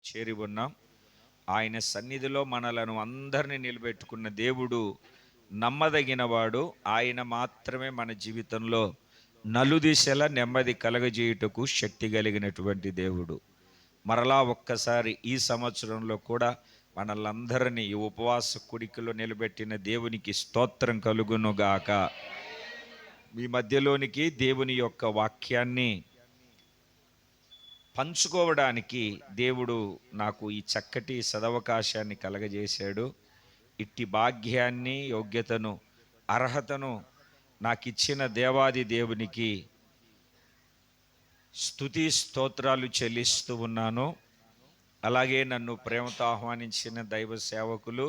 చేరి ఉన్నాం. ఆయన సన్నిధిలో మనలను అందరినీ నిలబెట్టుకున్న దేవుడు నమ్మదగినవాడు. ఆయన మాత్రమే మన జీవితంలో నలుదిశల నెమ్మది కలగజేయుటకు శక్తి కలిగినటువంటి దేవుడు. మరలా ఒక్కసారి ఈ సంవత్సరంలో కూడా మనల్నందరినీ ఈ ఉపవాస కుడికలో నిలబెట్టిన దేవునికి స్తోత్రం కలుగునుగాక. మీ మధ్యలోనికి దేవుని యొక్క వాక్యాన్ని పంచుకోవడానికి దేవుడు నాకు ఈ చక్కటి సదవకాశాన్ని కలగజేశాడు. ఇట్టి భాగ్యాన్ని, యోగ్యతను, అర్హతను నాకు ఇచ్చిన దేవాది దేవునికి స్తుతి స్తోత్రాలు చెల్లిస్తూ ఉన్నాను. అలాగే నన్ను ప్రేమతో ఆహ్వానించిన దైవ సేవకులు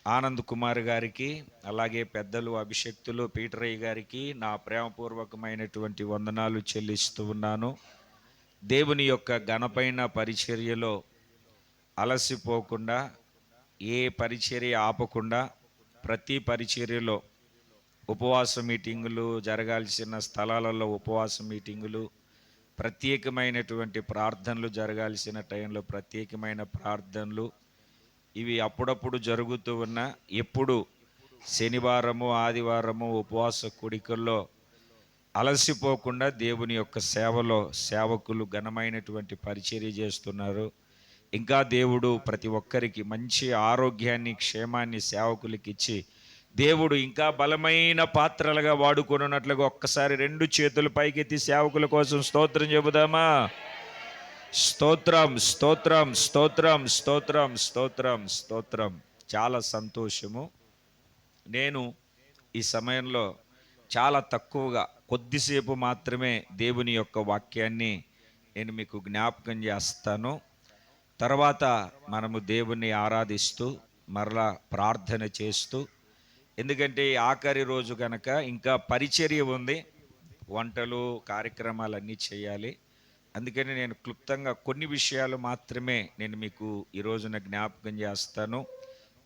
ఆనంద్ కుమార్ గారికి, అలాగే పెద్దలు అభిషక్తులు పీటరయ్య గారికి నా ప్రేమపూర్వకమైనటువంటి వందనాలు చెల్లిస్తూ ఉన్నాను. దేవుని యొక్క ఘనమైన పరిచర్యలో అలసిపోకుండా, ఏ పరిచర్య ఆపకుండా, ప్రతి పరిచర్యలో ఉపవాస మీటింగులు, జరగాల్సిన స్థలాలలో ఉపవాస మీటింగులు, ప్రత్యేకమైనటువంటి ప్రార్థనలు, జరగాల్సిన టైంలో ప్రత్యేకమైన ప్రార్థనలు, ఇవి అప్పుడప్పుడు జరుగుతూ ఉన్న, ఎప్పుడు శనివారము ఆదివారము ఉపవాస కూడికల్లో అలసిపోకుండా దేవుని యొక్క సేవలో సేవకులు ఘనమైనటువంటి పరిచర్య చేస్తున్నారు. ఇంకా దేవుడు ప్రతి ఒక్కరికి మంచి ఆరోగ్యాన్ని, క్షేమాన్ని సేవకులకి ఇచ్చి దేవుడు ఇంకా బలమైన పాత్రలుగా వాడుకున్నట్లుగా ఒక్కసారి 2 చేతులు పైకెత్తి సేవకుల కోసం స్తోత్రం చెబుదామా? స్తోత్రం, స్తోత్రం, స్తోత్రం, స్తోత్రం, స్తోత్రం, స్తోత్రం. చాలా సంతోషము. నేను ఈ సమయంలో చాలా తక్కువగా, కొద్దిసేపు మాత్రమే దేవుని యొక్క వాక్యాన్ని నేను మీకు జ్ఞాపకం చేస్తాను. తర్వాత మనము దేవుణ్ణి ఆరాధిస్తూ మరలా ప్రార్థన చేస్తూ, ఎందుకంటే ఆఖరి రోజు కనుక ఇంకా పరిచర్య ఉంది, వంటలు కార్యక్రమాలన్నీ చేయాలి. అందుకని నేను క్లుప్తంగా కొన్ని విషయాలు మాత్రమే నేను మీకు ఈ రోజున జ్ఞాపకం చేస్తాను.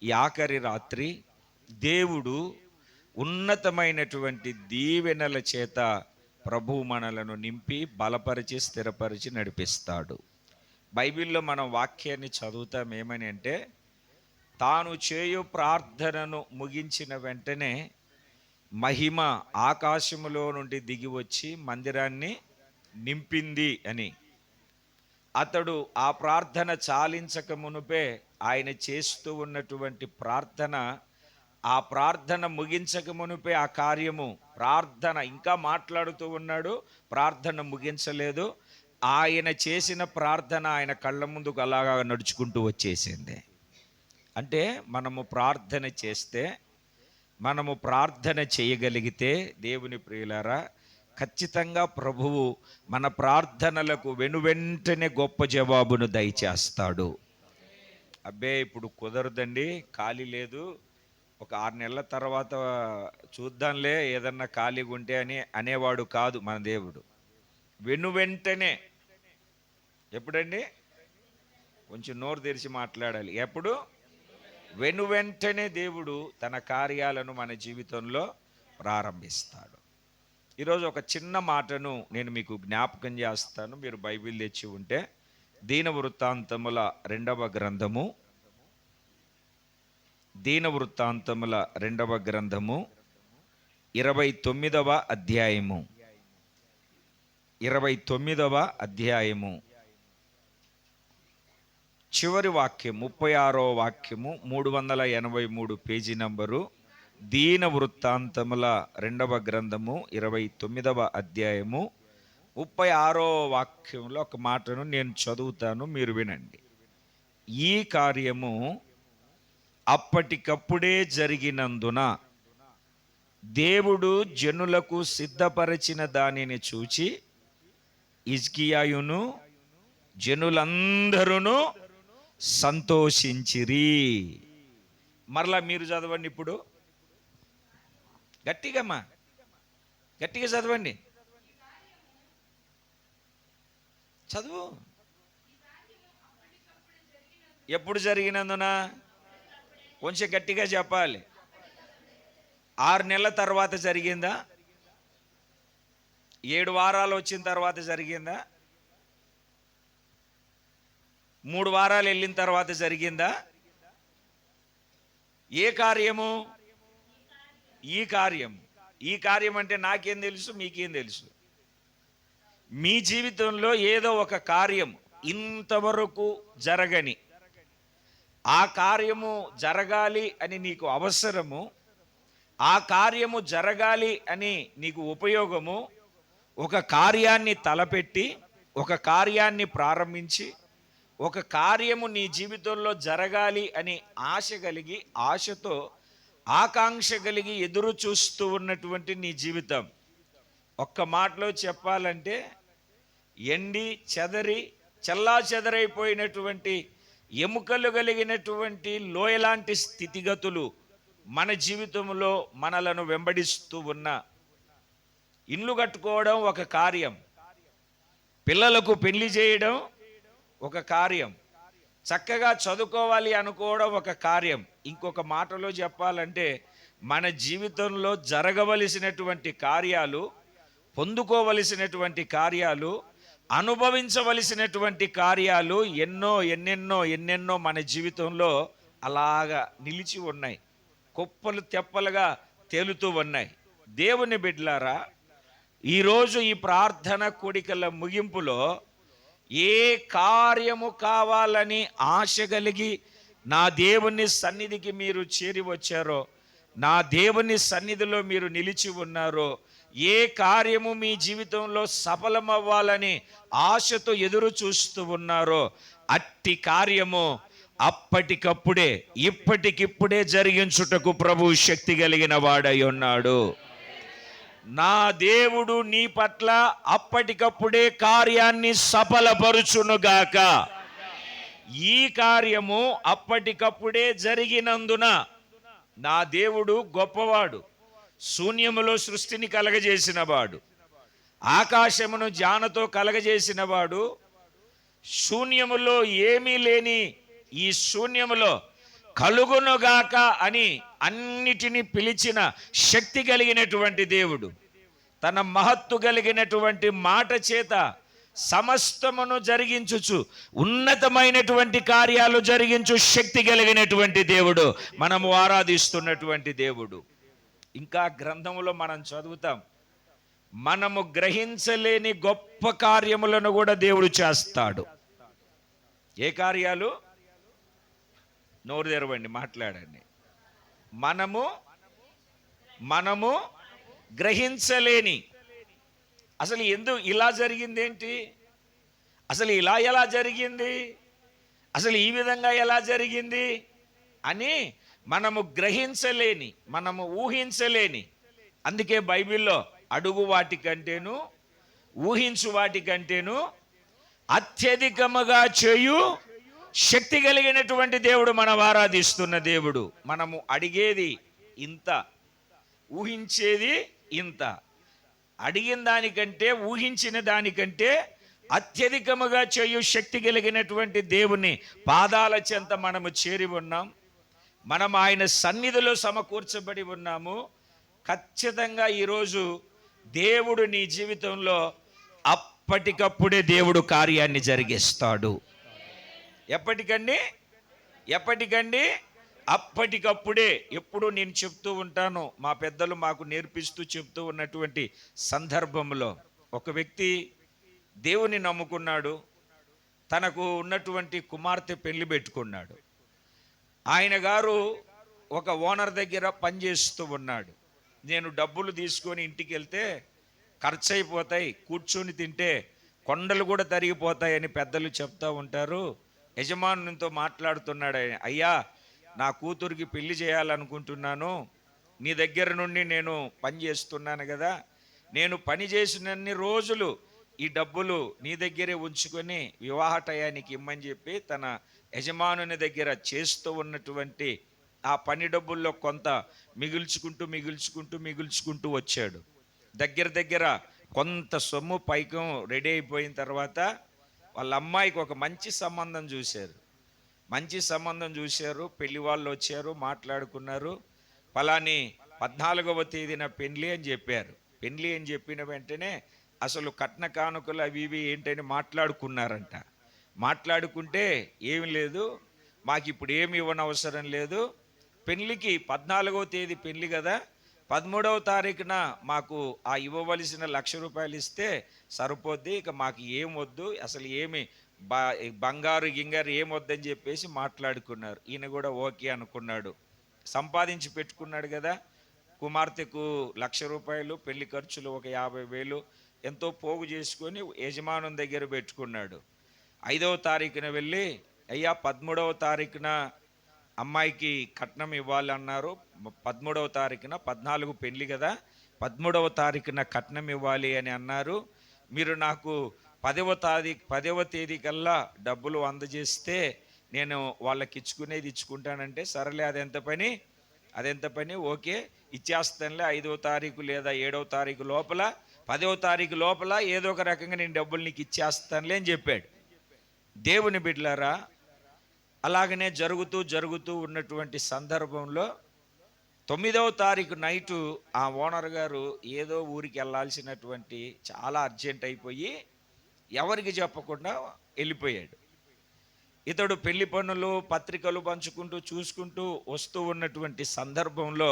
ఈ ఆఖరి రాత్రి దేవుడు ఉన్నతమైనటువంటి దీవెనల చేత ప్రభువు మనలను నింపి బలపరిచి స్థిరపరిచి నడిపిస్తాడు. బైబిల్లో మనం వాక్యాన్ని చదువుతాం ఏమని అంటే, తాను చేయు ప్రార్థనను ముగించిన వెంటనే మహిమ ఆకాశములో నుండి దిగి వచ్చి మందిరాన్ని నింపింది అని. అతడు ఆ ప్రార్థన చాలించక మునుపే ఆయన చేస్తూ ఉన్నటువంటి ప్రార్థన, ఆ ప్రార్థన ముగించక మునుపే ఆ కార్యము, ప్రార్థన ఇంకా మాట్లాడుతూ ఉన్నాడు, ప్రార్థన ముగించలేదు. ఆయన చేసిన ప్రార్థన ఆయన కళ్ళ ముందుకు అలాగా నడుచుకుంటూ వచ్చేసింది. అంటే మనము ప్రార్థన చేస్తే, మనము ప్రార్థన చేయగలిగితే దేవుని ప్రియులారా, ఖచ్చితంగా ప్రభువు మన ప్రార్థనలకు వెనువెంటనే గొప్ప జవాబును దయచేస్తాడు. అబ్బే ఇప్పుడు కుదరదండి, ఖాళీ లేదు, ఒక 6 నెలల తర్వాత చూద్దాంలే ఏదన్నా ఖాళీగా ఉంటే అని అనేవాడు కాదు మన దేవుడు. వెనువెంటనే. ఎప్పుడండి? కొంచెం నోరు తెరిచి మాట్లాడాలి. ఎప్పుడు? వెనువెంటనే దేవుడు తన కార్యాలను మన జీవితంలో ప్రారంభిస్తాడు. ఈరోజు ఒక చిన్న మాటను నేను మీకు జ్ఞాపకం చేస్తాను. మీరు బైబిల్ తెచ్చి ఉంటే దీనవృత్తాంతముల 2వ గ్రంథము, దీనవృత్తాంతముల 2వ గ్రంథము 29వ అధ్యాయము, 29వ అధ్యాయము చివరి వాక్యం 36వ వాక్యము, 383 పేజీ నంబరు. దీన వృత్తాంతముల 2వ గ్రంథము 29వ అధ్యాయము 36వ వాక్యంలో ఒక మాటను నేను చదువుతాను, మీరు వినండి. ఈ కార్యము అప్పటికప్పుడే జరిగినందున దేవుడు జనులకు సిద్ధపరిచిన దానిని చూచి హిజ్కియాయును జనులందరూ సంతోషించిరి. మరలా మీరు చదవండి ఇప్పుడు. గట్టిగా చదవండి. చదువు. ఎప్పుడు జరిగినందున? కొంచెం గట్టిగా చెప్పాలి. 6 నెలల తర్వాత జరిగిందా? 7 వారాలు వచ్చిన తర్వాత జరిగిందా? 3 వారాలు వెళ్ళిన తర్వాత జరిగిందా? ఏ కార్యము? ఈ కార్యం. ఈ కార్యం అంటే నాకేం తెలుసు, మీకేం తెలుసు? మీ జీవితంలో ఏదో ఒక కార్యం ఇంతవరకు జరగని, ఆ కార్యము జరగాలి అని నీకు అవసరము, ఆ కార్యము జరగాలి అని నీకు ఉపయోగము, ఒక కార్యాన్ని తలపెట్టి, ఒక కార్యాన్ని ప్రారంభించి, ఒక కార్యము నీ జీవితంలో జరగాలి అని ఆశ కలిగి, ఆశతో ఆకాంక్ష కలిగి ఎదురు చూస్తూ ఉన్నటువంటి నీ జీవితం, ఒక్క మాటలో చెప్పాలంటే ఎండి చెదరి చెల్లా చెదరైపోయినటువంటి ఎముకలు కలిగినటువంటి లోయలాంటి స్థితిగతులు మన జీవితంలో మనలను వెంబడిస్తూ ఉన్న, ఇల్లు కట్టుకోవడం ఒక కార్యం, పిల్లలకు పెళ్లి చేయడం ఒక కార్యం, చక్కగా చదువుకోవాలి అనుకోవడం ఒక కార్యం. ఇంకొక మాటలో చెప్పాలంటే మన జీవితంలో జరగవలసినటువంటి కార్యాలు, పొందుకోవలసినటువంటి కార్యాలు, అనుభవించవలసినటువంటి కార్యాలు ఎన్నెన్నో మన జీవితంలో అలాగా నిలిచి ఉన్నాయి, కుప్పలు తెప్పలుగా తేలుతూ ఉన్నాయి. దేవుని బిడ్డలారా, ఈరోజు ఈ ప్రార్థన కూడికల ముగింపులో ఏ కార్యము కావాలని ఆశ కలిగి నా దేవుని సన్నిధికి మీరు చేరి వచ్చారో, నా దేవుని సన్నిధిలో మీరు నిలిచి ఉన్నారో, ఏ కార్యము మీ జీవితంలో సఫలమవ్వాలని ఆశతో ఎదురు చూస్తూ ఉన్నారో, అట్టి కార్యము అప్పటికప్పుడే ఇప్పటికిప్పుడే జరిగించుటకు ప్రభు శక్తి కలిగిన వాడై ఉన్నాడు. నా దేవుడు నీ పట్ల అప్పటికప్పుడే కార్యాన్ని సఫలపరుచునుగాక. ఈ కార్యము అప్పటికప్పుడే జరిగినందున నా దేవుడు గొప్పవాడు, శూన్యములో సృష్టిని కలగజేసిన వాడు, ఆకాశమును జ్ఞానతో కలగజేసిన వాడు, శూన్యములో ఏమీ లేని ఈ శూన్యములో కలుగునుగాక అని అన్నిటినీ పిలిచిన శక్తి కలిగినటువంటి దేవుడు, తన మహత్తు కలిగినటువంటి మాట చేత సమస్తమును జరిగించుచు ఉన్నతమైనటువంటి కార్యాలు జరిగించు శక్తి కలిగినటువంటి దేవుడు మనము ఆరాధిస్తున్నటువంటి దేవుడు. ఇంకా గ్రంథములో మనం చదువుతాం, మనము గ్రహించలేని గొప్ప కార్యములను కూడా దేవుడు చేస్తాడు. ఏ కార్యాలు? నోరు తెరవండి, మాట్లాడండి. మనము గ్రహించలేని, అసలు ఇలా జరిగింది ఏంటి, అసలు ఇలా ఎలా జరిగింది, అసలు ఈ విధంగా ఎలా జరిగింది అని మనము గ్రహించలేని, మనము ఊహించలేని. అందుకే బైబిల్లో అడుగు వాటికంటేను ఊహించు వాటికంటేను అత్యధికముగా చేయు శక్తి కలిగినటువంటి దేవుడు మనం ఆరాధిస్తున్న దేవుడు. మనము అడిగేది ఇంత, ఊహించేది ఇంత. అడిగిన దానికంటే, ఊహించిన దానికంటే అత్యధికముగా చేయు శక్తి కలిగినటువంటి దేవుని పాదాల చెంత మనము చేరి ఉన్నాం. మనం ఆయన సన్నిధిలో సమకూర్చబడి ఉన్నాము. ఖచ్చితంగా ఈరోజు దేవుడు నీ జీవితంలో అప్పటికప్పుడే దేవుడు కార్యాన్ని జరిగిస్తాడు. ఎప్పటికండి? అప్పటికప్పుడే. ఎప్పుడు నేను చెప్తూ ఉంటాను, మా పెద్దలు మాకు నేర్పిస్తూ చెప్తూ ఉన్నటువంటి సందర్భంలో, ఒక వ్యక్తి దేవుని నమ్ముకున్నాడు, తనకు ఉన్నటువంటి కుమార్తె పెళ్లి పెట్టుకున్నాడు. ఆయన గారు ఒక ఓనర్ దగ్గర పనిచేస్తూ ఉన్నాడు. నేను డబ్బులు తీసుకొని ఇంటికి వెళ్తే ఖర్చు అయిపోతాయి, కూర్చొని తింటే కొండలు కూడా తరిగిపోతాయని పెద్దలు చెప్తూ ఉంటారు. యజమానునితో మాట్లాడుతున్నాడు ఆయన, అయ్యా నా కూతురికి పెళ్లి చేయాలనుకుంటున్నాను, నీ దగ్గర నుండి నేను పని చేస్తున్నాను కదా, నేను పని చేసినన్ని రోజులు ఈ డబ్బులు నీ దగ్గరే ఉంచుకొని వివాహ టయానికి ఇమ్మని చెప్పి తన యజమానుని దగ్గర చేస్తూ ఉన్నటువంటి ఆ పని డబ్బుల్లో కొంత మిగుల్చుకుంటూ వచ్చాడు. దగ్గర కొంత సొమ్ము పైకం రెడీ అయిపోయిన తర్వాత వాళ్ళ అమ్మాయికి ఒక మంచి సంబంధం చూశారు. పెళ్లి వాళ్ళు వచ్చారు, మాట్లాడుకున్నారు. పలాని 14వ తేదీన పెళ్లి అని చెప్పారు. పెళ్లి అని చెప్పిన వెంటనే అసలు కట్న కానుకలు అవి ఇవి ఏంటని మాట్లాడుకున్నారంట. మాట్లాడుకుంటే ఏమి లేదు, మాకు ఇప్పుడు ఏమి ఇవ్వనవసరం లేదు, పెళ్ళికి 14వ తేదీ పెళ్ళి కదా, 13వ తారీఖున మాకు ఆ ఇవ్వవలసిన ₹1,00,000 ఇస్తే సరిపోద్ది, ఇక మాకు ఏం వద్దు, అసలు ఏమి బంగారు గింగారు ఏం వద్దని చెప్పేసి మాట్లాడుకున్నారు. ఈయన కూడా ఓకే అనుకున్నాడు. సంపాదించి పెట్టుకున్నాడు కదా, కుమార్తెకు ₹1,00,000, పెళ్లి ఖర్చులు ఒక 50,000 ఎంతో పోగు చేసుకొని యజమానుని దగ్గర పెట్టుకున్నాడు. 5వ తారీఖున వెళ్ళి, అయ్యా 13వ తారీఖున అమ్మాయికి కట్నం ఇవ్వాలన్నారు, 13వ తారీఖున, 14 పెళ్ళి కదా, 13వ తారీఖున కట్నం ఇవ్వాలి అని అన్నారు, మీరు నాకు 10వ తేదీ కల్లా డబ్బులు అందజేస్తే నేను వాళ్ళకి ఇచ్చుకునేది ఇచ్చుకుంటానంటే, సరేలే అదెంత పని ఓకే ఇచ్చేస్తానులే, 5వ తారీఖు లేదా 7వ తారీఖు లోపల, 10వ తారీఖు లోపల ఏదో ఒక రకంగా నేను డబ్బులు నీకు ఇచ్చేస్తానులే అని చెప్పాడు. దేవుని బిడ్డలారా, అలాగనే జరుగుతూ ఉన్నటువంటి సందర్భంలో 9వ తారీఖు నైటు ఆ ఓనర్ గారు ఏదో ఊరికి వెళ్ళాల్సినటువంటి చాలా అర్జెంట్ అయిపోయి ఎవరికి చెప్పకుండా వెళ్ళిపోయాడు. ఇతడు పెళ్లి పనులు పత్రికలు పంచుకుంటూ చూసుకుంటూ వస్తూ ఉన్నటువంటి సందర్భంలో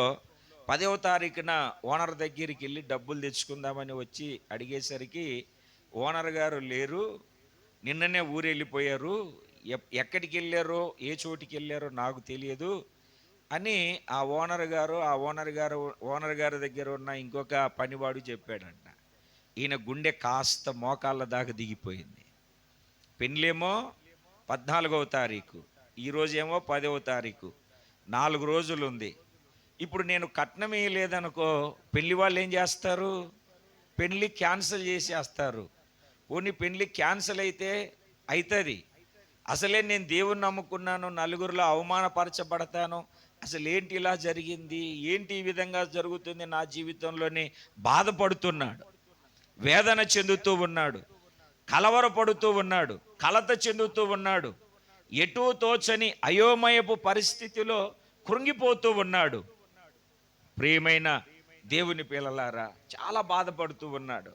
10వ తారీఖున ఓనర్ దగ్గరికి వెళ్ళి డబ్బులు తెచ్చుకుందామని వచ్చి అడిగేసరికి ఓనర్ గారు లేరు, నిన్ననే ఊరు వెళ్ళిపోయారు, ఎక్కడికి వెళ్ళారో ఏ చోటికి వెళ్ళారో నాకు తెలియదు అని ఆ ఓనర్ గారి దగ్గర ఉన్న ఇంకొక పనివాడు చెప్పాడంట. ఈయన గుండె కాస్త మోకాళ్ళ దాకా దిగిపోయింది. పెళ్ళేమో 14వ తారీఖు, ఈరోజేమో 10వ తారీఖు, 4 రోజులు ఉంది. ఇప్పుడు నేను కట్నం వేయలేదనుకో, పెళ్లి వాళ్ళు ఏం చేస్తారు, పెళ్ళి క్యాన్సిల్ చేసేస్తారు. పోనీ పెళ్ళి క్యాన్సిల్ అయితే అవుతుంది, అసలే నేను దేవుణ్ణి నమ్ముకున్నాను, నలుగురిలో అవమానపరచబడతాను, అసలు ఏంటి ఇలా జరిగింది, ఏంటి ఈ విధంగా జరుగుతుంది నా జీవితంలోని బాధపడుతున్నాడు, వేదన చెందుతూ ఉన్నాడు, కలవరపడుతూ ఉన్నాడు, కలత చెందుతూ ఉన్నాడు, ఎటూ తోచని అయోమయపు పరిస్థితిలో కృంగిపోతూ ఉన్నాడు. ప్రియమైన దేవుని పిల్లలారా, చాలా బాధపడుతూ ఉన్నాడు.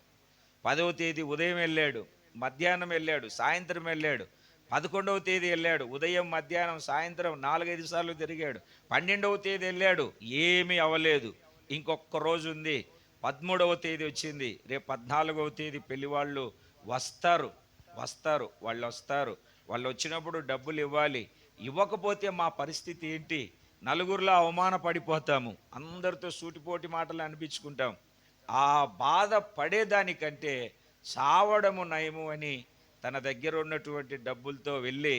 10వ తేదీ ఉదయం వెళ్ళాడు, మధ్యాహ్నం వెళ్ళాడు, సాయంత్రం వెళ్ళాడు. 11వ తేదీ వెళ్ళాడు, ఉదయం మధ్యాహ్నం సాయంత్రం 4-5 సార్లు తిరిగాడు. 12వ తేదీ వెళ్ళాడు, ఏమీ అవ్వలేదు. ఇంకొక రోజు ఉంది, 13వ తేదీ వచ్చింది. రేపు 14వ తేదీ పెళ్లి వాళ్ళు వస్తారు. వాళ్ళు వచ్చినప్పుడు డబ్బులు ఇవ్వాలి, ఇవ్వకపోతే మా పరిస్థితి ఏంటి, నలుగురిలో అవమానపడిపోతాము, అందరితో సూటిపోటి మాటలు అనిపించుకుంటాం. ఆ బాధ పడేదానికంటే చావడము నయము అని తన దగ్గర ఉన్నటువంటి డబ్బులతో వెళ్ళి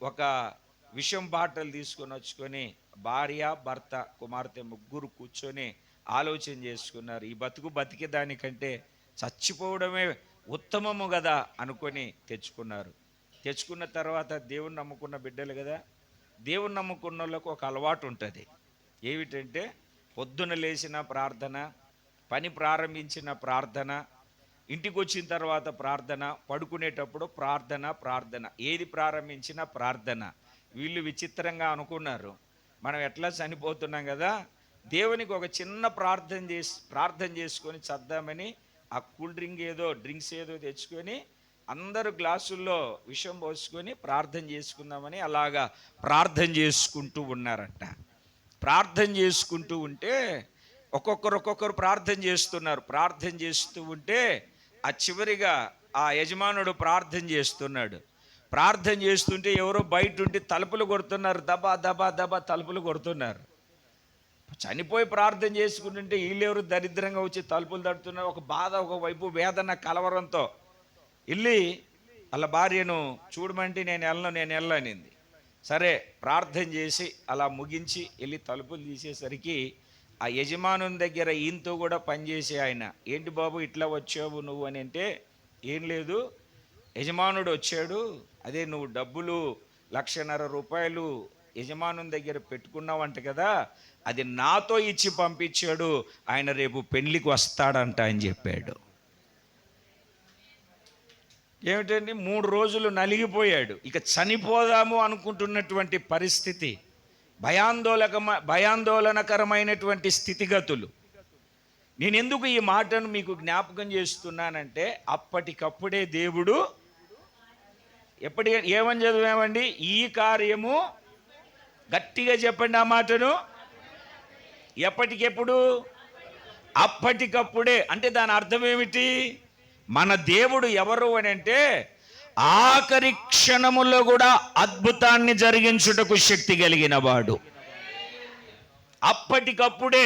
ఒక విషం బాటలు తీసుకొని వచ్చుకొని భార్య భర్త కుమార్తె ముగ్గురు కూర్చొని ఆలోచన చేసుకున్నారు. ఈ బతికేదానికంటే చచ్చిపోవడమే ఉత్తమము కదా అనుకొని తెచ్చుకున్నారు. తెచ్చుకున్న తర్వాత దేవుని నమ్ముకున్న బిడ్డలు కదా, దేవుని నమ్ముకున్న వాళ్ళకు ఒక అలవాటు ఉంటుంది. ఏమిటంటే పొద్దున లేచిన ప్రార్థన, పని ప్రారంభించిన ప్రార్థన, ఇంటికి వచ్చిన తర్వాత ప్రార్థన, పడుకునేటప్పుడు ప్రార్థన, ఏది ప్రారంభించినా ప్రార్థన. వీళ్ళు విచిత్రంగా అనుకున్నారు, మనం ఎట్లా చనిపోతున్నాం కదా, దేవునికి ఒక చిన్న ప్రార్థన చేసుకొని చద్దామని ఆ డ్రింక్స్ ఏదో తెచ్చుకొని అందరూ గ్లాసుల్లో విషం పోసుకొని ప్రార్థన చేసుకుందామని అలాగా ప్రార్థన చేసుకుంటూ ఉన్నారంట. ప్రార్థన చేసుకుంటూ ఉంటే ఒక్కొక్కరు ప్రార్థన చేస్తున్నారు. ప్రార్థన చేస్తూ ఉంటే ఆ చివరిగా ఆ యజమానుడు ప్రార్థన చేస్తున్నాడు. ప్రార్థన చేస్తుంటే ఎవరో బయట ఉండి తలుపులు కొడుతున్నారు, దబా తలుపులు కొడుతున్నారు. చనిపోయి ప్రార్థన చేసుకుంటుంటే వీళ్ళెవరు దరిద్రంగా వచ్చి తలుపులు తడుతున్నారు. ఒక బాధ, ఒకవైపు వేదన, కలవరంతో వెళ్ళి వాళ్ళ భార్యను చూడమంటే నేను వెళ్ళనింది. సరే ప్రార్థన చేసి అలా ముగించి వెళ్ళి తలుపులు తీసేసరికి ఆ యజమానుని దగ్గర ఈయనతో కూడా పనిచేసే ఆయన, ఏంటి బాబు ఇట్లా వచ్చావు నువ్వు అని అంటే, ఏం లేదు యజమానుడు వచ్చాడు, అదే నువ్వు డబ్బులు ₹1,50,000 యజమానుని దగ్గర పెట్టుకున్నావంట కదా, అది నాతో ఇచ్చి పంపించాడు, ఆయన రేపు పెళ్లికి వస్తాడంట అని చెప్పాడు. ఏమిటండి, 3 రోజులు నలిగిపోయాడు. ఇక చనిపోదాము అనుకుంటున్నటువంటి పరిస్థితి, భయాందోళనకరమైనటువంటి స్థితిగతులు. నేను ఎందుకు ఈ మాటను మీకు జ్ఞాపకం చేస్తున్నానంటే, అప్పటికప్పుడే దేవుడు ఏమని చదివామండి? ఈ కార్యము, గట్టిగా చెప్పండి ఆ మాటను, ఎప్పటికెప్పుడు? అప్పటికప్పుడే. అంటే దాని అర్థం ఏమిటి? మన దేవుడు ఎవరు అని అంటే, ఆఖరి క్షణములో కూడా అద్భుతాన్ని జరిగించుటకు శక్తి కలిగిన వాడు. అప్పటికప్పుడే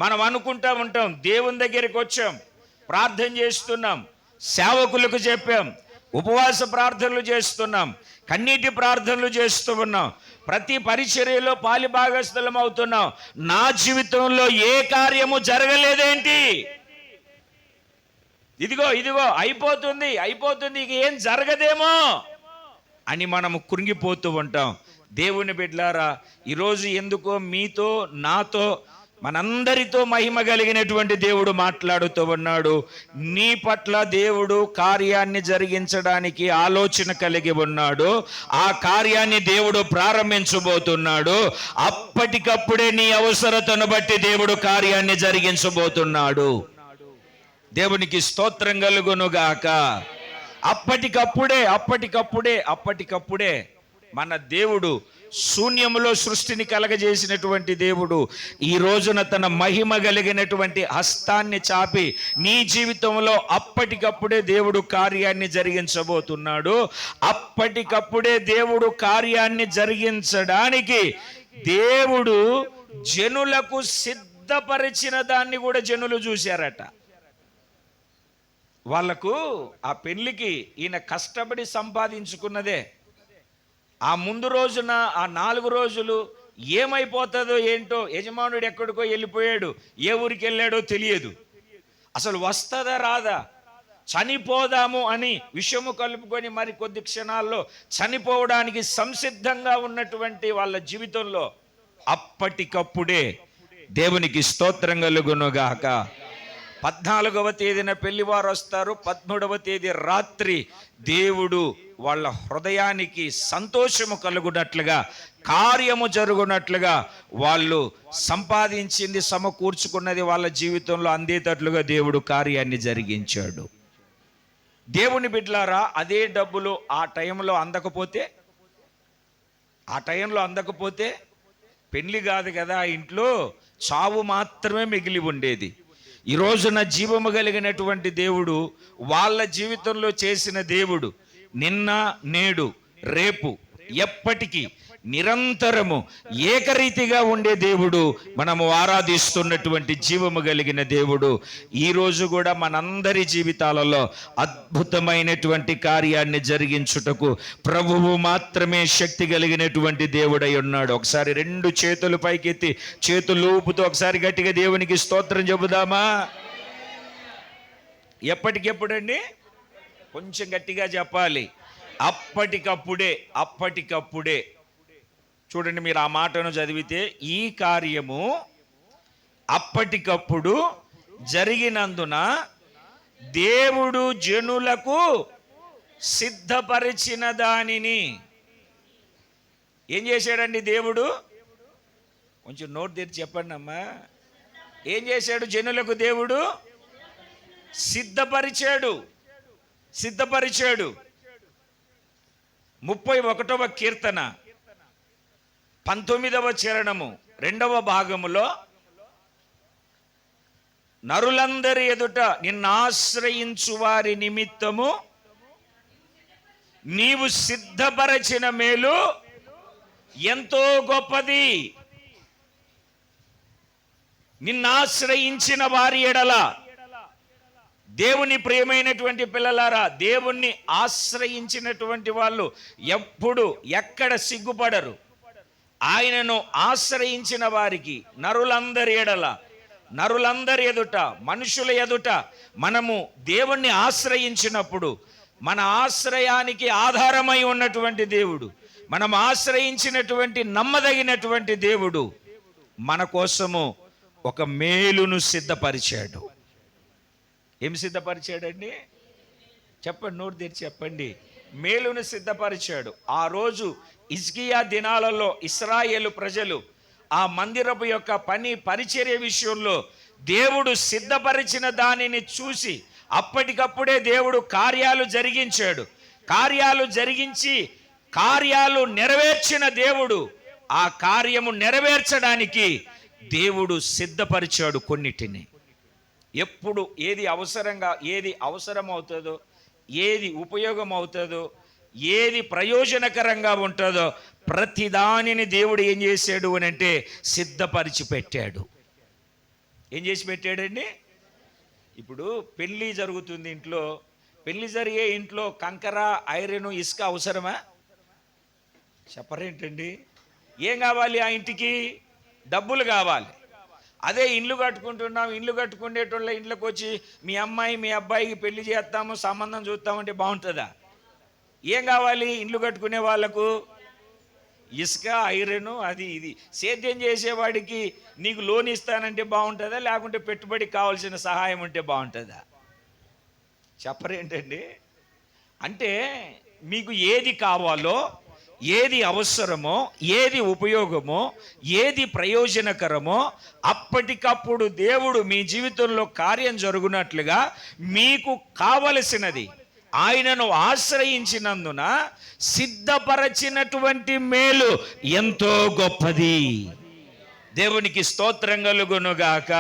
మనం అనుకుంటా ఉంటాం, దేవుని దగ్గరికి వచ్చాం, ప్రార్థన చేస్తున్నాం, సేవకులకు చెప్పాం, ఉపవాస ప్రార్థనలు చేస్తున్నాం, కన్నీటి ప్రార్థనలు చేస్తూ ఉన్నాం, ప్రతి పరిచర్యలో పాలి భాగస్థలం అవుతున్నాం. నా జీవితంలో ఏ కార్యము జరగలేదేంటి? ఇదిగో అయిపోతుంది, ఇక ఏం జరగదేమో అని మనము కృంగిపోతూ ఉంటాం. దేవుని బిడ్డలారా, ఈరోజు ఎందుకో మీతో నాతో మనందరితో మహిమ కలిగినటువంటి దేవుడు మాట్లాడుతూ ఉన్నాడు. నీ పట్ల దేవుడు కార్యాన్ని జరిగించడానికి ఆలోచన కలిగి ఉన్నాడు. ఆ కార్యాన్ని దేవుడు ప్రారంభించబోతున్నాడు. అప్పటికప్పుడే నీ అవసరతను బట్టి దేవుడు కార్యాన్ని జరిగించబోతున్నాడు. దేవునికి స్తోత్రం కలుగునుగాక. అప్పటికప్పుడే మన దేవుడు శూన్యములో సృష్టిని కలగజేసినటువంటి దేవుడు ఈ రోజున తన మహిమ కలిగినటువంటి హస్తాన్ని చాపి నీ జీవితంలో అప్పటికప్పుడే దేవుడు కార్యాన్ని జరిగించబోతున్నాడు. అప్పటికప్పుడే దేవుడు కార్యాన్ని జరిగించడానికి దేవుడు జనులకు సిద్ధపరిచిన దాన్ని కూడా జనులు చూశారట. వాళ్లకు ఆ పెళ్లికి ఈయన కష్టపడి సంపాదించుకున్నదే. ఆ ముందు రోజున ఆ 4 రోజులు ఏమైపోతుందో ఏంటో, యజమానుడు ఎక్కడికో వెళ్ళిపోయాడు, ఏ ఊరికి వెళ్ళాడో తెలియదు, అసలు వస్తుందా రాదా, చనిపోదాము అని విషము కలుపుకొని మరి కొద్ది క్షణాల్లో చనిపోవడానికి సంసిద్ధంగా ఉన్నటువంటి వాళ్ళ జీవితంలో అప్పటికప్పుడే దేవునికి స్తోత్రం కలుగునుగాక. 14వ తేదీన పెళ్లివారు వస్తారు. 13వ తేదీ రాత్రి దేవుడు వాళ్ళ హృదయానికి సంతోషము కలుగునట్లుగా, కార్యము జరుగునట్లుగా, వాళ్ళు సంపాదించింది సమకూర్చుకున్నది వాళ్ళ జీవితంలో అందేటట్లుగా దేవుడు కార్యాన్ని జరిగించాడు. దేవుని బిడ్డలారా, అదే డబ్బులు ఆ టైంలో అందకపోతే పెళ్లి కాదు కదా, ఇంట్లో చావు మాత్రమే మిగిలి ఉండేది. ఈ రోజున జీవము కలిగినటువంటి దేవుడు వాళ్ళ జీవితంలో చేసిన దేవుడు నిన్న, నేడు, రేపు, ఎప్పటికీ నిరంతరము ఏకరీతిగా ఉండే దేవుడు, మనము ఆరాధిస్తున్నటువంటి జీవము కలిగిన దేవుడు ఈ రోజు కూడా మనందరి జీవితాలలో అద్భుతమైనటువంటి కార్యాన్ని జరిగించుటకు ప్రభువు మాత్రమే శక్తి కలిగినటువంటి దేవుడై ఉన్నాడు. ఒకసారి 2 చేతులు పైకెత్తి చేతులు ఊపుతూ ఒకసారి గట్టిగా దేవునికి స్తోత్రం చెబుదామా? ఎప్పటికెప్పుడండి? కొంచెం గట్టిగా చెప్పాలి. అప్పటికప్పుడే. చూడండి, మీరు ఆ మాటను చదివితే, ఈ కార్యము అప్పటికప్పుడు జరిగినందున దేవుడు జనులకు సిద్ధపరిచిన దానిని ఏం చేశాడండి దేవుడు? కొంచెం నోట్ తెరిచి చెప్పండి అమ్మా. ఏం చేశాడు జనులకు? దేవుడు సిద్ధపరిచాడు. 31వ కీర్తన 19వ చరణము 2వ భాగములో, నరులందరి ఎదుట నిన్నాశ్రయించు వారి నిమిత్తము నీవు సిద్ధపరచిన మేలు ఎంతో గొప్పది. నిన్నాశ్రయించిన వారి ఎడల, దేవుని ప్రియమైనటువంటి పిల్లలారా, దేవుణ్ణి ఆశ్రయించినటువంటి వాళ్ళు ఎప్పుడు ఎక్కడ సిగ్గుపడరు. ఆయనను ఆశ్రయించిన వారికి నరులందరి ఎడల, నరులందరి ఎదుట, మనుషుల ఎదుట మనము దేవుణ్ణి ఆశ్రయించినప్పుడు, మన ఆశ్రయానికి ఆధారమై ఉన్నటువంటి దేవుడు, మనం ఆశ్రయించినటువంటి నమ్మదగినటువంటి దేవుడు మన కోసము ఒక మేలును సిద్ధపరిచాడు. ఏం సిద్ధపరిచాడండి? చెప్పండి, నోరు తెరిచి చెప్పండి. మేలును సిద్ధపరిచాడు. ఆ రోజు హిజ్కియా దినాలలో ఇశ్రాయేలు ప్రజలు ఆ మందిరపు యొక్క పని పరిచర్య విషయంలో దేవుడు సిద్ధపరిచిన దానిని చూసి అప్పటికప్పుడే దేవుడు కార్యాలు జరిగించాడు. కార్యాలు జరిగించి కార్యాలు నెరవేర్చిన దేవుడు ఆ కార్యము నెరవేర్చడానికి దేవుడు సిద్ధపరిచాడు కొన్నిటిని. ఎప్పుడు ఏది అవసరం అవుతుందో, ఏది ఉపయోగం అవుతుందో, ఏది ప్రయోజనకరంగా ఉంటుందో ప్రతిదానిని దేవుడు ఏం చేశాడు అని అంటే సిద్ధపరిచి పెట్టాడు. ఏం చేసి పెట్టాడండి? ఇప్పుడు పెళ్ళి జరుగుతుంది ఇంట్లో, పెళ్ళి జరిగే ఇంట్లో కంకర, ఐరన్, ఇసుక అవసరమా? చెప్పరేంటండి? ఏం కావాలి ఆ ఇంటికి? డబ్బులు కావాలి. అదే ఇల్లు కట్టుకుంటున్నాం, ఇల్లు కట్టుకునేటోళ్ళ ఇంట్లోకి వచ్చి మీ అమ్మాయి మీ అబ్బాయికి పెళ్లి చేస్తాము, సంబంధం చూస్తామంటే బాగుంటుందా? ఏం కావాలి ఇల్లు కట్టుకునే వాళ్ళకు? ఇసుక, ఐరన్, అది ఇది. సేద్యం చేసేవాడికి నీకు లోన్ ఇస్తానంటే బాగుంటుందా, లేకుంటే పెట్టుబడికి కావాల్సిన సహాయం ఉంటే బాగుంటుందా? చెప్పరేంటండి? అంటే మీకు ఏది కావాలో, ఏది అవసరమో, ఏది ఉపయోగమో, ఏది ప్రయోజనకరమో అప్పటికప్పుడు దేవుడు మీ జీవితంలో కార్యం జరుగునట్లుగా మీకు కావలసినది ఆయనను ఆశ్రయించినందున సిద్ధపరచినటువంటి మేలు ఎంతో గొప్పది. దేవునికి స్తోత్రం కలుగునుగాక.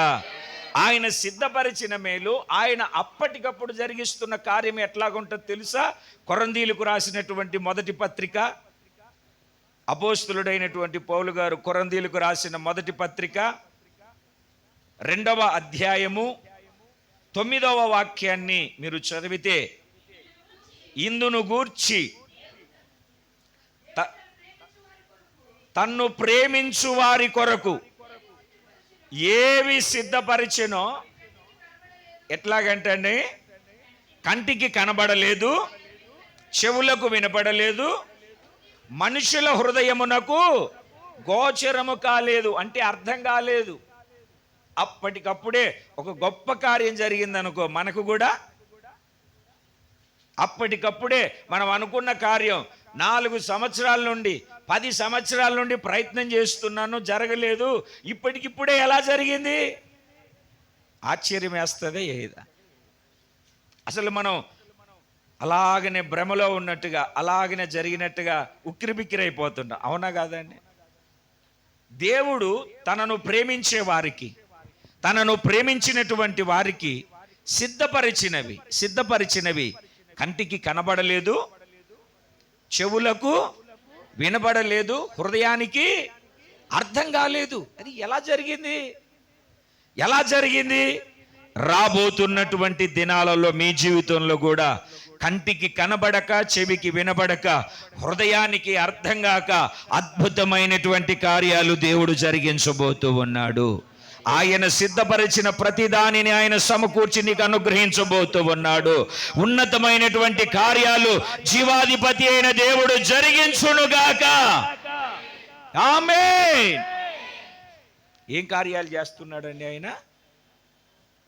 ఆయన సిద్ధపరిచిన మేలు, ఆయన అప్పటికప్పుడు జరిగిస్తున్న కార్యం ఎట్లాగుంటుందో తెలుసా? కొరంథీయులకు రాసినటువంటి మొదటి పత్రిక, అపోస్తలుడైనటువంటి పౌలు గారు కొరంథీయులకు రాసిన మొదటి పత్రిక 2వ అధ్యాయము 9వ వాక్యాన్ని మీరు చదివితే, ఇందును గూర్చి తన్ను ప్రేమించు వారి కొరకు ఏవి సిద్ధపరిచెనో, ఎట్లాగంటే కంటికి కనబడలేదు, చెవులకు వినపడలేదు, మనుషుల హృదయమునకు గోచరము కాలేదు. అంటే అర్థం కాలేదు. అప్పటికప్పుడే ఒక గొప్ప కార్యం జరిగిందనుకో, మనకు కూడా అప్పటికప్పుడే మనం అనుకున్న కార్యం 4 సంవత్సరాల నుండి 10 సంవత్సరాల నుండి ప్రయత్నం చేస్తున్నాను, జరగలేదు, ఇప్పటికిప్పుడే ఎలా జరిగింది? ఆశ్చర్యం వేస్తుంది ఏదా? అసలు మనం అలాగనే భ్రమలో ఉన్నట్టుగా, అలాగనే జరిగినట్టుగా ఉక్కిరిబిక్కిరైపోతున్నాం. అవునా కాదండి? దేవుడు తనను ప్రేమించే వారికి, తనను ప్రేమించినటువంటి వారికి సిద్ధపరిచినవి కంటికి కనబడలేదు, చెవులకు వినబడలేదు, హృదయానికి అర్థం కాలేదు. అది ఎలా జరిగింది? రాబోతున్నటువంటి దినాలలో మీ జీవితంలో కూడా కంటికి కనబడక, చెవికి వినబడక, హృదయానికి అర్థం కాక అద్భుతమైనటువంటి కార్యాలు దేవుడు జరిగించబోతూ ఉన్నాడు. ఆయన సిద్ధపరిచిన ప్రతి దానిని ఆయన సమకూర్చి నీకు అనుగ్రహించబోతూ ఉన్నాడు. ఉన్నతమైనటువంటి కార్యాలు జీవాధిపతి అయిన దేవుడు జరిగించునుగాక. ఆమేన్. ఏం కార్యాలు చేస్తున్నాడండి ఆయన?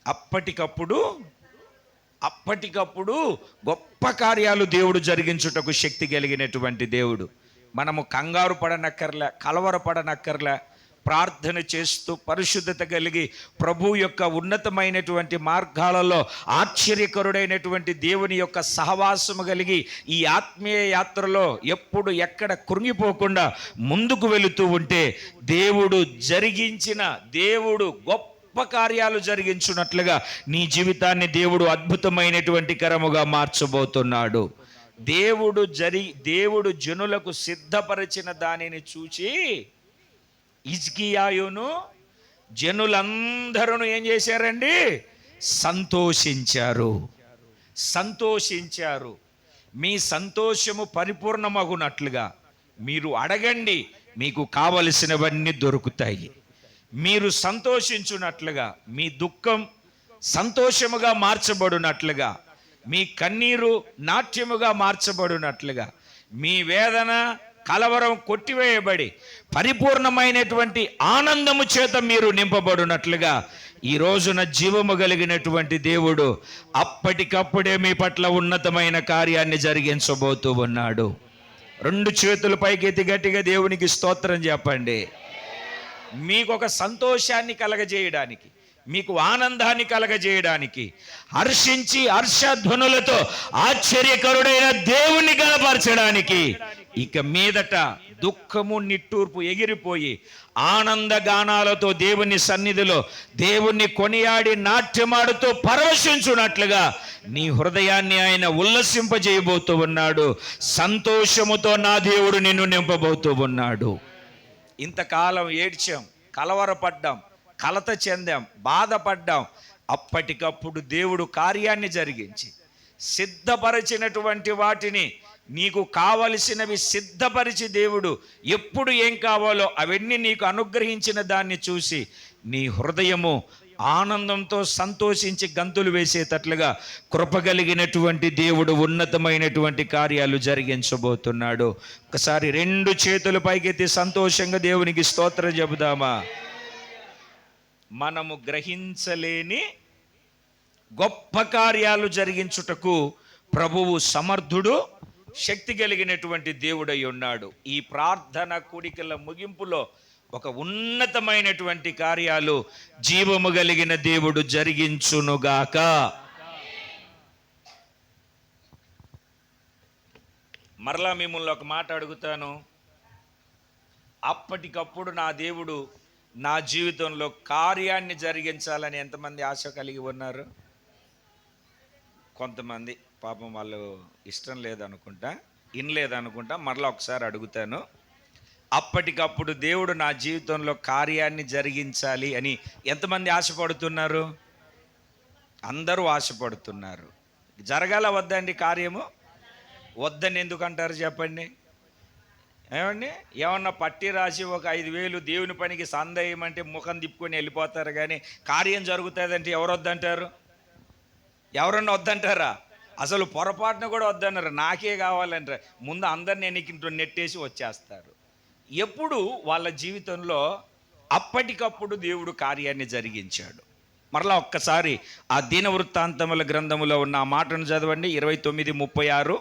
అప్పటికప్పుడు గొప్ప కార్యాలు దేవుడు జరిగించుటకు శక్తి కలిగినటువంటి దేవుడు. మనము కంగారు పడనక్కర్లే, కలవరపడనక్కర్లే. ప్రార్థన చేస్తూ పరిశుద్ధత కలిగి ప్రభు యొక్క ఉన్నతమైనటువంటి మార్గాలలో ఆశ్చర్యకరుడైనటువంటి దేవుని యొక్క సహవాసము కలిగి ఈ ఆత్మీయ యాత్రలో ఎప్పుడు ఎక్కడ కృంగిపోకుండా ముందుకు వెళుతూ ఉంటే దేవుడు గొప్ప కార్యాలు జరిగించున్నట్లుగా నీ జీవితాన్ని దేవుడు అద్భుతమైనటువంటి కరముగా మార్చబోతున్నాడు. దేవుడు జనులకు సిద్ధపరిచిన దానిని చూచి హిజ్కియాయును జనులందరూ ఏం చేశారండి? సంతోషించారు. మీ సంతోషము పరిపూర్ణమగునట్లుగా మీరు అడగండి, మీకు కావలసినవన్నీ దొరుకుతాయి. మీరు సంతోషించున్నట్లుగా, మీ దుఃఖం సంతోషముగా మార్చబడినట్లుగా, మీ కన్నీరు నాట్యముగా మార్చబడినట్లుగా, మీ వేదన కలవరం కొట్టివేయబడి పరిపూర్ణమైనటువంటి ఆనందము చేత మీరు నింపబడినట్లుగా ఈ రోజున జీవము కలిగినటువంటి దేవుడు అప్పటికప్పుడే మీ పట్ల ఉన్నతమైన కార్యాన్ని జరిగించబోతూ ఉన్నాడు. 2 చేతుల పైకెత్తి గట్టిగా దేవునికి స్తోత్రం చెప్పండి. మీకు ఒక సంతోషాన్ని కలగజేయడానికి, మీకు ఆనందాన్ని కలగజేయడానికి, హర్షించి హర్షధ్వనులతో ఆశ్చర్యకరుడైన దేవుణ్ణి కనపరచడానికి, ఇక మీదట దుఃఖము నిట్టూర్పు ఎగిరిపోయి ఆనంద గానాలతో దేవుని సన్నిధిలో దేవుణ్ణి కొనియాడి నాట్యమాడుతూ పరవశించున్నట్లుగా నీ హృదయాన్ని ఆయన ఉల్లసింపజేయబోతూ ఉన్నాడు. సంతోషముతో నా దేవుడు నిన్ను నింపబోతూ ఉన్నాడు. ఇంతకాలం ఏడ్చాం, కలవరపడ్డాం, కలత చెందాం, బాధపడ్డాం. అప్పటికప్పుడు దేవుడు కార్యాన్ని జరిగించి సిద్ధపరిచినటువంటి వాటిని, నీకు కావలసినవి సిద్ధపరిచి దేవుడు ఎప్పుడు ఏం కావాలో అవన్నీ నీకు అనుగ్రహించిన దాన్ని చూసి నీ హృదయము ఆనందంతో సంతోషించి గంతులు వేసేటట్లుగా కృపగలిగినటువంటి దేవుడు ఉన్నతమైనటువంటి కార్యాలు జరిగించబోతున్నాడు. ఒకసారి 2 చేతులు పైకెత్తి సంతోషంగా దేవునికి స్తోత్రం చెబుదామా? మనము గ్రహించలేని గొప్ప కార్యాలు జరిగించుటకు ప్రభువు సమర్థుడు, శక్తి కలిగినటువంటి దేవుడై ఉన్నాడు. ఈ ప్రార్థన కూడికల ముగింపులో ఒక ఉన్నతమైనటువంటి కార్యాలు జీవము కలిగిన దేవుడు జరిగించునుగాక. మరలా మిమ్మల్ని ఒక మాట అడుగుతాను. అప్పటికప్పుడు నా దేవుడు నా జీవితంలో కార్యాన్ని జరిగించాలని ఎంతమంది ఆశ కలిగి ఉన్నారు? కొంతమంది పాపం వాళ్ళు ఇష్టం లేదనుకుంటా, ఇనలేదనుకుంటా. మరలా ఒకసారి అడుగుతాను. అప్పటికప్పుడు దేవుడు నా జీవితంలో కార్యాన్ని జరిగించాలి అని ఎంతమంది ఆశపడుతున్నారు? అందరూ ఆశపడుతున్నారు. జరగాల వద్దండి కార్యము? వద్దని ఎందుకు అంటారు చెప్పండి? ఏమండి, ఏమన్నా పట్టి రాసి ఒక 5,000 దేవుని పనికి సందేయమంటే ముఖం తిప్పుకొని వెళ్ళిపోతారు, కానీ కార్యం జరుగుతుందంటే ఎవరు వద్దంటారు? ఎవరన్నా వద్దంటారా? అసలు పొరపాటున కూడా వద్దన్నారు. నాకే కావాలంటారు. ముందు అందరిని ఎన్నికింటూ నెట్టేసి వచ్చేస్తారు. ఎప్పుడు వాళ్ళ జీవితంలో అప్పటికప్పుడు దేవుడు కార్యాన్ని జరిగించాడు. మరలా ఒక్కసారి ఆ దినవృత్తాంతముల గ్రంథములో ఉన్న ఆ మాటను చదవండి. 29:36.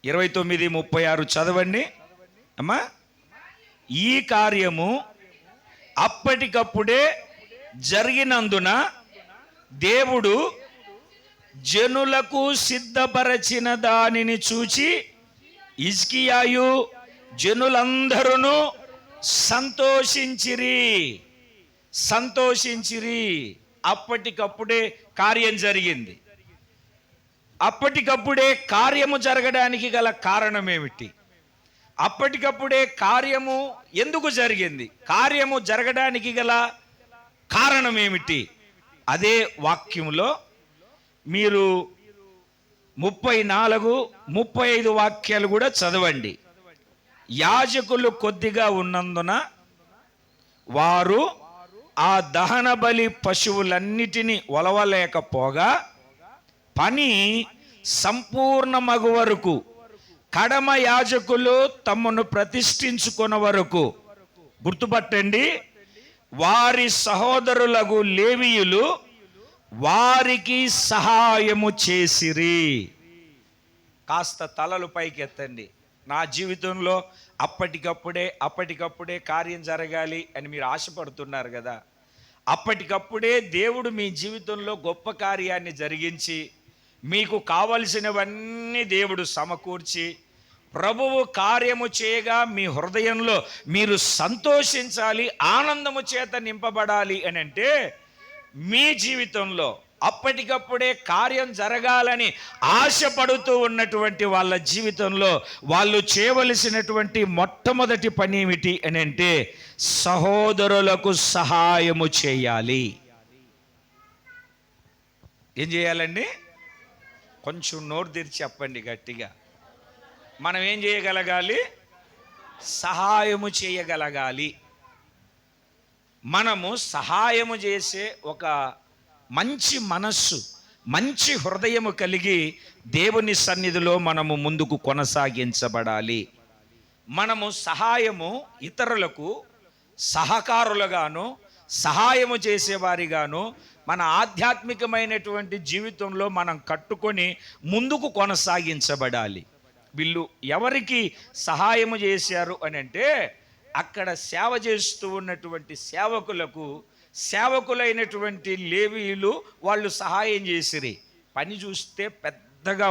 29:36 చదవండి అమ్మా. ఈ కార్యము అప్పటికప్పుడే జరిగినందున దేవుడు జనులకు సిద్ధపరచిన దానిని చూచి హిజ్కియాయు జనులందరూ సంతోషించిరి. అప్పటికప్పుడే కార్యం జరిగింది. అప్పటికప్పుడే కార్యము జరగడానికి గల కారణం ఏమిటి? అప్పటికప్పుడే కార్యము ఎందుకు జరిగింది? కార్యము జరగడానికి గల కారణం ఏమిటి? అదే వాక్యములో మీరు 34, 35 వాక్యాలు కూడా చదవండి. యాజకులు కొద్దిగా ఉన్నందున వారు ఆ దహన బలి పశువులన్నిటినీ ఒలవలేకపోగా పని సంపూర్ణమగు వరకు, కడమ యాజకులు తమను ప్రతిష్ఠించుకున్న వరకు, గుర్తుపట్టండి, వారి సహోదరులకు లేవీయులు వారికి సహాయము చేసిరి. కాస్త తలలు పైకెత్తండి. నా జీవితంలో అప్పటికప్పుడే కార్యం జరగాలి అని మీరు ఆశపడుతున్నారు కదా. అప్పటికప్పుడే దేవుడు మీ జీవితంలో గొప్ప కార్యాన్ని జరిగించి మీకు కావలసినవన్నీ దేవుడు సమకూర్చి ప్రభువు కార్యము చేయగా మీ హృదయంలో మీరు సంతోషించాలి, ఆనందము చేత నింపబడాలి అని అంటే, మీ జీవితంలో అప్పటికప్పుడే కార్యం జరగాలని ఆశపడుతూ ఉన్నటువంటి వాళ్ళ జీవితంలో వాళ్ళు చేయవలసినటువంటి మొట్టమొదటి పని ఏమిటి అని అంటే, సహోదరులకు సహాయము చేయాలి. ఏం చేయాలండి? కొంచెం నోరు తెరిచి చెప్పండి గట్టిగా. మనం ఏం చేయగలగాలి? సహాయము చేయగలగాలి. మనము సహాయము చేసే ఒక మంచి మనస్సు, మంచి హృదయము కలిగి దేవుని సన్నిధిలో మనము ముందుకు కొనసాగించబడాలి. మనము సహాయము ఇతరులకు సహకారులుగాను, సహాయము చేసేవారిగాను మన ఆధ్యాత్మికమైనటువంటి జీవితంలో మనం కట్టుకొని ముందుకు కొనసాగించబడాలి. వీళ్ళు ఎవరికి సహాయము చేశారు అని అంటే, అక్కడ సేవ చేస్తూ ఉన్నటువంటి సేవకులైనటువంటి లేవీయులు వాళ్ళు సహాయం చేసిరి. పని చూస్తే పెద్దగా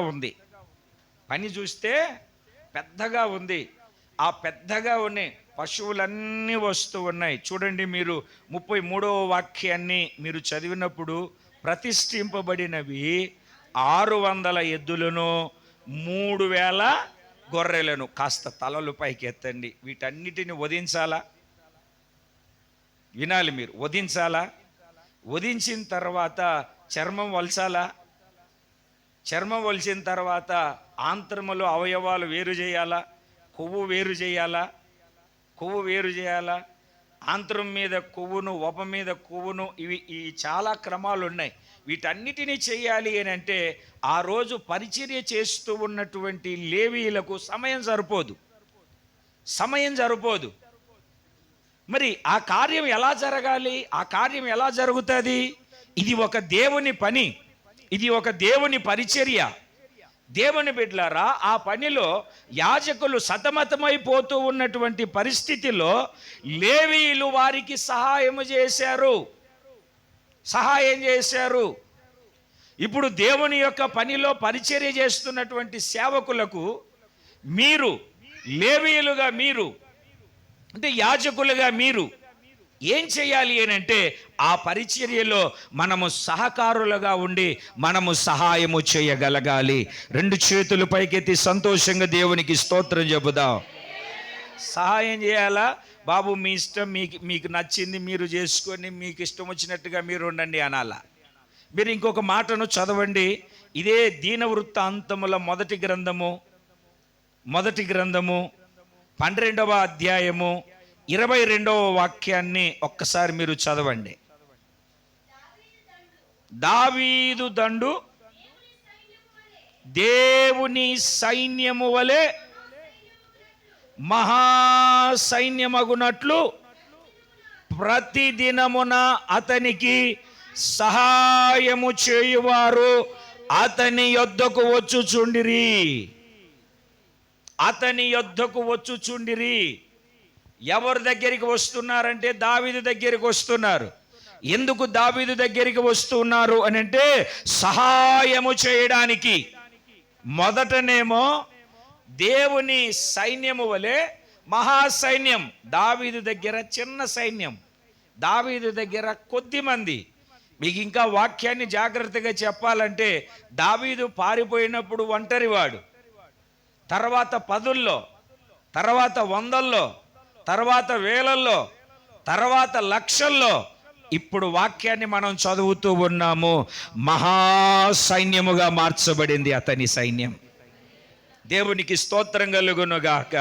ఉంది, ఆ పెద్దగా ఉన్నాయి. పశువులన్నీ వస్తూ ఉన్నాయి. చూడండి, మీరు 33వ వాక్యాన్ని మీరు చదివినప్పుడు ప్రతిష్ఠింపబడినవి 600 ఎద్దులను 3000 గొర్రెలను. కాస్త తలలు పైకి ఎత్తండి. వీటన్నిటిని వధించాలా? వినాలి మీరు. వధించిన తర్వాత చర్మం వలచాలా? చర్మం వలిచిన తర్వాత ఆంత్రములు అవయవాలు వేరు చేయాలా? కొవ్వు వేరు చేయాలా? ఆంత్రం మీద కొవ్వును, వప మీద కొవ్వును, ఈ చాలా క్రమాలు ఉన్నాయి. వీటన్నిటినీ చేయాలి అని అంటే ఆ రోజు పరిచర్య చేస్తూ ఉన్నటువంటి లేవీయులకు సమయం సరిపోదు. మరి ఆ కార్యం ఎలా జరగాలి? ఆ కార్యం ఎలా జరుగుతుంది? ఇది ఒక దేవుని పని, ఇది ఒక దేవుని పరిచర్య. దేవుని బిడ్డలారా, ఆ పనిలో యాజకులు సతమతమైపోతూ ఉన్నటువంటి పరిస్థితిలో లేవీయులు వారికి సహాయం చేశారు. ఇప్పుడు దేవుని యొక్క పనిలో పరిచర్య చేస్తున్నటువంటి సేవకులకు మీరు, లేవీయులుగా మీరు, అంటే యాజకులుగా మీరు ఏం చేయాలి అని అంటే ఆ పరిచర్యలో మనము సహకారులుగా ఉండి మనము సహాయము చేయగలగాలి. 2 చేతులు పైకెత్తి సంతోషంగా దేవునికి స్తోత్రం చెబుదాం. సహాయం చేయాలా? బాబు మీ ఇష్టం, మీకు నచ్చింది మీరు చేసుకొని మీకు ఇష్టం వచ్చినట్టుగా మీరు ఉండండి అనాలా? మీరు ఇంకొక మాటను చదవండి. ఇదే దీనవృత్తాంతముల మొదటి గ్రంథము 12వ అధ్యాయము 22వ వాక్యాన్ని ఒక్కసారి మీరు చదవండి. దావీదు దండు దేవుని సైన్యము వలె మహాసైన్యమగునట్లు ప్రతిదినమున అతనికి సహాయము చేయువారు అతని యొద్దకు వచ్చుచుండిరి. ఎవరి దగ్గరికి వస్తున్నారంటే దావీదు దగ్గరికి వస్తున్నారు. ఎందుకు దావీదు దగ్గరికి వస్తున్నారు అని అంటే సహాయము చేయడానికి. మొదటనేమో దేవుని సైన్యము వలె మహాసైన్యం. దావీదు దగ్గర చిన్న సైన్యం, దావీదు దగ్గర కొద్ది మంది. మీకు ఇంకా వాక్యాన్ని జాగ్రత్తగా చెప్పాలంటే దావీదు పారిపోయినప్పుడు ఒంటరివాడు, తర్వాత 10ల్లో, తర్వాత 100ల్లో, తర్వాత 1000ల్లో, తర్వాత 1,00,000ల్లో. ఇప్పుడు వాక్యాన్ని మనం చదువుతూ ఉన్నాము. మహాసైన్యముగా మార్చబడింది అతని సైన్యం. దేవునికి స్తోత్రం కలుగునుగాక.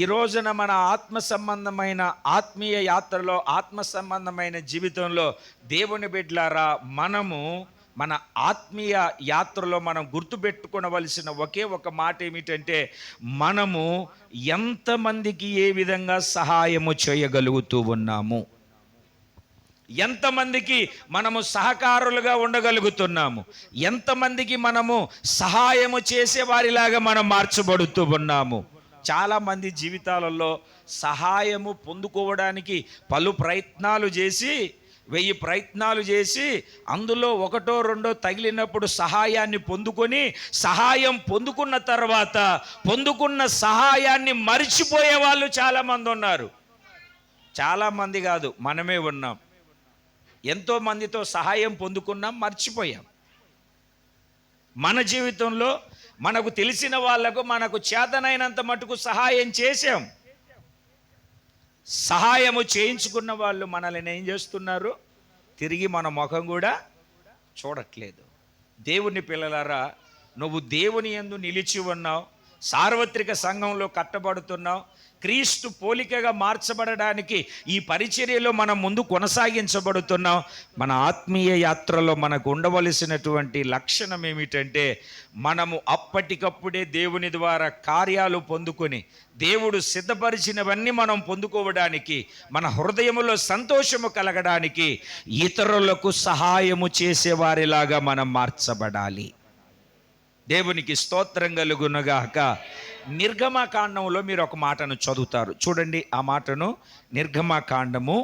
ఈ రోజున మన ఆత్మ సంబంధమైన ఆత్మీయ యాత్రలో, ఆత్మ సంబంధమైన జీవితంలో దేవుని బిడ్డలారా, మనము మన ఆత్మీయ యాత్రలో మనం గుర్తుపెట్టుకోవలసిన ఒకే ఒక మాట ఏమిటంటే మనము ఎంతమందికి ఏ విధంగా సహాయము చేయగలుగుతూ ఉన్నాము, ఎంతమందికి మనము సహకారులుగా ఉండగలుగుతున్నాము, ఎంతమందికి మనము సహాయము చేసే వారిలాగా మనం మార్చబడుతూ ఉన్నాము. చాలామంది జీవితాలలో సహాయము పొందుకోవడానికి పలు ప్రయత్నాలు చేసి 1000 ప్రయత్నాలు చేసి అందులో 1 2 తగిలినప్పుడు సహాయాన్ని పొందుకొని, సహాయం పొందుకున్న తర్వాత పొందుకున్న సహాయాన్ని మరిచిపోయే వాళ్ళు చాలామంది ఉన్నారు. చాలామంది కాదు, మనమే ఉన్నాం. ఎంతో మందితో సహాయం పొందుకున్నాం, మర్చిపోయాం. మన జీవితంలో మనకు తెలిసిన వాళ్లకు మనకు చేతనైనంత మటుకు సహాయం చేశాం. సహాయము చేయించుకున్న వాళ్ళు మనల్ని ఏం చేస్తున్నారు? తిరిగి మన ముఖం కూడా చూడట్లేదు. దేవుని పిల్లలారా, నువ్వు దేవుని యందు నిలిచి ఉన్నావు, సార్వత్రిక సంఘంలో కట్టబడుతున్నావు, క్రీస్తు పోలికగా మార్చబడడానికి ఈ పరిచర్యలో మనం ముందు కొనసాగించబడుతున్నాం. మన ఆత్మీయ యాత్రలో మనకు ఉండవలసినటువంటి లక్షణం ఏమిటంటే మనము అప్పటికప్పుడే దేవుని ద్వారా కార్యాలు పొందుకొని దేవుడు సిద్ధపరిచినవన్నీ మనం పొందుకోవడానికి, మన హృదయములో సంతోషము కలగడానికి ఇతరులకు సహాయము చేసేవారిలాగా మనం మార్చబడాలి. దేవునికి స్తోత్రం కలుగునగాక. నిర్గమకాండంలో మీరు ఒక మాటను చదువుతారు, చూడండి ఆ మాటను. నిర్గమకాండము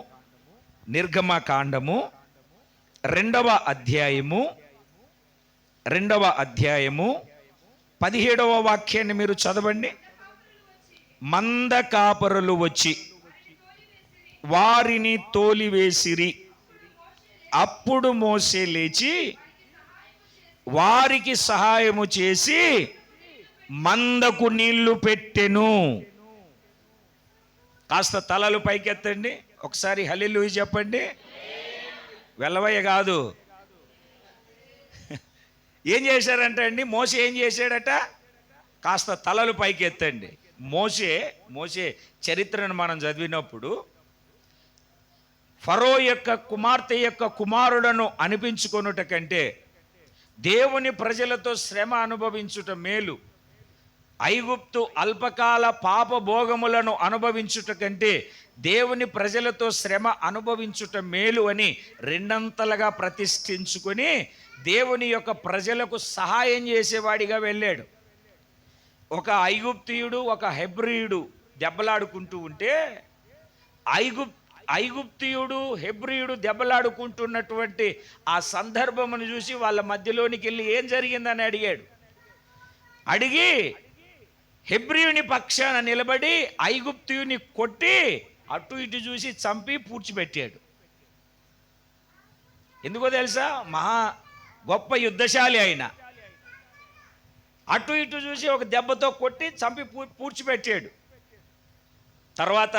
2వ అధ్యాయము 17వ వాక్యాన్ని మీరు చదవండి. మంద కాపరులు వచ్చి వారిని తోలివేసిరి. అప్పుడు మోషే లేచి వారికి సహాయము చేసి మందకు నీళ్లు పెట్టెను. కాస్త తలలు పైకెత్తండి, ఒకసారి హల్లెలూయా చెప్పండి. వెళ్ళవయ్య కాదు. ఏం చేశారంట అండి? మోషే ఏం చేశాడట? కాస్త తలలు పైకెత్తండి. మోషే చరిత్రను మనం చదివినప్పుడు ఫరో యొక్క కుమార్తె యొక్క కుమారులను అనిపించుకొనుట కంటే దేవుని ప్రజలతో శ్రమ అనుభవించుట మేలు, ఐగుప్తు అల్పకాల పాప భోగములను అనుభవించుట కంటే దేవుని ప్రజలతో శ్రమ అనుభవించుట మేలు అని రెండంతలుగా ప్రతిష్ఠించుకొని దేవుని యొక్క ప్రజలకు సహాయం చేసేవాడిగా వెళ్ళాడు. ఒక ఐగుప్తీయుడు ఒక హెబ్రీయుడు దెబ్బలాడుకుంటూ ఉంటే ఐగుప్తీయుడు హెబ్రీయుడు దెబ్బలాడుకుంటున్నటువంటి ఆ సందర్భమును చూసి వాళ్ళ మధ్యలోనికి వెళ్ళి ఏం జరిగిందని అడిగి హెబ్రీయుని పక్షాన నిలబడి ఐగుప్తీయుని కొట్టి అటు ఇటు చూసి చంపి పూడ్చిపెట్టాడు. ఎందుకో తెలుసా? మహా గొప్ప యుద్ధశాలి ఆయన. అటు ఇటు చూసి ఒక దెబ్బతో కొట్టి చంపి పూడ్చిపెట్టాడు. తర్వాత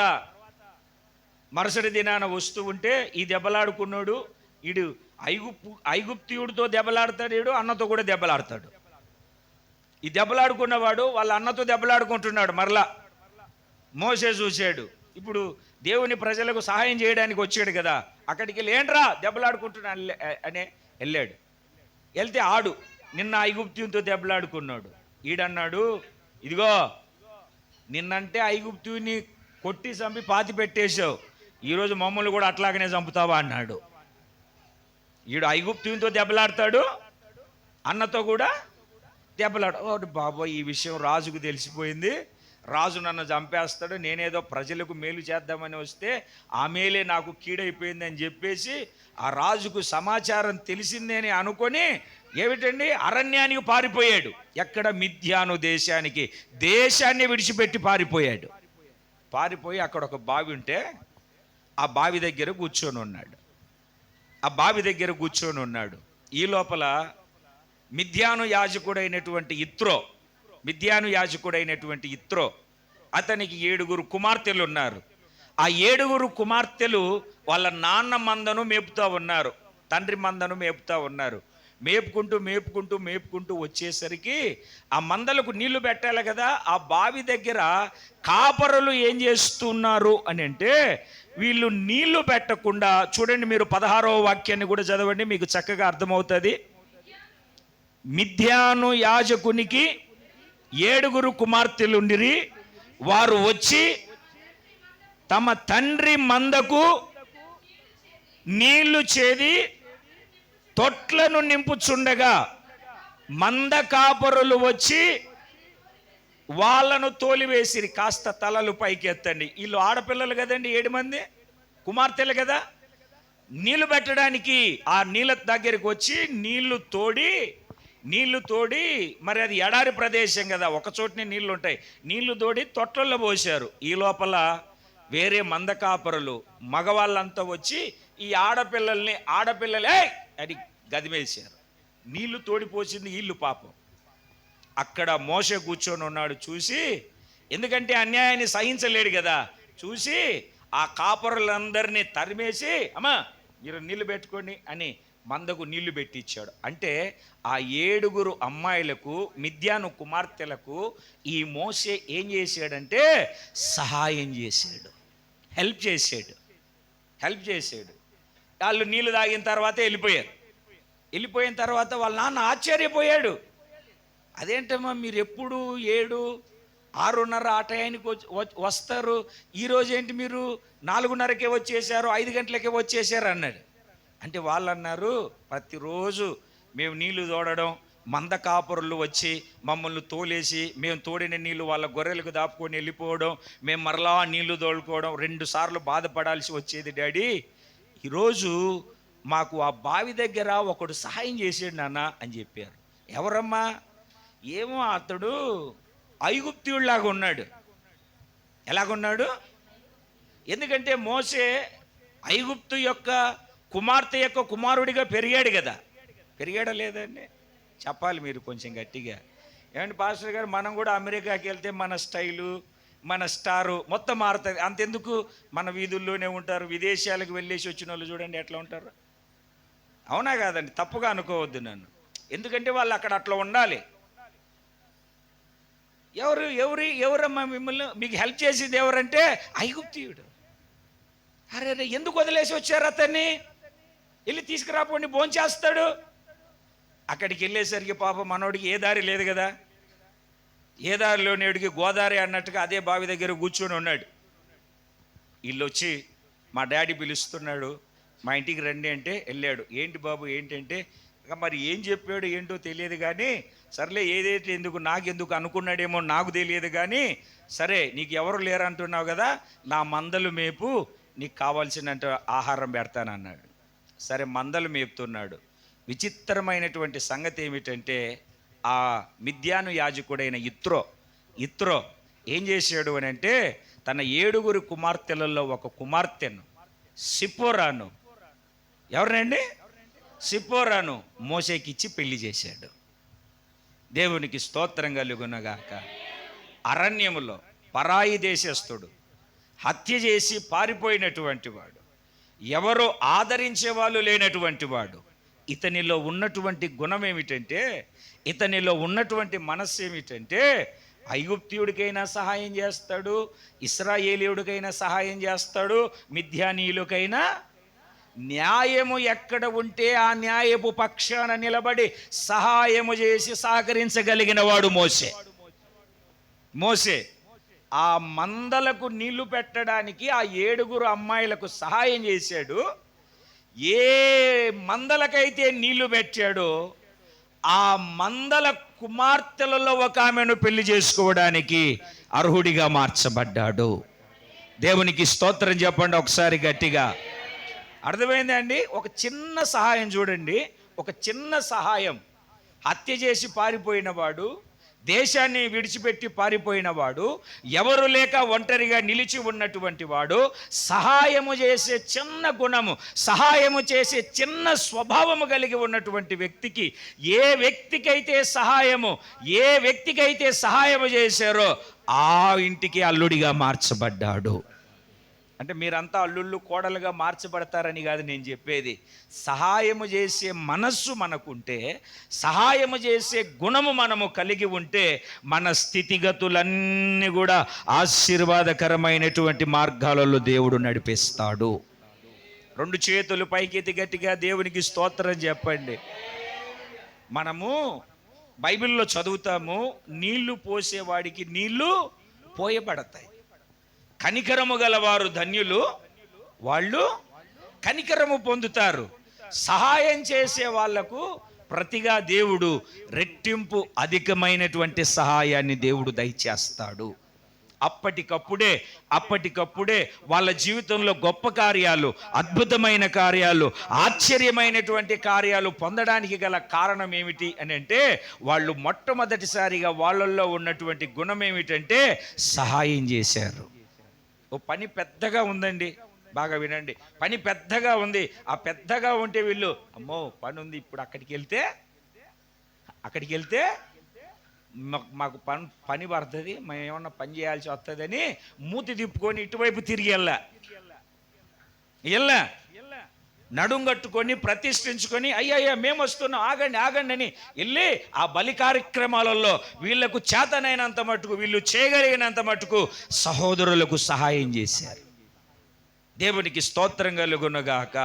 మరుసటి దినాన వస్తూ ఉంటే ఈ దెబ్బలాడుకున్నాడు ఈడు ఐగుప్తీయుడితో దెబ్బలాడతాడు, ఈడు అన్నతో కూడా దెబ్బలాడతాడు. ఈ దెబ్బలాడుకున్నవాడు వాళ్ళ అన్నతో దెబ్బలాడుకుంటున్నాడు. మరలా మోషే చూశాడు, ఇప్పుడు దేవుని ప్రజలకు సహాయం చేయడానికి వచ్చాడు కదా, అక్కడికి వెళ్ళి ఏంట్రా దెబ్బలాడుకుంటున్నాడు అనే వెళ్ళాడు. వెళ్తే ఆడు నిన్న ఐగుప్తీయునితో దెబ్బలాడుకున్నాడు. ఈడన్నాడు, ఇదిగో నిన్నంటే ఐగుప్తీయుని కొట్టి చంపి పాతి పెట్టేశావు, ఈరోజు మమ్మల్ని కూడా అట్లాగనే చంపుతావా అన్నాడు. ఈడు ఐగుప్తీయునితో దెబ్బలాడతాడు, అన్నతో కూడా దెబ్బలాడు. బాబోయ్, ఈ విషయం రాజుకు తెలిసిపోయింది, రాజు నన్ను చంపేస్తాడు, నేనేదో ప్రజలకు మేలు చేద్దామని వస్తే ఆ మేలే నాకు కీడైపోయింది అని చెప్పేసి ఆ రాజుకు సమాచారం తెలిసిందని అనుకొని ఏమిటండి అరణ్యానికి పారిపోయాడు. ఎక్కడ? మిద్యాను దేశాన్ని విడిచిపెట్టి పారిపోయాడు. పారిపోయి అక్కడ ఒక బావి ఉంటే ఆ బావి దగ్గర కూర్చొని ఉన్నాడు. ఈ లోపల మిద్యాను యాజకుడైనటువంటి ఇత్రో అతనికి 7 కుమార్తెలు ఉన్నారు. ఆ 7 కుమార్తెలు వాళ్ళ నాన్న మందను మేపుతూ ఉన్నారు, తండ్రి మందను మేపుతూ ఉన్నారు. మేపుకుంటూ వచ్చేసరికి ఆ మందలకు నీళ్లు పెట్టాలి కదా. ఆ బావి దగ్గర కాపరులు ఏం చేస్తున్నారు అని అంటే, వీళ్ళు నీళ్లు పెట్టకుండా, చూడండి మీరు 16వ వాక్యాన్ని కూడా చదవండి, మీకు చక్కగా అర్థమవుతుంది. మిద్యాను యాజకునికి 7 కుమార్తెలుండిరి. వారు వచ్చి తమ తండ్రి మందకు నీళ్లు చేది తొట్లను నింపుచుండగా మంద కాపరులు వచ్చి వాళ్ళను తోలివేసిరి. కాస్త తలలు పైకి ఎత్తండి. వీళ్ళు ఆడపిల్లలు కదండి, 7 మంది కుమార్తెలు కదా. నీళ్లు పెట్టడానికి ఆ నీళ్ళ దగ్గరికి వచ్చి నీళ్లు తోడి మరి అది ఎడారి ప్రదేశం కదా, ఒక చోటనే నీళ్లు ఉంటాయి, నీళ్లు తోడి తొట్లలో పోశారు. ఈ లోపల వేరే మంద కాపరులు మగవాళ్ళంతా వచ్చి ఈ ఆడపిల్లలే అది గదిమేశారు. నీళ్లు తోడిపోసింది వీళ్ళు పాపం. అక్కడ మోషే కూర్చొని ఉన్నాడు. చూసి, ఎందుకంటే అన్యాయాన్ని సహించలేడు కదా, చూసి ఆ కాపరులందరినీ తరిమేసి, అమ్మా మీరు నీళ్లు పెట్టుకోండి అని మందకు నీళ్లు పెట్టించాడు. అంటే ఆ 7 అమ్మాయిలకు, మిద్యాను కుమార్తెలకు ఈ మోషే ఏం చేశాడంటే సహాయం చేశాడు, హెల్ప్ చేశాడు. వాళ్ళు నీళ్లు తాగిన తర్వాత వెళ్ళిపోయిన తర్వాత వాళ్ళ నాన్న ఆశ్చర్యపోయాడు. అదేంటమ్మా మీరు ఎప్పుడు 7, 6:30 ఆ టయానికి వస్తారు, ఈరోజు ఏంటి మీరు 4:30కే వచ్చేసారు, 5 గంటలకే వచ్చేసారు అన్నాడు. అంటే వాళ్ళు అన్నారు, ప్రతిరోజు మేము నీళ్లు తోడడం, మంద కాపురులు వచ్చి మమ్మల్ని తోలేసి మేము తోడిన నీళ్లు వాళ్ళ గొర్రెలకు దాపుకొని వెళ్ళిపోవడం, మేము మరలా నీళ్లు తోలుకోవడం, 2 సార్లు బాధపడాల్సి వచ్చేది డాడీ. ఈరోజు మాకు ఆ బావి దగ్గర ఒకడు సహాయం చేసాడు నాన్న అని చెప్పారు. ఎవరమ్మా? ఏమో అతడు ఐగుప్తీయుడిలాగా ఉన్నాడు. ఎలాగున్నాడు? ఎందుకంటే మోసే ఐగుప్తు యొక్క కుమార్తె యొక్క కుమారుడిగా పెరిగాడు కదా. పెరిగాడా లేదండి? చెప్పాలి మీరు కొంచెం గట్టిగా. ఏమంటే పాస్టర్ గారు, మనం కూడా అమెరికాకి వెళ్తే మన స్టైలు, మన స్టారు మొత్తం మారుతుంది. అంతెందుకు, మన వీధుల్లోనే ఉంటారు. విదేశాలకు వెళ్ళేసి వచ్చిన వాళ్ళు చూడండి ఎట్లా ఉంటారు. అవునా కాదండి? తప్పుగా అనుకోవద్దు నన్ను. ఎందుకంటే వాళ్ళు అక్కడ అట్లా ఉండాలి. ఎవరమ్మా మిమ్మల్ని మీకు హెల్ప్ చేసేది ఎవరంటే ఐగుప్తీయుడు. అరే ఎందుకు వదిలేసి వచ్చారు అతన్ని? వెళ్ళి తీసుకురాపోండి, భోంచేస్తాడు. అక్కడికి వెళ్ళేసరికి పాప మనోడికి ఏ దారి లేదు కదా. ఏ దారిలో నేడికి గోదావరి అన్నట్టుగా అదే బావి దగ్గర కూర్చొని ఉన్నాడు. వీళ్ళు వచ్చి మా డాడీ పిలుస్తున్నాడు, మా ఇంటికి రండి అంటే వెళ్ళాడు. ఏంటి బాబు ఏంటంటే, మరి ఏం చెప్పాడు ఏంటో తెలియదు కానీ సర్లే, ఏదైతే ఎందుకు నాకెందుకు అనుకున్నాడేమో నాకు తెలియదు కానీ, సరే నీకు ఎవరు లేరు అంటున్నావు కదా, నా మందలు మేపు, నీకు కావాల్సినంత ఆహారం పెడతానన్నాడు. సరే మందలు మేపుతున్నాడు. విచిత్రమైనటువంటి సంగతి ఏమిటంటే, ఆ మిద్యాను యాజకుడైన ఇత్రో ఏం చేశాడు అని అంటే, తన 7 కుమార్తెలలో ఒక కుమార్తెను, సిప్పోరాను, ఎవరినండి? సిప్పోరాను మోషేకిచ్చి పెళ్లి చేశాడు. దేవునికి స్తోత్రం కలుగునగాక. అరణ్యములో పరాయి దేశస్థుడు, హత్య చేసి పారిపోయినటువంటి వాడు, ఎవరో ఆదరించే వాళ్ళు లేనటువంటి వాడు, ఇతనిలో ఉన్నటువంటి గుణం ఏమిటంటే, ఇతనిలో ఉన్నటువంటి మనస్సు ఏమిటంటే, ఐగుప్తీయుడికైనా సహాయం చేస్తాడు, ఇశ్రాయేలీయుడికైనా సహాయం చేస్తాడు, మిద్యానీయులకైనా న్యాయము ఎక్కడ ఉంటే ఆ న్యాయపు పక్షాన నిలబడి సహాయము చేసి సహకరించగలిగిన వాడు మోసే. ఆ మందలకు నీళ్లు పెట్టడానికి ఆ 7 అమ్మాయిలకు సహాయం చేశాడు. ఏ మందలకైతే నీళ్లు పెట్టాడో ఆ మందల కుమార్తెలలో ఒక ఆమెను పెళ్లి చేసుకోవడానికి అర్హుడిగా మార్చబడ్డాడు. దేవునికి స్తోత్రం చెప్పండి ఒకసారి గట్టిగా. అర్థమైందా అండి? ఒక చిన్న సహాయం చూడండి, ఒక చిన్న సహాయం. హత్య చేసి పారిపోయిన వాడు, దేశాన్ని విడిచిపెట్టి పారిపోయిన వాడు, ఎవరు లేక ఒంటరిగా నిలిచి ఉన్నటువంటి వాడు, సహాయము చేసే చిన్న గుణము, సహాయము చేసే చిన్న స్వభావము కలిగి ఉన్నటువంటి వ్యక్తికి, ఏ వ్యక్తికైతే సహాయము చేశారో ఆ ఇంటికి అల్లుడిగా మార్చబడ్డాడు. అంటే మీరంతా అల్లుళ్ళు కోడలుగా మార్చబడతారని కాదు నేను చెప్పేది. సహాయము చేసే మనస్సు మనకుంటే, సహాయము చేసే గుణము మనము కలిగి ఉంటే, మన స్థితిగతులన్నీ కూడా ఆశీర్వాదకరమైనటువంటి మార్గాలలో దేవుడు నడిపిస్తాడు. 2 చేతులు పైకెత్తి గట్టిగా దేవునికి స్తోత్రం చెప్పండి. మనము బైబిల్లో చదువుతాము, నీళ్లు పోసేవాడికి నీళ్లు పోయబడతాయి. కనికరము గలవారు ధన్యులు, వాళ్ళు కనికరము పొందుతారు. సహాయం చేసే వాళ్లకు ప్రతిగా దేవుడు రెట్టింపు అధికమైనటువంటి సహాయాన్ని దేవుడు దయచేస్తాడు. అప్పటికప్పుడే వాళ్ళ జీవితంలో గొప్ప కార్యాలు, అద్భుతమైన కార్యాలు, ఆశ్చర్యమైనటువంటి కార్యాలు పొందడానికి గల కారణం ఏమిటి అని అంటే, వాళ్ళు మొట్టమొదటిసారిగా వాళ్ళల్లో ఉన్నటువంటి గుణం ఏమిటంటే సహాయం చేశారు. ఓ పని పెద్దగా ఉందండి, బాగా వినండి, పని పెద్దగా ఉంది. ఆ పెద్దగా ఉంటే వీళ్ళు, అమ్మో పని ఉంది, ఇప్పుడు అక్కడికి వెళ్తే మాకు పని పడుతుంది, మేము ఏమన్నా పని చేయాల్సి వస్తుందని మూతి తిప్పుకొని ఇటువైపు తిరిగి వెళ్ళా నడుం కట్టుకొని ప్రతిష్ఠించుకొని, అయ్యా మేము వస్తున్నాం, ఆగండి అని వెళ్ళి ఆ బలి కార్యక్రమాలలో వీళ్లకు చేతనైనంత మటుకు, వీళ్ళు చేయగలిగినంత మటుకు సహోదరులకు సహాయం చేశారు. దేవునికి స్తోత్రం కలుగునగాక.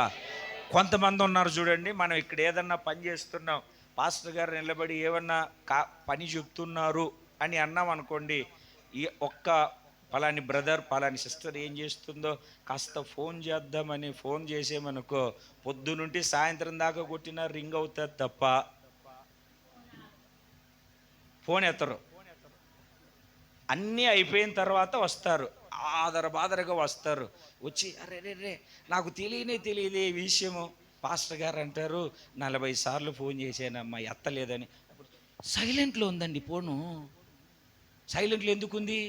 కొంతమంది ఉన్నారు చూడండి, మనం ఇక్కడ ఏదన్నా పని చేస్తున్నాం, పాస్టర్ గారు నిలబడి ఏమన్నా పని చెప్తున్నారు అని అన్నాం అనుకోండి, ఈ ఒక్క పలాని బ్రదర్ పలాని సిస్టర్ ఏం చేస్తుందో కాస్త ఫోన్ చేద్దామని ఫోన్ చేసేమనుకో, పొద్దునుంటి సాయంత్రం దాకా కొట్టినా రింగ్ అవుతుంది తప్ప ఫోన్ ఎత్తరు. అన్నీ అయిపోయిన తర్వాత వస్తారు, బాదరగా వస్తారు. వచ్చి అరే రే రే నాకు తెలియదే ఈ విషయము. పాస్టర్ గారు అంటారు 40 సార్లు ఫోన్ చేశానమ్మా ఎత్తలేదని. సైలెంట్లో ఉందండి ఫోను. సైలెంట్లో ఎందుకుంది?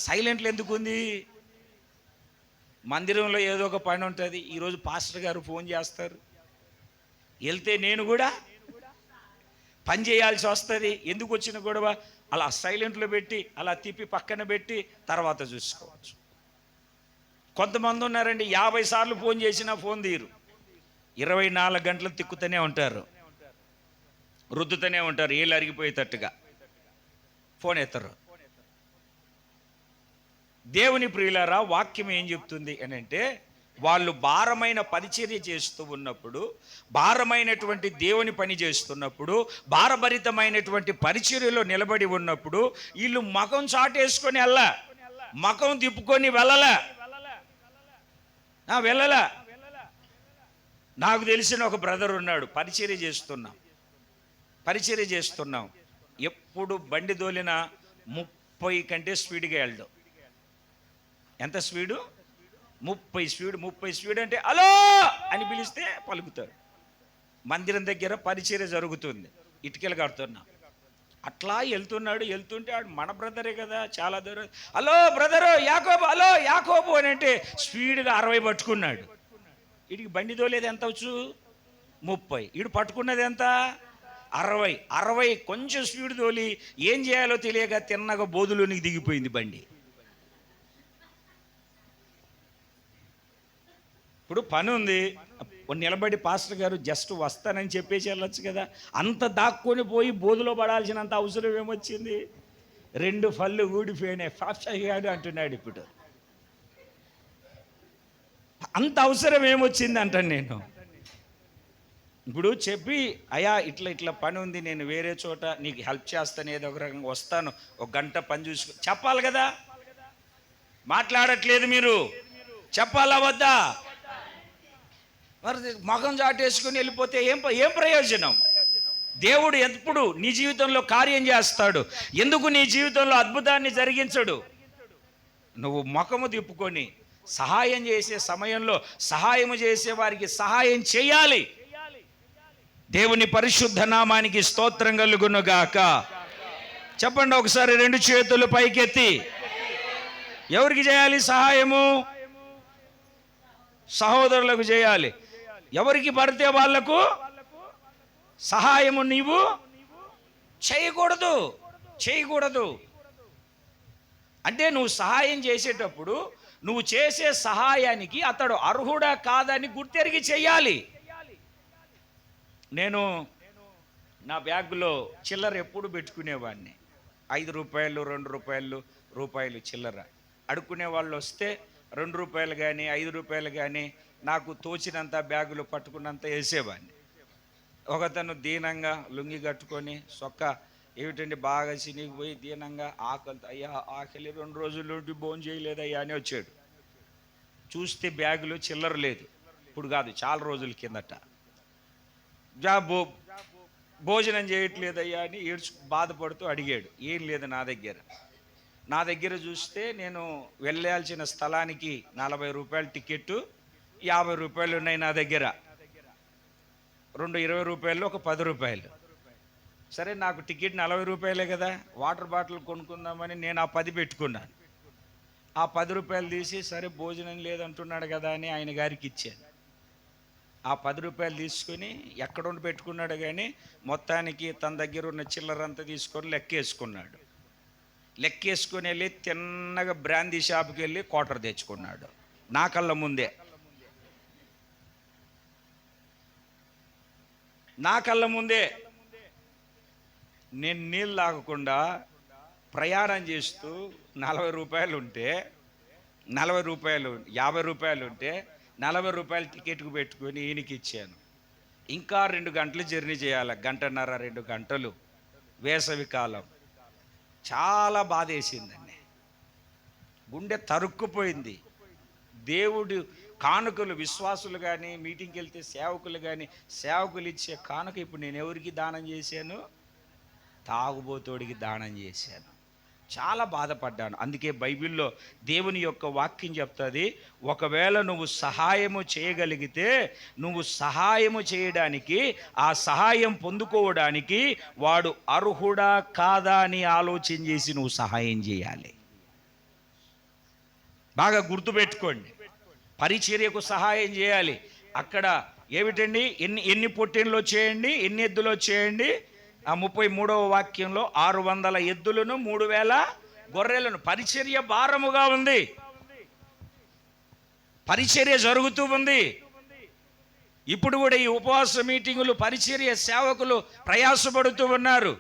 సైలెంట్లో ఎందుకుంది? మందిరంలో ఏదో ఒక పని ఉంటుంది. ఈరోజు పాస్టర్ గారు ఫోన్ చేస్తారు, వెళ్తే నేను కూడా పని చేయాల్సి వస్తుంది. ఎందుకు వచ్చిన గొడవ? అలా సైలెంట్లో పెట్టి అలా తిప్పి పక్కన పెట్టి తర్వాత చూసుకోవచ్చు. కొంతమంది ఉన్నారండి 50 సార్లు ఫోన్ చేసినా ఫోన్ తీరు. 24 గంటలు తిక్కుతూనే ఉంటారు, రుద్దుతూనే ఉంటారు, ఏళ్ళు అరిగిపోయేటట్టుగా. ఫోన్ ఎత్తరు. దేవుని ప్రియులారా, వాక్యం ఏం చెప్తుంది అని అంటే, వాళ్ళు భారమైన పరిచర్య చేస్తూ ఉన్నప్పుడు, భారమైనటువంటి దేవుని పని చేస్తున్నప్పుడు, భారభరితమైనటువంటి పరిచర్యలో నిలబడి ఉన్నప్పుడు వీళ్ళు మకం చాటేసుకొని మకం తిప్పుకొని వెళ్ళలా. నాకు తెలిసిన ఒక బ్రదర్ ఉన్నాడు, పరిచర్య చేస్తున్నాం. ఎప్పుడు బండి దోలిన 30 కంటే స్పీడ్గా వెళ్ళడు. ఎంత స్పీడు? 30 స్పీడ్ అంటే హలో అని పిలిస్తే పలుకుతాడు. మందిరం దగ్గర పరిచర్య జరుగుతుంది, ఇటుకలు కడుతున్నా. అట్లా వెళ్తుంటే ఆడు మన బ్రదరే కదా, చాలా దూరం. హలో బ్రదరు యాకోబు, హలో యాకోబు అని అంటే స్పీడ్గా 60 పట్టుకున్నాడు. వీడికి బండి దోలేది ఎంత వచ్చు? 30. వీడు పట్టుకున్నది ఎంత? 60. కొంచెం స్పీడ్ తోలి ఏం చేయాలో తెలియక తిన్నగా బోధులోనికి దిగిపోయింది బండి. ఇప్పుడు పని ఉంది, నిలబడి పాస్టర్ గారు జస్ట్ వస్తానని చెప్పేసి వెళ్ళొచ్చు కదా. అంత దాక్కొని పోయి బోధులో పడాల్సినంత అవసరం ఏమొచ్చింది? 2 పళ్ళు ఊడిపోయినాయి, ఫాఫ్షాడు అంటున్నాడు. ఇప్పుడు అంత అవసరం ఏమొచ్చింది అంటాను నేను. ఇప్పుడు చెప్పి అయ్యా ఇట్లా పని ఉంది, నేను వేరే చోట నీకు హెల్ప్ చేస్తాను, ఏదో ఒక రకంగా వస్తాను, 1 గంట పని చూసుకో చెప్పాలి కదా. మాట్లాడట్లేదు మీరు, చెప్పాలా వద్దా? మరి మగం చాటేసుకుని వెళ్ళిపోతే ఏం ప్రయోజనం? దేవుడు ఎప్పుడు నీ జీవితంలో కార్యం చేస్తాడు. ఎందుకు నీ జీవితంలో అద్భుతాన్ని జరిగించడు? నువ్వు ముఖము తిప్పుకొని సహాయం చేసే సమయంలో సహాయం చేసే వారికి సహాయం చేయాలి. దేవుని పరిశుద్ధ నామానికి స్తోత్రం కలుగునుగాక. చెప్పండి ఒకసారి 2 చేతులు పైకెత్తి. ఎవరికి చేయాలి సహాయము? సహోదరులకు చేయాలి. ఎవరికి పడితే వాళ్లకు సహాయము నీవు చేయకూడదు. అంటే నువ్వు సహాయం చేసేటప్పుడు నువ్వు చేసే సహాయానికి అతడు అర్హుడా కాదని గుర్తెరిగి చేయాలి. నేను నా బ్యాగులో చిల్లర ఎప్పుడు పెట్టుకునేవాడిని. 5 రూపాయలు, 2 రూపాయలు చిల్లర. అడుక్కునే వాళ్ళు వస్తే 2 రూపాయలు కానీ 5 రూపాయలు కానీ నాకు తోచినంత బ్యాగులో పట్టుకున్నంత వేసేవాడిని. ఒకతను దీనంగా లుంగి కట్టుకొని సొక్క ఏమిటండి బాగా చినిగిపోయి దీనంగా ఆకలి 2 రోజులు భోజనం చేయలేదయ్యా అని వచ్చాడు. చూస్తే బ్యాగులో చిల్లర లేదు. ఇప్పుడు కాదు, చాలా రోజుల కిందట. భోజనం చేయట్లేదయ్యా అని బాధపడుతూ అడిగాడు. ఏం లేదు నా దగ్గర చూస్తే నేను వెళ్ళాల్సిన స్థలానికి 40 రూపాయల టికెట్టు, 50 రూపాయలు ఉన్నాయి నా దగ్గర. 2 20 రూపాయలు, ఒక 10 రూపాయలు. సరే నాకు టికెట్ 40 రూపాయలే కదా, వాటర్ బాటిల్ కొనుక్కుందామని నేను ఆ 10 పెట్టుకున్నాను. ఆ 10 రూపాయలు తీసి సరే భోజనం లేదంటున్నాడు కదా అని ఆయన గారికి ఇచ్చాను. ఆ 10 రూపాయలు తీసుకుని ఎక్కడుండి పెట్టుకున్నాడు కానీ మొత్తానికి తన దగ్గర ఉన్న చిల్లరంతా తీసుకొని లెక్కేసుకొని వెళ్ళి తిన్నగా బ్రాందీ షాప్కి వెళ్ళి క్వార్టర్ తెచ్చుకున్నాడు నా కళ్ళ ముందే. నేను నీళ్ళు తాగకుండా ప్రయాణం చేస్తూ 40 రూపాయలు ఉంటే 50 రూపాయలు ఉంటే 40 రూపాయలు టికెట్కు పెట్టుకొని ఈయనకి ఇచ్చాను. ఇంకా 2 గంటలు జర్నీ చేయాలి, 1.5-2 గంటలు, వేసవి కాలం. చాలా బాధేసిందండి, గుండె తరుక్కుపోయింది. దేవుడు కానుకలు విశ్వాసులు కానీ, మీటింగ్కి వెళ్తే సేవకులు కానీ, సేవకులు ఇచ్చే కానుక ఇప్పుడు నేను ఎవరికి దానం చేశాను? తాగుబోతోడికి దానం చేశాను. చాలా బాధపడ్డాను. అందుకే బైబిల్లో దేవుని యొక్క వాక్యం చెప్తుంది, ఒకవేళ నువ్వు సహాయము చేయగలిగితే, నువ్వు సహాయము చేయడానికి, ఆ సహాయం పొందుకోవడానికి వాడు అర్హుడా కాదా అని ఆలోచన చేసి నువ్వు సహాయం చేయాలి. బాగా గుర్తుపెట్టుకోండి, పరిచర్యకు సహాయం చేయాలి. అక్కడ ఏమిటండి, ఎన్ని పొట్టేళ్ళు చేయండి, ఎన్ని ఎద్దులో చేయండి? ఆ 33వ వాక్యంలో 600 ఎద్దులను 3000 గొర్రెలను. పరిచర్య భారముగా ఉంది, పరిచర్య జరుగుతూ ఉంది. ఇప్పుడు కూడా ఈ ఉపవాస మీటింగులు, పరిచర్య సేవకులు ప్రయాసపడుతూ ఉన్నారు.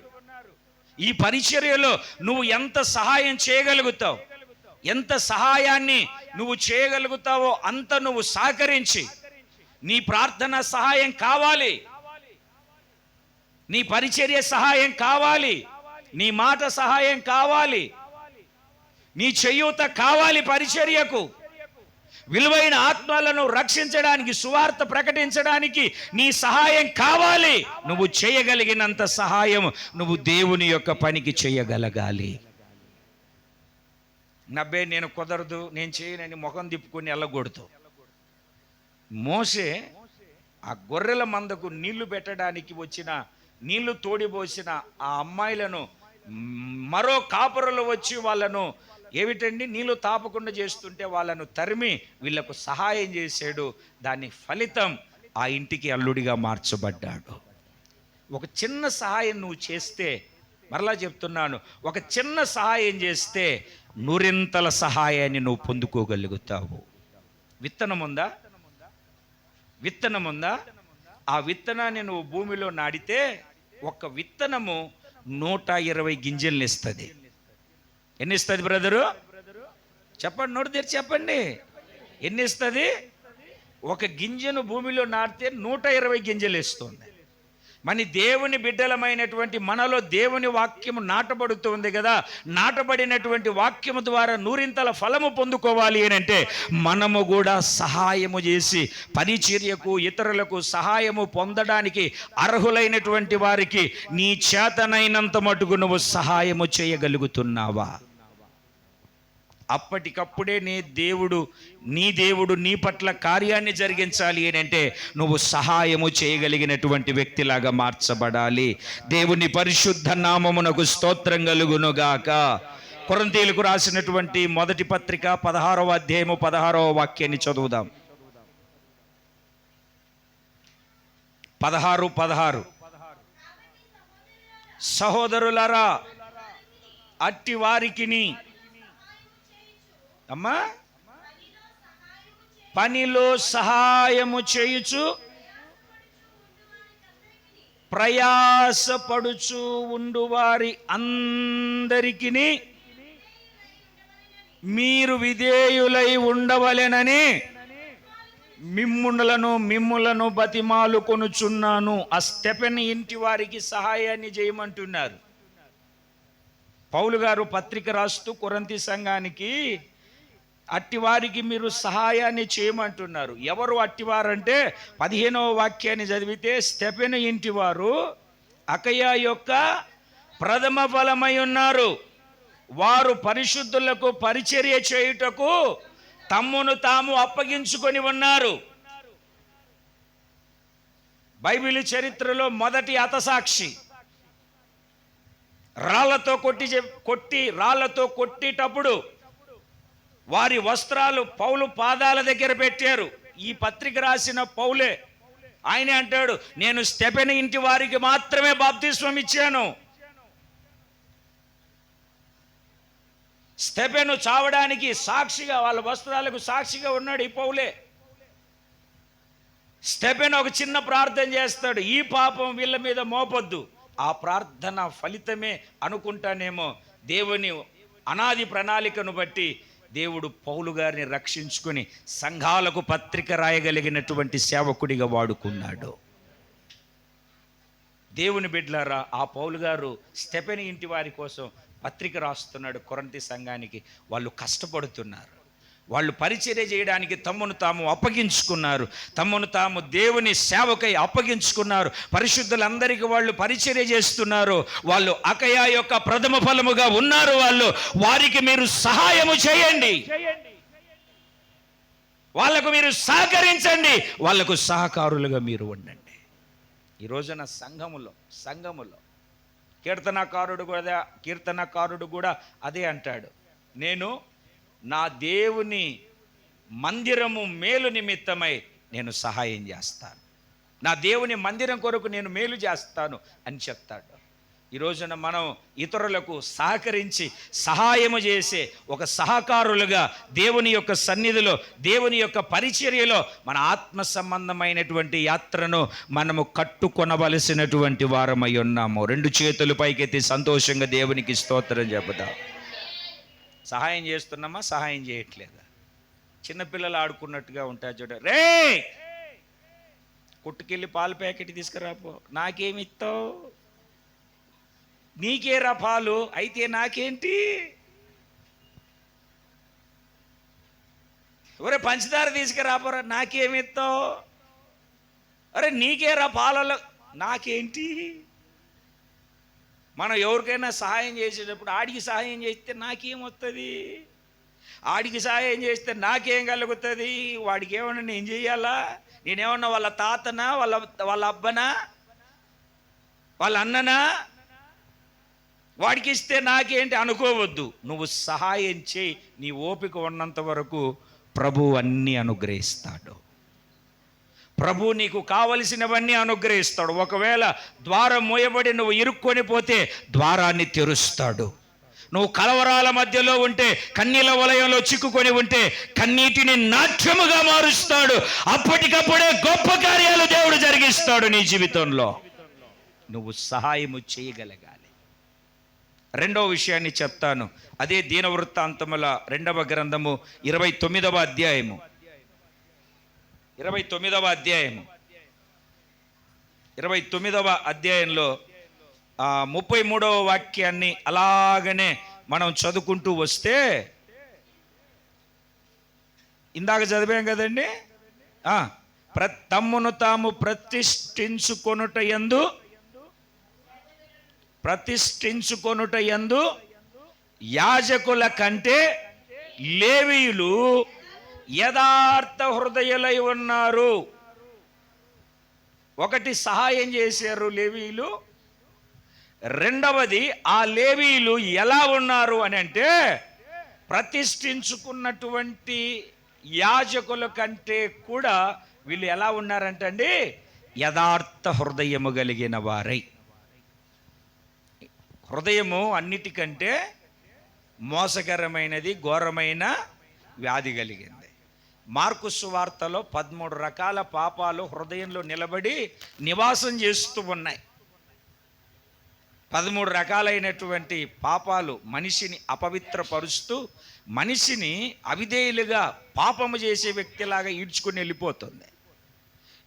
ఈ పరిచర్యలో నువ్వు ఎంత సహాయం చేయగలుగుతావు, ఎంత సహాయాన్ని నువ్వు చేయగలుగుతావో అంత నువ్వు సహకరించి, నీ ప్రార్థన సహాయం కావాలి, నీ పరిచర్య సహాయం కావాలి, నీ మాట సహాయం కావాలి, నీ చేయూత కావాలి. పరిచర్యకు విలువైన ఆత్మలను రక్షించడానికి, సువార్త ప్రకటించడానికి నీ సహాయం కావాలి. నువ్వు చేయగలిగినంత సహాయం నువ్వు దేవుని యొక్క పనికి చేయగలగాలి. నేను కుదరదు, నేను చేయనని ముఖం తిప్పుకొని వెళ్ళకూడదు. మోసే ఆ గొర్రెల మందకు నీళ్లు పెట్టడానికి వచ్చిన, నీళ్లు తోడిపోసిన ఆ అమ్మాయిలను, మరో కాపురలు వచ్చి వాళ్ళను ఏమిటండి నీళ్లు తాపకుండా చేస్తుంటే వాళ్ళను తరిమి వీళ్లకు సహాయం చేశాడు. దాని ఫలితం ఆ ఇంటికి అల్లుడిగా మార్చబడ్డాడు. ఒక చిన్న సహాయం నువ్వు చేస్తే, మరలా చెప్తున్నాను, ఒక చిన్న సహాయం చేస్తే నూరింతల సహాయాన్ని నువ్వు పొందుకోగలుగుతావు. విత్తనం ఉందా? విత్తనం ఉందా? ఆ విత్తనాన్ని నువ్వు భూమిలో నాటితే ఒక విత్తనము 120 గింజల్ని ఇస్తుంది. ఎన్ని ఇస్తుంది బ్రదరు? చెప్పండి, నోటి తెరిచి చెప్పండి. ఎన్ని ఇస్తుంది? ఒక గింజను భూమిలో నాటితే 120 గింజలు ఇస్తుంది. మన దేవుని బిడ్డలమైనటువంటి మనలో దేవుని వాక్యము నాటబడుతుంది కదా. నాటబడినటువంటి వాక్యము ద్వారా నూరింతల ఫలము పొందుకోవాలి అని అంటే మనము కూడా సహాయము చేసి పరిచర్యకు, ఇతరులకు సహాయము పొందడానికి అర్హులైనటువంటి వారికి నీ చేతనైనంత మటుకు నువ్వు సహాయము చేయగలుగుతున్నావా? అప్పటికప్పుడే నీ దేవుడు నీ పట్ల కార్యాన్ని జరిగించాలి అని అంటే నువ్వు సహాయము చేయగలిగినటువంటి వ్యక్తిలాగా మార్చబడాలి. దేవుని పరిశుద్ధ నామమునకు స్తోత్రం కలుగునుగాక. కొరింథీయులకు రాసినటువంటి మొదటి పత్రిక 16వ అధ్యాయము 16వ వాక్యాన్ని చదువుదాం. 16 సహోదరులారా, అట్టి వారికిని అమ్మా పనిలో సహాయము చేయుచు ప్రయాసపడుచు ఉండు వారి అందరికీ మీరు విధేయులై ఉండవలెనని మిమ్ములను బతిమాలు కొనుచున్నాను. ఆ స్టెఫెన్ ఇంటి వారికి సహాయాన్ని చేయమంటున్నారు. పౌలు గారు పత్రిక రాస్తూ కొరింథీ సంఘానికి అట్టివారికి మీరు సహాయాన్ని చేయమంటున్నారు. ఎవరు అట్టివారంటే 15వ వాక్యాన్ని చదివితే, స్టెఫెన్ ఇంటి వారు అకయ యొక్క ప్రథమ ఫలమై ఉన్నారు. వారు పరిశుద్ధులకు పరిచర్య చేయుటకు తమ్మును తాము అప్పగించుకొని ఉన్నారు. బైబిల్ చరిత్రలో మొదటి హతసాక్షి. రాళ్లతో కొట్టేటప్పుడు వారి వస్త్రాలు పౌలు పాదాల దగ్గర పెట్టారు. ఈ పత్రిక రాసిన పౌలే. ఆయనే అంటాడు, నేను స్టెఫెన్ ఇంటి వారికి మాత్రమే బాప్తిస్మం ఇచ్చాను. స్టెఫెను చావడానికి సాక్షిగా, వాళ్ళ వస్త్రాలకు సాక్షిగా ఉన్నాడు ఈ పౌలే. స్టెఫెన్ ఒక చిన్న ప్రార్థన చేస్తాడు, ఈ పాపం వీళ్ళ మీద మోపొద్దు. ఆ ప్రార్థన ఫలితమే అనుకుంటానేమో దేవుని అనాది ప్రణాళికను బట్టి దేవుడు పౌలు గారిని రక్షించుకొని సంఘాలకు పత్రిక రాయగలిగినటువంటి సేవకుడిగా వాడుకున్నాడు. దేవుని బిడ్డలారా, ఆ పౌలు గారు స్టెఫెన్ ఇంటి వారి కోసం పత్రిక రాస్తున్నాడు కొరింథీ సంఘానికి. వాళ్ళు కష్టపడుతున్నారు. వాళ్ళు పరిచర్య చేయడానికి తమ్మును తాము అప్పగించుకున్నారు, తమ్మును తాము దేవుని సేవకై అప్పగించుకున్నారు. పరిశుద్ధులందరికీ వాళ్ళు పరిచర్య చేస్తున్నారు. వాళ్ళు అకయ యొక్క ప్రథమ ఫలముగా ఉన్నారు. వారికి మీరు సహాయము చేయండి, వాళ్లకు మీరు సహకరించండి, వాళ్లకు సహకారులుగా మీరు ఉండండి. ఈ రోజున సంఘములో కీర్తనకారుడు కూడా అదే అంటాడు, నేను నా దేవుని మందిరము మేలు నిమిత్తమై నేను సహాయం చేస్తాను, నా దేవుని మందిరం కొరకు నేను మేలు చేస్తాను అని చెప్తాడు. ఈ రోజున మనం ఇతరులకు సహకరించి సహాయము చేసే ఒక సహకారులుగా దేవుని యొక్క సన్నిధిలో, దేవుని యొక్క పరిచర్యలో మన ఆత్మ సంబంధమైనటువంటి యాత్రను మనము కట్టుకొనవలసినటువంటి వారమై ఉన్నాము. 2 చేతులు పైకెత్తి సంతోషంగా దేవునికి స్తోత్రం చెబుదాం. సహాయం చేస్తున్నామా, సహాయం చేయట్లేదా? చిన్నపిల్లలు ఆడుకున్నట్టుగా ఉంటారు చూడ, రే కొట్టుకెళ్ళి పాల ప్యాకెట్ తీసుకురాపో, నాకేమిస్తావు, నీకేరా పాలు, అయితే నాకేంటి, ఒరే పంచదార తీసుకురాపోరా, నాకేమిస్తావు, అరే నీకేరా పాలలో, నాకేంటి. మనం ఎవరికైనా సహాయం చేసేటప్పుడు ఆడికి సహాయం చేస్తే నాకేమొస్తుంది, ఆడికి సహాయం చేస్తే నాకేం కలుగుతుంది, వాడికి ఏమన్నా నేను చెయ్యాలా, నేనేమన్నా వాళ్ళ తాతనా, వాళ్ళ అబ్బనా, వాళ్ళ అన్ననా, వాడికి ఇస్తే నాకేంటి అనుకోవద్దు. నువ్వు సహాయం చేయి, నీ ఓపిక ఉన్నంత వరకు ప్రభువు అన్నీ అనుగ్రహిస్తాడు. ప్రభు నీకు కావలసినవన్నీ అనుగ్రహిస్తాడు. ఒకవేళ ద్వారం మూయబడి నువ్వు ఇరుక్కొని పోతే ద్వారాన్ని తెరుస్తాడు. నువ్వు కలవరాల మధ్యలో ఉంటే, కన్నీల వలయంలో చిక్కుకొని ఉంటే కన్నీటిని నాట్యముగా మారుస్తాడు. అప్పటికప్పుడే గొప్ప కార్యాలు దేవుడు జరిగిస్తాడు నీ జీవితంలో. నువ్వు సహాయము చేయగలగాలి. రెండవ విషయాన్ని చెప్తాను. అదే దీనవృత్తాంతముల 2వ గ్రంథము 29వ అధ్యాయము 29వ అధ్యాయంలో 33వ వాక్యాన్ని అలాగనే మనం చదువుకుంటూ వస్తే, ఇందాక చదివాం కదండి, తమ్మును తాము ప్రతిష్ఠించుకొనుట యందు యాజకుల కంటే లేవీయులు యథార్థ హృదయులై ఉన్నారు. ఒకటి, సహాయం చేశారు లేవీయులు. రెండవది, ఆ లేవీయులు ఎలా ఉన్నారు అని అంటే, ప్రతిష్ఠించుకున్నటువంటి యాజకుల కంటే కూడా వీళ్ళు ఎలా ఉన్నారంటండి, యథార్థ హృదయము కలిగిన వారై. హృదయము అన్నిటికంటే మోసకరమైనది, ఘోరమైన వ్యాధి కలిగింది. మార్కు సువార్తలో 13 రకాల పాపాలు హృదయంలో నిలబడి నివాసం చేస్తూ ఉన్నాయి. 13 రకాలైనటువంటి పాపాలు మనిషిని అపవిత్రపరుస్తూ, మనిషిని అవిధేయులుగా పాపము చేసే వ్యక్తిలాగా ఈడ్చుకుని వెళ్ళిపోతుంది.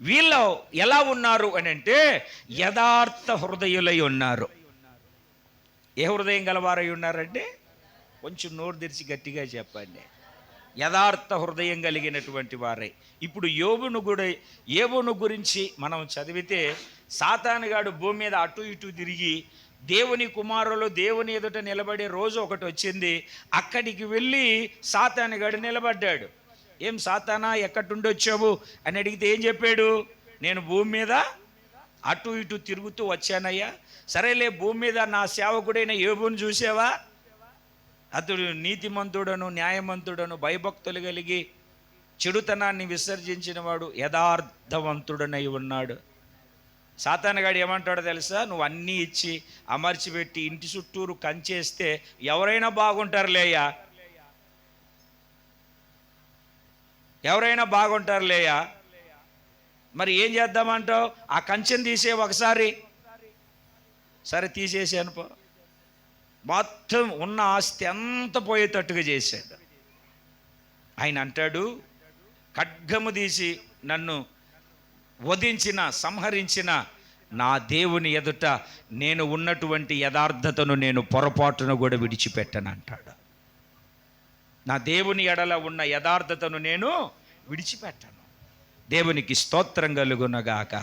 వీళ్ళు ఎలా ఉన్నారు అని అంటే, యథార్థ హృదయులై ఉన్నారు. ఏ హృదయం గలవారై ఉన్నారంటే, కొంచెం నోరు తెరిచి గట్టిగా చెప్పండి. యథార్థ హృదయం కలిగినటువంటి వారై. ఇప్పుడు యోబును గురించి మనం చదివితే, సాతానుగాడు భూమి మీద అటు ఇటు తిరిగి దేవుని కుమారులు దేవుని ఎదుట నిలబడే రోజు ఒకటి వచ్చింది. అక్కడికి వెళ్ళి సాతానుగాడు నిలబడ్డాడు. ఏం సాతానా, ఎక్కడుండి వచ్చావు అని అడిగితే ఏం చెప్పాడు, నేను భూమి మీద అటు ఇటు తిరుగుతూ వచ్చానయ్యా. సరేలే, భూమి మీద నా సేవకుడైన యోబును చూసావా, అతడు నీతిమంతుడను న్యాయమంతుడను భయభక్తులు కలిగి చెడుతనాన్ని విసర్జించిన వాడు యథార్థవంతుడనై ఉన్నాడు. సాతానుగాడు ఏమంటాడో తెలుసా, నువ్వు అన్నీ ఇచ్చి అమర్చిపెట్టి ఇంటి చుట్టూరు కంచేస్తే ఎవరైనా బాగుంటారులేయా, మరి ఏం చేద్దామంటావు, ఆ కంచెను తీసే ఒకసారి. సరే తీసేసాను పో. మొత్తం ఉన్న ఆస్తి అంత పోయేటట్టుగా చేశాడు. ఆయన అంటాడు, ఖడ్గము తీసి నన్ను వధించిన, సంహరించిన నా దేవుని ఎదుట నేను ఉన్నటువంటి యథార్థతను నేను పొరపాటును కూడా విడిచిపెట్టను అంటాడు. నా దేవుని ఎడల ఉన్న యథార్థతను నేను విడిచిపెట్టను. దేవునికి స్తోత్రం కలుగునగాక.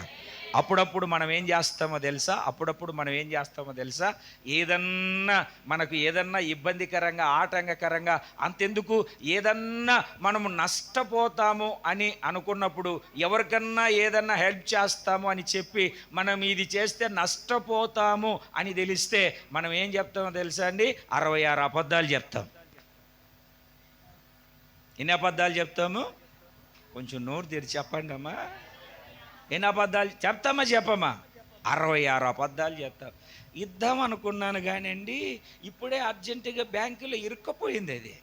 అప్పుడప్పుడు మనం ఏం చేస్తామో తెలుసా, మనకు ఏదన్నా ఇబ్బందికరంగా, ఆటంకకరంగా, అంతెందుకు ఏదన్నా మనము నష్టపోతాము అని అనుకున్నప్పుడు, ఎవరికన్నా ఏదన్నా హెల్ప్ చేస్తాము అని చెప్పి మనం ఇది చేస్తే నష్టపోతాము అని తెలిస్తే మనం ఏం చెప్తామో తెలుసా అండి? 66 అబద్ధాలు చెప్తాం. ఎన్ని అబద్ధాలు చెప్తాము? కొంచెం నోరు తెరిచి చెప్పండి అమ్మా. ఎన్ని అబద్ధాలు చెప్తామా చెప్పమా? 66 అబద్ధాలు చెప్తాం. ఇద్దాం అనుకున్నాను కానివ్వండి, ఇప్పుడే అర్జెంటుగా బ్యాంకులో ఇరుక్కపోయింది అది.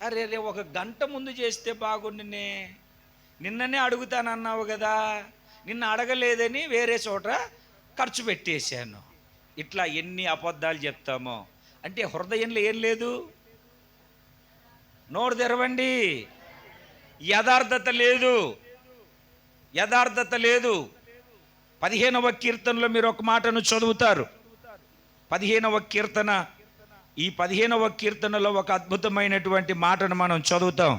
అరే రే, ఒక గంట ముందు చేస్తే బాగుండునే, నిన్ననే అడుగుతానన్నావు కదా, నిన్న అడగలేదని వేరే చోట ఖర్చు పెట్టేశాను. ఇట్లా ఎన్ని అబద్ధాలు చెప్తామో. అంటే హృదయంలో ఏం లేదు? నోరు తెరవండి. యథార్థత లేదు. 15వ కీర్తనలో మీరు ఒక మాటను చదువుతారు. 15వ కీర్తన, ఈ 15వ కీర్తనలో ఒక అద్భుతమైనటువంటి మాటను మనం చదువుతాం.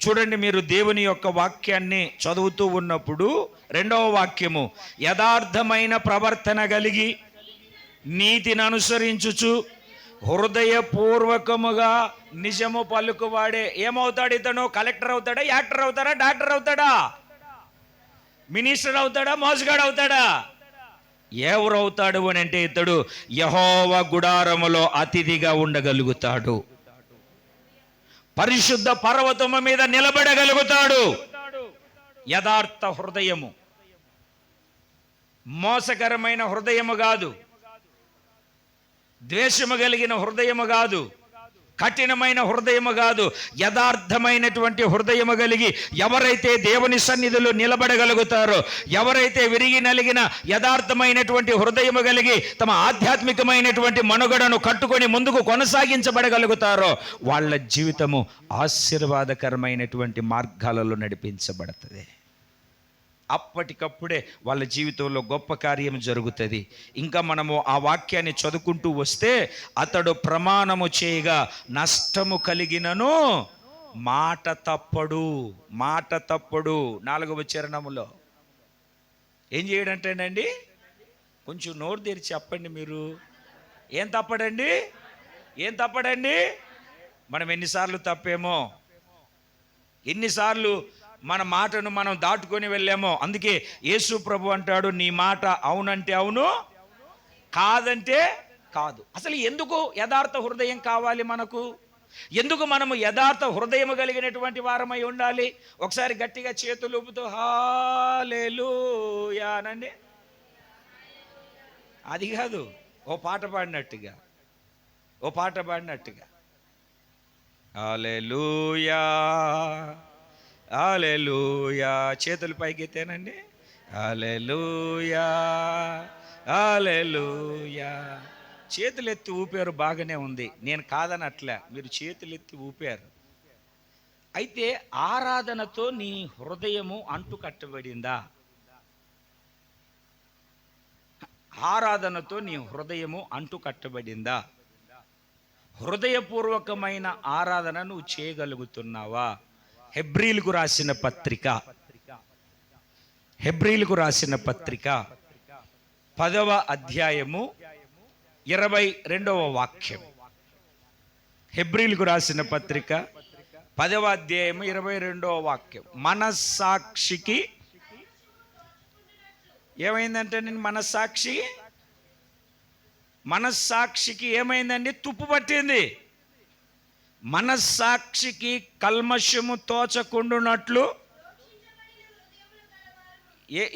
చూడండి, మీరు దేవుని యొక్క వాక్యాన్ని చదువుతూ ఉన్నప్పుడు 2వ వాక్యము, యథార్థమైన ప్రవర్తన కలిగి నీతిని అనుసరించుచు హృదయపూర్వకముగా నిజము పలుకువాడే. ఏమవుతాడు ఇతను? కలెక్టర్ అవుతాడా? యాక్టర్ అవుతాడా? డాక్టర్ అవుతాడా? మినిస్టర్ అవుతాడా? మోసగాడు అవుతాడా? ఎవరవుతాడు అని అంటే, ఇతడు యెహోవా గుడారములో అతిథిగా ఉండగలుగుతాడు, పరిశుద్ధ పర్వతము మీద నిలబడగలుగుతాడు. యథార్థ హృదయము, మోసకరమైన హృదయము కాదు, ద్వేషము కలిగిన హృదయము కాదు, కఠినమైన హృదయము కాదు, యథార్థమైనటువంటి హృదయము కలిగి ఎవరైతే దేవుని సన్నిధిలో నిలబడగలుగుతారో, ఎవరైతే విరిగి నలిగిన యథార్థమైనటువంటి హృదయము కలిగి తమ ఆధ్యాత్మికమైనటువంటి మనుగడను కట్టుకొని ముందుకు కొనసాగించబడగలుగుతారో, వాళ్ళ జీవితము ఆశీర్వాదకరమైనటువంటి మార్గాలలో నడిపించబడుతుంది. అప్పటికప్పుడే వాళ్ళ జీవితంలో గొప్ప కార్యం జరుగుతుంది. ఇంకా మనము ఆ వాక్యాన్ని చదువుకుంటూ వస్తే, అతడు ప్రమాణము చేయగా నష్టము కలిగినను మాట తప్పడు. 4వ చరణములో ఏం చేయడంటేనండి, కొంచెం నోరు తెరిచి చెప్పండి మీరు. ఏం తప్పడండి? మనం ఎన్నిసార్లు తప్పేమో, ఎన్నిసార్లు మన మాటను మనం దాటుకొని వెళ్ళామో. అందుకే యేసు ప్రభు అంటాడు, నీ మాట అవునంటే అవును, కాదంటే కాదు. అసలు ఎందుకు యథార్థ హృదయం కావాలి మనకు? ఎందుకు మనము యథార్థ హృదయం కలిగినటువంటి వారమై ఉండాలి? ఒకసారి గట్టిగా చేతులు ఊపుతూ హల్లెలూయా అనండి. అది కాదు, ఓ పాట పాడినట్టుగా హల్లెలూయా హల్లెలూయా. చేతులు పైకెత్తేనండి. హల్లెలూయా హల్లెలూయా. చేతులు ఎత్తి ఊపారు, బాగానే ఉంది, నేను కాదనట్లే, మీరు చేతులు ఎత్తి ఊపారు. అయితే ఆరాధనతో నీ హృదయము అంటు కట్టబడిందా? ఆరాధనతో నీ హృదయము అంటు కట్టబడిందా? హృదయపూర్వకమైన ఆరాధన నువ్వు చేయగలుగుతున్నావా? హెబ్రీలకు రాసిన పత్రిక 10వ అధ్యాయము 22వ వాక్యం. హెబ్రీలకు రాసిన పత్రిక 10వ అధ్యాయము 22వ వాక్యం. మనస్సాక్షికి ఏమైందంటే, నేను మనస్సాక్షికి ఏమైందండి? తుప్పు పట్టింది. మనస్సాక్షికి కల్మషము తోచకుండునట్లు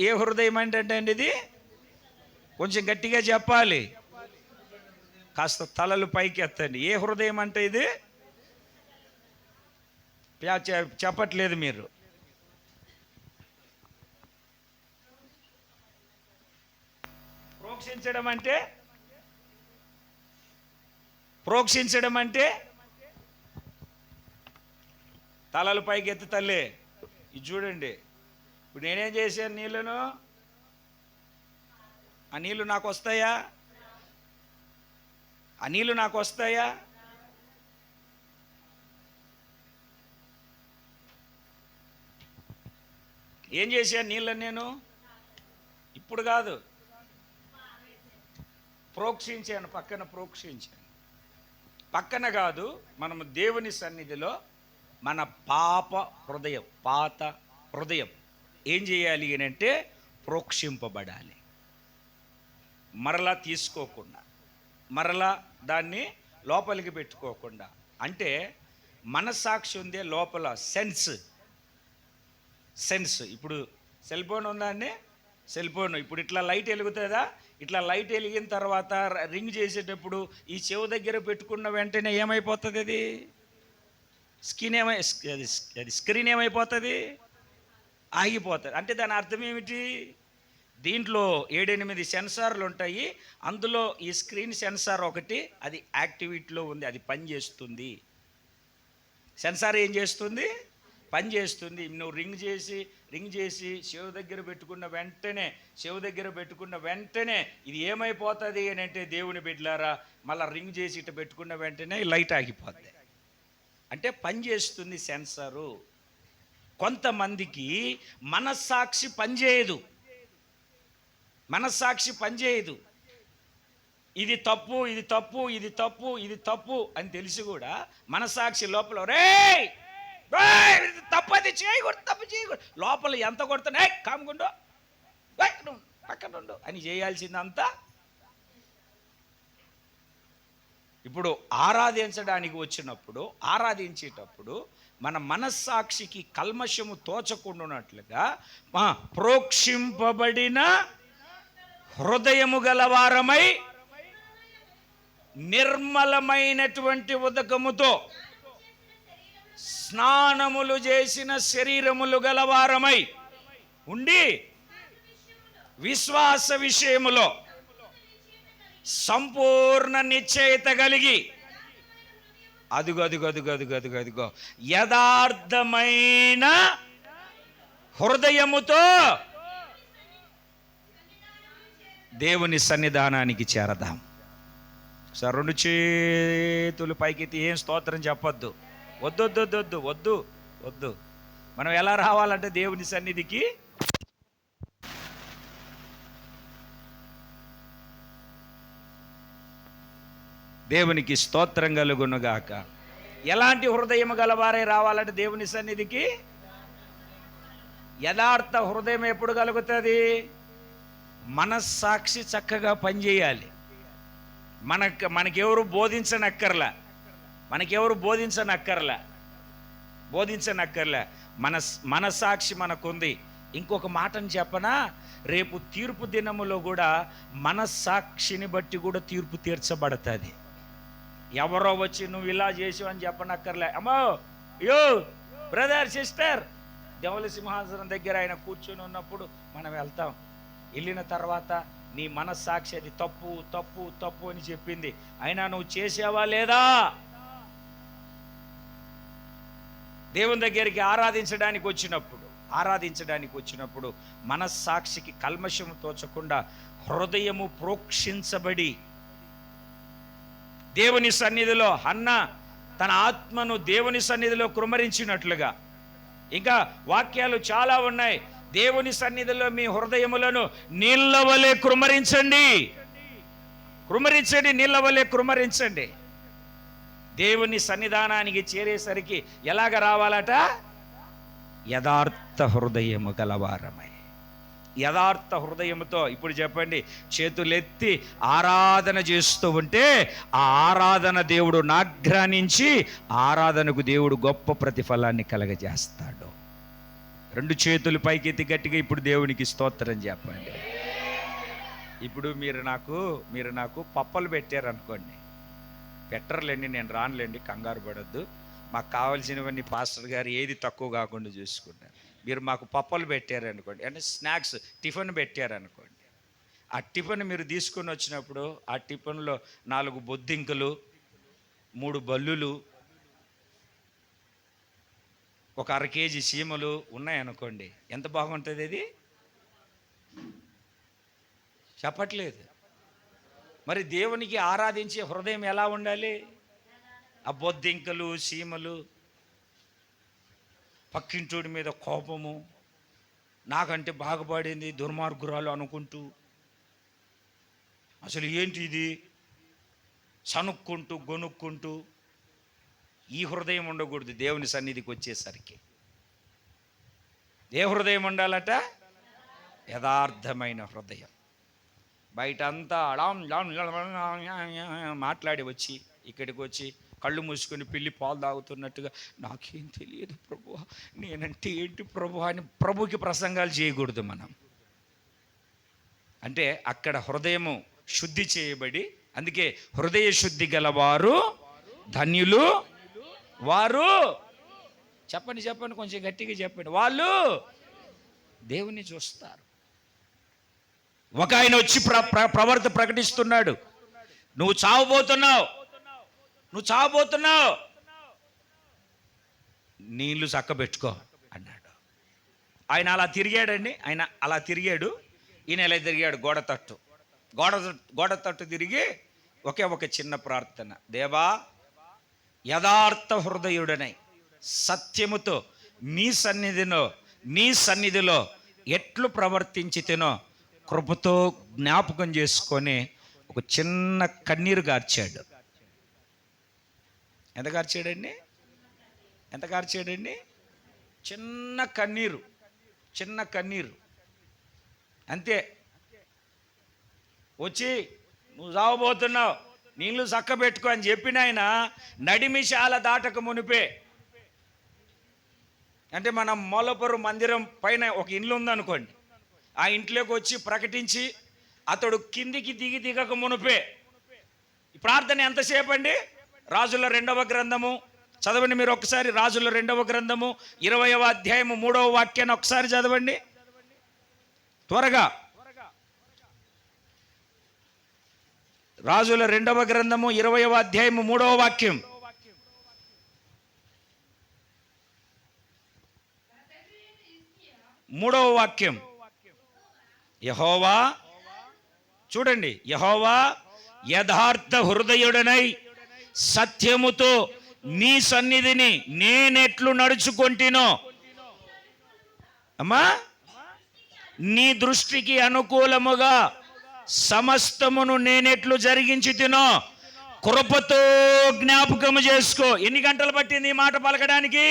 ఏ హృదయం అంటే అండి ఇది? కొంచెం గట్టిగా చెప్పాలి, కాస్త తలలు పైకి ఎత్తండి. ఏ హృదయం అంటే ఇది? చెప్పట్లేదు మీరు. ప్రోక్షించడం అంటే తలలు పైకి ఎత్తి తల్లి. ఇది చూడండి, ఇప్పుడు నేనేం చేశాను? నీళ్ళను, ఆ నీళ్ళు నాకు వస్తాయా? ఏం చేశాను నీళ్ళని నేను? ఇప్పుడు కాదు, ప్రోక్షించాను, పక్కన ప్రోక్షించాను. పక్కన కాదు, మనము దేవుని సన్నిధిలో మన పాత హృదయం ఏం చేయాలి అని అంటే ప్రోక్షింపబడాలి. మరలా తీసుకోకుండా, మరలా దాన్ని లోపలికి పెట్టుకోకుండా. అంటే మనస్సాక్షి ఉందే లోపల, సెన్స్. ఇప్పుడు సెల్ ఫోన్ ఉందా అండి? సెల్ ఫోన్ ఇప్పుడు ఇట్లా లైట్ వెలుగుతుందా? ఇట్లా లైట్ వెలిగిన తర్వాత రింగ్ చేసేటప్పుడు ఈ చెవు దగ్గర పెట్టుకున్న వెంటనే ఏమైపోతుంది? అది స్క్రీన్ ఏమైపోతుంది? ఆగిపోతుంది. అంటే దాని అర్థం ఏమిటి? దీంట్లో 7-8 సెన్సార్లు ఉంటాయి. అందులో ఈ స్క్రీన్ సెన్సార్ ఒకటి, అది యాక్టివిటీలో ఉంది, అది పనిచేస్తుంది. సెన్సార్ ఏం చేస్తుంది? పనిచేస్తుంది. నువ్వు రింగ్ చేసి చెవు దగ్గర పెట్టుకున్న వెంటనే ఇది ఏమైపోతుంది అని అంటే, దేవుని బిడ్డలారా, మళ్ళీ రింగ్ చేసి ఇటు పెట్టుకున్న వెంటనే లైట్ ఆగిపోద్ది. అంటే పనిచేస్తుంది సెన్సారు. కొంతమందికి మనస్సాక్షి పనిచేయదు. ఇది తప్పు అని తెలిసి కూడా మనస్సాక్షి లోపల తప్పు చేయకూడదు లోపల ఎంత కొడుతున్నా, కాముకుండు, పక్కన ఉండు అని చేయాల్సిందంతా. ఇప్పుడు ఆరాధించేటప్పుడు మన మనస్సాక్షికి కల్మషము తోచకుండానట్లుగా ప్రోక్షింపబడిన హృదయము గలవారమై, నిర్మలమైనటువంటి ఉదకముతో స్నానములు చేసిన శరీరములు గలవారమై ఉండి, విశ్వాస విషయములో సంపూర్ణ నిశ్చయత కలిగి, అదుగో యథార్థమైన హృదయముతో దేవుని సన్నిధానానికి చేరదాం. సార్ 2 చేతులు పైకెత్తి ఏం స్తోత్రం చెప్పొద్దు. వద్దు. మనం ఎలా రావాలంటే దేవుని సన్నిధికి దేవునికి స్తోత్రం కలుగునుగాక. ఎలాంటి హృదయం గలవారే రావాలంటే దేవుని సన్నిధికి? యథార్థ హృదయం ఎప్పుడు కలుగుతుంది? మనస్సాక్షి చక్కగా పనిచేయాలి. మనకెవరు బోధించనక్కర్లా. మనస్సాక్షి మనకుంది. ఇంకొక మాటను చెప్పనా, రేపు తీర్పు దినములో కూడా మనస్సాక్షిని బట్టి కూడా తీర్పు తీర్చబడుతుంది. ఎవరో వచ్చి నువ్వు ఇలా చేసావు అని చెప్పనక్కర్లే. అమ్మో, యో బ్రదర్, సిస్టర్, దేవుల సింహాసనం దగ్గర ఆయన కూర్చొని ఉన్నప్పుడు మనం వెళ్తాం. వెళ్ళిన తర్వాత నీ మనస్సాక్షి అది తప్పు అని చెప్పింది, అయినా నువ్వు చేసావా లేదా? దేవుని దగ్గరికి ఆరాధించడానికి వచ్చినప్పుడు మనస్సాక్షికి కల్మషము తోచకుండా హృదయము ప్రోక్షించబడి, దేవుని సన్నిధిలో హన్న తన ఆత్మను దేవుని సన్నిధిలో కృమ్మరించినట్లుగా, ఇంకా వాక్యాలు చాలా ఉన్నాయి. దేవుని సన్నిధిలో మీ హృదయములను నీళ్ల వలె కృమ్మరించండి. నీళ్ల వలె కృమ్మరించండి. దేవుని సన్నిధానానికి చేరేసరికి ఎలాగ రావాలట? యథార్థ హృదయము గలవారమై, యథార్థ హృదయముతో. ఇప్పుడు చెప్పండి, చేతులెత్తి ఆరాధన చేస్తూ ఉంటే ఆ ఆరాధన దేవుడు నాగ్రానించి ఆరాధనకు దేవుడు గొప్ప ప్రతిఫలాన్ని కలగజేస్తాడు. 2 చేతులు పైకెత్తి గట్టిగా ఇప్పుడు దేవునికి స్తోత్రం చెప్పండి. ఇప్పుడు మీరు నాకు పప్పలు పెట్టారనుకోండి, పెట్టర్లేండి, నేను రానులేండి, కంగారు పడద్దు, మాకు కావాల్సినవన్నీ పాస్టర్ గారు ఏది తక్కువ కాకుండా చూసుకుంటారు. మీరు మాకు పప్పలు పెట్టారనుకోండి, అంటే స్నాక్స్ టిఫిన్ పెట్టారనుకోండి, ఆ టిఫిన్ మీరు తీసుకొని వచ్చినప్పుడు ఆ టిఫిన్లో 4 బొద్దింకలు, 3 బల్లులు, ఒక 1/2 కేజీ సీమలు ఉన్నాయనుకోండి, ఎంత బాగుంటుంది అది? చెప్పట్లేదు. మరి దేవునికి ఆరాధించే హృదయం ఎలా ఉండాలి? ఆ బొద్దింకలు, సీమలు, పక్కింటోడి మీద కోపము, నాకంటే బాగుపడింది దుర్మార్గురాలు అనుకుంటూ, అసలు ఏంటి ఇది సనుక్కుంటూ గొనుక్కుంటూ. ఈ హృదయం ఉండకూడదు దేవుని సన్నిధికి వచ్చేసరికి. ఏ హృదయం ఉండాలట? యథార్థమైన హృదయం. బయట అంతా మాట్లాడి వచ్చి ఇక్కడికి వచ్చి కళ్ళు మూసుకొని పిల్లి పాలు తాగుతున్నట్టుగా, నాకేం తెలియదు ప్రభు, నేనంటే ఏంటి ప్రభు అని ప్రభుకి ప్రసంగాలు చేయకూడదు మనం. అంటే అక్కడ హృదయము శుద్ధి చేయబడి, అందుకే హృదయ శుద్ధి గలవారు ధన్యులు, వారు చెప్పండి కొంచెం గట్టిగా చెప్పండి, వాళ్ళు దేవుని చూస్తారు. ఒక ఆయన వచ్చి ప్రవర్త ప్రకటిస్తున్నాడు, నువ్వు చావబోతున్నావు, నీళ్లు చక్కబెట్టుకో అన్నాడు. ఆయన అలా తిరిగాడండి, ఈయన ఎలా తిరిగాడు? గోడ తట్టు తిరిగి ఒక చిన్న ప్రార్థన, దేవా యథార్థ హృదయుడనై సత్యముతో నీ సన్నిధిలో ఎట్లు ప్రవర్తించితేనో కృపతో జ్ఞాపకం చేసుకొని ఒక చిన్న కన్నీరు గార్చాడు. ఎంత కార్చాడండి? చిన్న కన్నీరు అంతే. వచ్చి నువ్వు చావబోతున్నావు, నీళ్ళు చక్కబెట్టుకో అని చెప్పిన ఆయన నడిమిశాల దాటక మునిపే, అంటే మనం మూలపురం మందిరం పైన ఒక ఇల్లు ఉందనుకోండి, ఆ ఇంట్లోకి వచ్చి ప్రకటించి అతడు కిందికి దిగక మునిపే ఈ ప్రార్థన ఎంతసేపు అండి? రాజుల 2వ గ్రంథము చదవండి మీరు ఒకసారి. రాజుల 2వ గ్రంథము 20వ అధ్యాయము 3వ వాక్యాన్ని ఒకసారి చదవండి త్వరగా. రాజుల 2వ గ్రంథము 20వ అధ్యాయము 3వ వాక్యం. మూడవ వాక్యం, యెహోవా, చూడండి, యెహోవా యథార్థ హృదయుడనై సత్యముతో నీ సన్నిధిని నేనెట్లు నడుచుకొంటినో, అమ్మా నీ దృష్టికి అనుకూలముగా సమస్తమును నేనెట్లు జరిగించి తినో కృపతో జ్ఞాపకము చేసుకో. ఎన్ని గంటలు పట్టింది ఈ మాట పలకడానికి?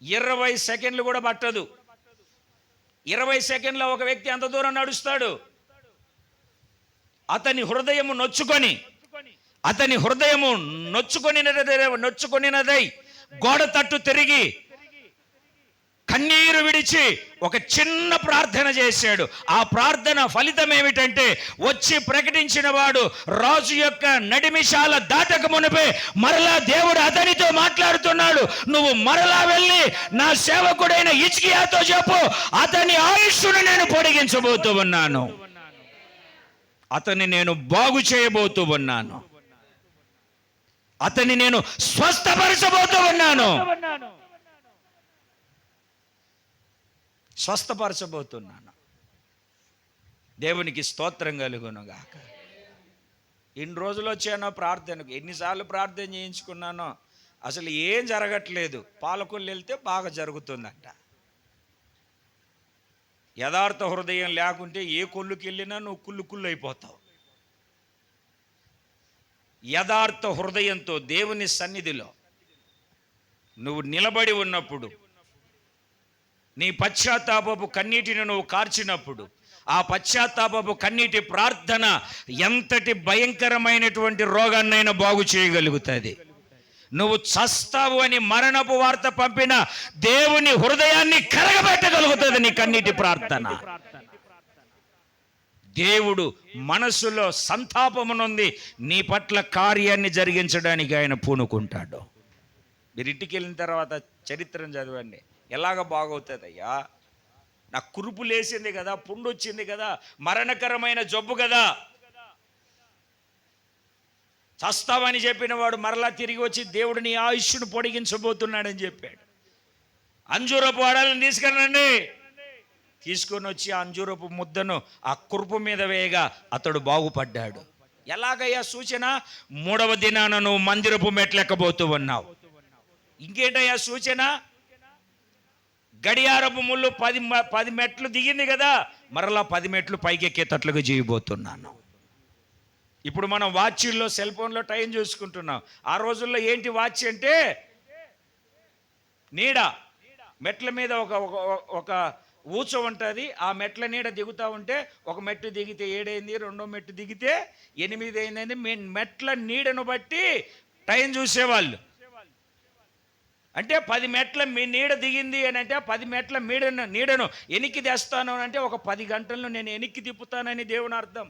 20 సెకండ్లు కూడా పట్టదు. 20 సెకండ్లో ఒక వ్యక్తి అంత దూరం నడుస్తాడు. అతని హృదయము నొచ్చుకొనినదై గోడ తట్టు తిరిగి కన్నీరు విడిచి ఒక చిన్న ప్రార్థన చేశాడు. ఆ ప్రార్థన ఫలితం ఏమిటంటే, వచ్చి ప్రకటించిన వాడు రాజు యొక్క నడిమిశాల దాటక మునిపే మరలా దేవుడు అతనితో మాట్లాడుతున్నాడు, నువ్వు మరలా వెళ్ళి నా సేవకుడైన హిజ్కియాతో చెప్పు, అతని ఆయుష్ను నేను పొడిగించబోతూ ఉన్నాను, అతన్ని నేను బాగు చేయబోతూ ఉన్నాను, అతన్ని నేను స్వస్థపరచబోతూ ఉన్నాను, స్వస్థపరచబోతున్నాను. దేవునికి స్తోత్రం కలుగునుగాక. ఎన్ని రోజులు వచ్చానో ప్రార్థనకు, ఎన్నిసార్లు ప్రార్థన చేయించుకున్నానో, అసలు ఏం జరగట్లేదు. పాలకొల్లు వెళ్తే బాగా జరుగుతుందంట. యథార్థ హృదయం లేకుంటే ఏ కొల్లుకి వెళ్ళినా నువ్వు కుళ్ళు అయిపోతావు. యథార్థ హృదయంతో దేవుని సన్నిధిలో నువ్వు నిలబడి ఉన్నప్పుడు, నీ పశ్చాత్తాపపు కన్నీటిని నువ్వు కార్చినప్పుడు, ఆ పశ్చాత్తాపపు కన్నీటి ప్రార్థన ఎంతటి భయంకరమైనటువంటి రోగాన్నైనా బాగు చేయగలుగుతుంది. నువ్వు చస్తావు అని మరణపు వార్త పంపిన దేవుని హృదయాన్ని కరగబెట్టగలుగుతుంది నీ కన్నీటి ప్రార్థన. దేవుడు మనసులో సంతాపమునుంది నీ పట్ల కార్యాన్ని జరిగించడానికి ఆయన పూనుకుంటాడు. మీరు ఇంటికి వెళ్ళిన తర్వాత చరిత్రను చదవండి, ఎలాగ బాగవుతుందయ్యా, నాకు కురుపు లేసింది కదా, పుండు వచ్చింది కదా, మరణకరమైన జబ్బు కదా, చస్తావని చెప్పిన వాడు మరలా తిరిగి వచ్చి దేవుడు నీ ఆయుష్ను పొడిగించబోతున్నాడని చెప్పాడు. అంజూరపు ఆడలను తీసుకొని వచ్చి ఆ అంజూరపు ముద్దను ఆ కురుపు మీద వేయగా అతడు బాగుపడ్డాడు. ఎలాగయ్యా సూచన? 3వ దినాన నువ్వు మందిరపు మెట్లెక్కబోతూ ఉన్నావు. ఇంకేంటయ్యా సూచన? గడియారపు ముళ్ళు 10 మెట్లు దిగింది కదా, మరలా 10 మెట్లు పైకెక్కేటట్లుగా చేయబోతున్నాను. ఇప్పుడు మనం వాచ్ల్లో, సెల్ ఫోన్లో టైం చూసుకుంటున్నాం. ఆ రోజుల్లో ఏంటి వాచ్ అంటే నీడ, మెట్ల మీద ఒక ఊచ ఉంటుంది. ఆ మెట్ల నీడ దిగుతూ ఉంటే ఒక మెట్టు దిగితే 7 అయింది, రెండో మెట్టు దిగితే 8 అయిందని మెట్ల నీడను బట్టి టైం చూసేవాళ్ళు. అంటే 10 మెట్ల మీ నీడ దిగింది అని అంటే 10 మెట్ల నీడను ఎనిక్కి తెస్తాను అంటే ఒక 10 గంటలను నేను ఎనిక్కి తిప్పుతానని దేవుని అర్థం.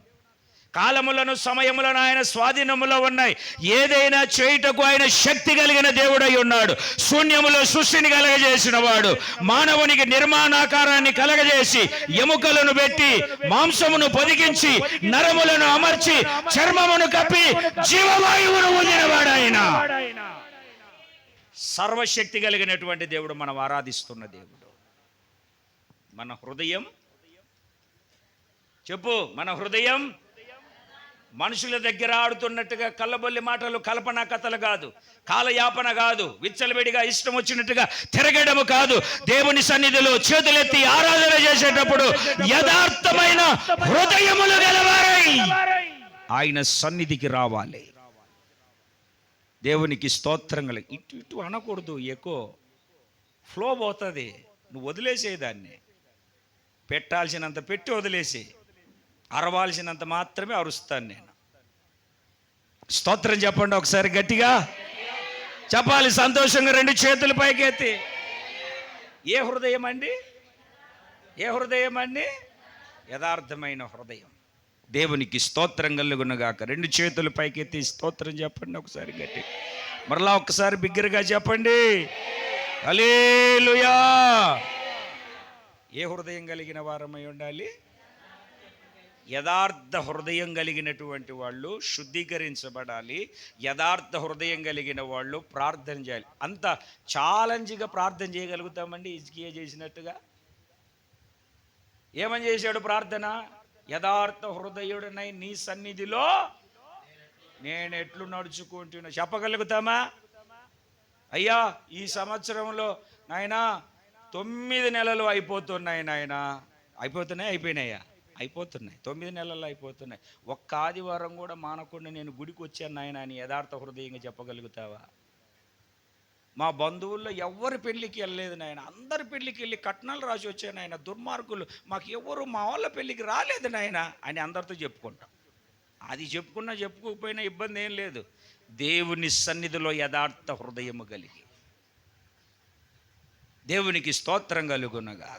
కాలములను సమయములను ఆయన స్వాధీనములో ఉన్నాయి. ఏదైనా చేయుటకు ఆయన శక్తి కలిగిన దేవుడై ఉన్నాడు. శూన్యములో సృష్టిని కలగజేసిన వాడు, మానవునికి నిర్మాణాకారాన్ని కలగజేసి ఎముకలను పెట్టి మాంసమును పొదిగించి నరములను అమర్చి చర్మమును కప్పి జీవవాయువును వదిలినవాడు ఆయన. సర్వశక్తి కలిగినటువంటి దేవుడు మనం ఆరాధిస్తున్న దేవుడు. మన హృదయం చెప్పు, మన హృదయం మనుషుల దగ్గర ఆడుతున్నట్టుగా కళ్ళబొల్లి మాటలు, కల్పన కథలు కాదు, కాలయాపన కాదు, విచ్చలవిడిగా ఇష్టం వచ్చినట్టుగా తిరగడము కాదు. దేవుని సన్నిధిలో చేతులెత్తి ఆరాధన చేసేటప్పుడు యథార్థమైన హృదయములు గలవారై ఆయన సన్నిధికి రావాలి. దేవునికి స్తోత్రం కలి. ఇటు అనకూడదు, ఎక్కువ ఫ్లో పోతుంది. నువ్వు వదిలేసేదాన్ని, పెట్టాల్సినంత పెట్టి వదిలేసి, అరవాల్సినంత మాత్రమే అరుస్తాను నేను. స్తోత్రం చెప్పండి ఒకసారి గట్టిగా చెప్పాలి, సంతోషంగా 2 చేతులు పైకెత్తి. ఏ హృదయం అండి? ఏ హృదయం అండి? యథార్థమైన హృదయం. దేవునికి స్తోత్రం కలుగునగాక. 2 చేతులు పైకెత్తి స్తోత్రం చెప్పండి ఒకసారి గట్టి. మరలా ఒకసారి బిగ్గరగా చెప్పండి, హల్లెలూయా. ఏ హృదయం కలిగిన వారమై ఉండాలి? యథార్థ హృదయం కలిగినటువంటి వాళ్ళు శుద్ధీకరించబడాలి. యథార్థ హృదయం కలిగిన వాళ్ళు ప్రార్థన చేయాలి. అంత ఛాలెంజ్గా ప్రార్థన చేయగలుగుతామండి హిజ్కియా చేసినట్టుగా? ఏమని చేశాడు ప్రార్థన? యథార్థ హృదయుడనై నీ సన్నిధిలో నేను ఎట్లు నడుచుకుంటున్నా చెప్పగలుగుతామా? అయ్యా ఈ సంవత్సరంలో నాయనా 9 నెలలు అయిపోతున్నాయి నాయనా. అయిపోయినాయా? అయిపోతున్నాయి. 9 నెలలు అయిపోతున్నాయి. ఒక్క ఆదివారం కూడా మానకుండా నేను గుడికి వచ్చాను నాయన అని యథార్థ హృదయంగా చెప్పగలుగుతావా? మా బంధువుల్లో ఎవరి పెళ్ళికి వెళ్ళలేదు నాయన, అందరి పెళ్ళికి వెళ్ళి కట్నాలు రాసి వచ్చాను నాయన, దుర్మార్గులు, మాకు ఎవరు మా వాళ్ళ పెళ్ళికి రాలేదు నాయన అని అందరితో చెప్పుకుంటాం. అది చెప్పుకోకపోయినా ఇబ్బంది ఏం లేదు. దేవుని సన్నిధిలో యథార్థ హృదయము కలిగి దేవునికి స్తోత్రం కలుగునగా.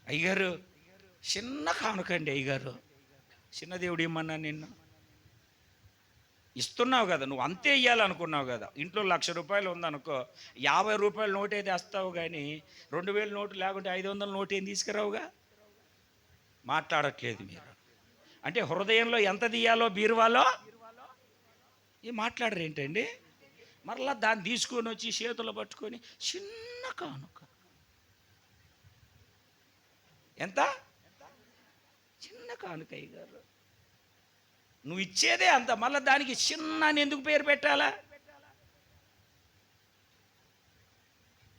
అయ్యగారు చిన్న కానుకండి, అయ్యగారు చిన్న దేవుడు ఇమ్మన్నా, నిన్ను ఇస్తున్నావు కదా, నువ్వు అంతే ఇవ్వాలనుకున్నావు కదా. ఇంట్లో 1,00,000 రూపాయలు ఉందనుకో, 50 రూపాయల నోటు అయితే వేస్తావు కానీ 2,000 నోటు లేకుంటే 500 నోటు ఏం తీసుకురావుగా. మాట్లాడట్లేదు మీరు. అంటే హృదయంలో ఎంత తీయాలో బీరువాలో మాట్లాడరు ఏంటండి? మరలా దాన్ని తీసుకొని వచ్చి చేతులు పట్టుకొని చిన్న కానుక. ఎంత చిన్న కానుక అయ్యగారు, నువ్వు ఇచ్చేదే అంత, మళ్ళీ దానికి చిన్న అని ఎందుకు పేరు పెట్టాలా?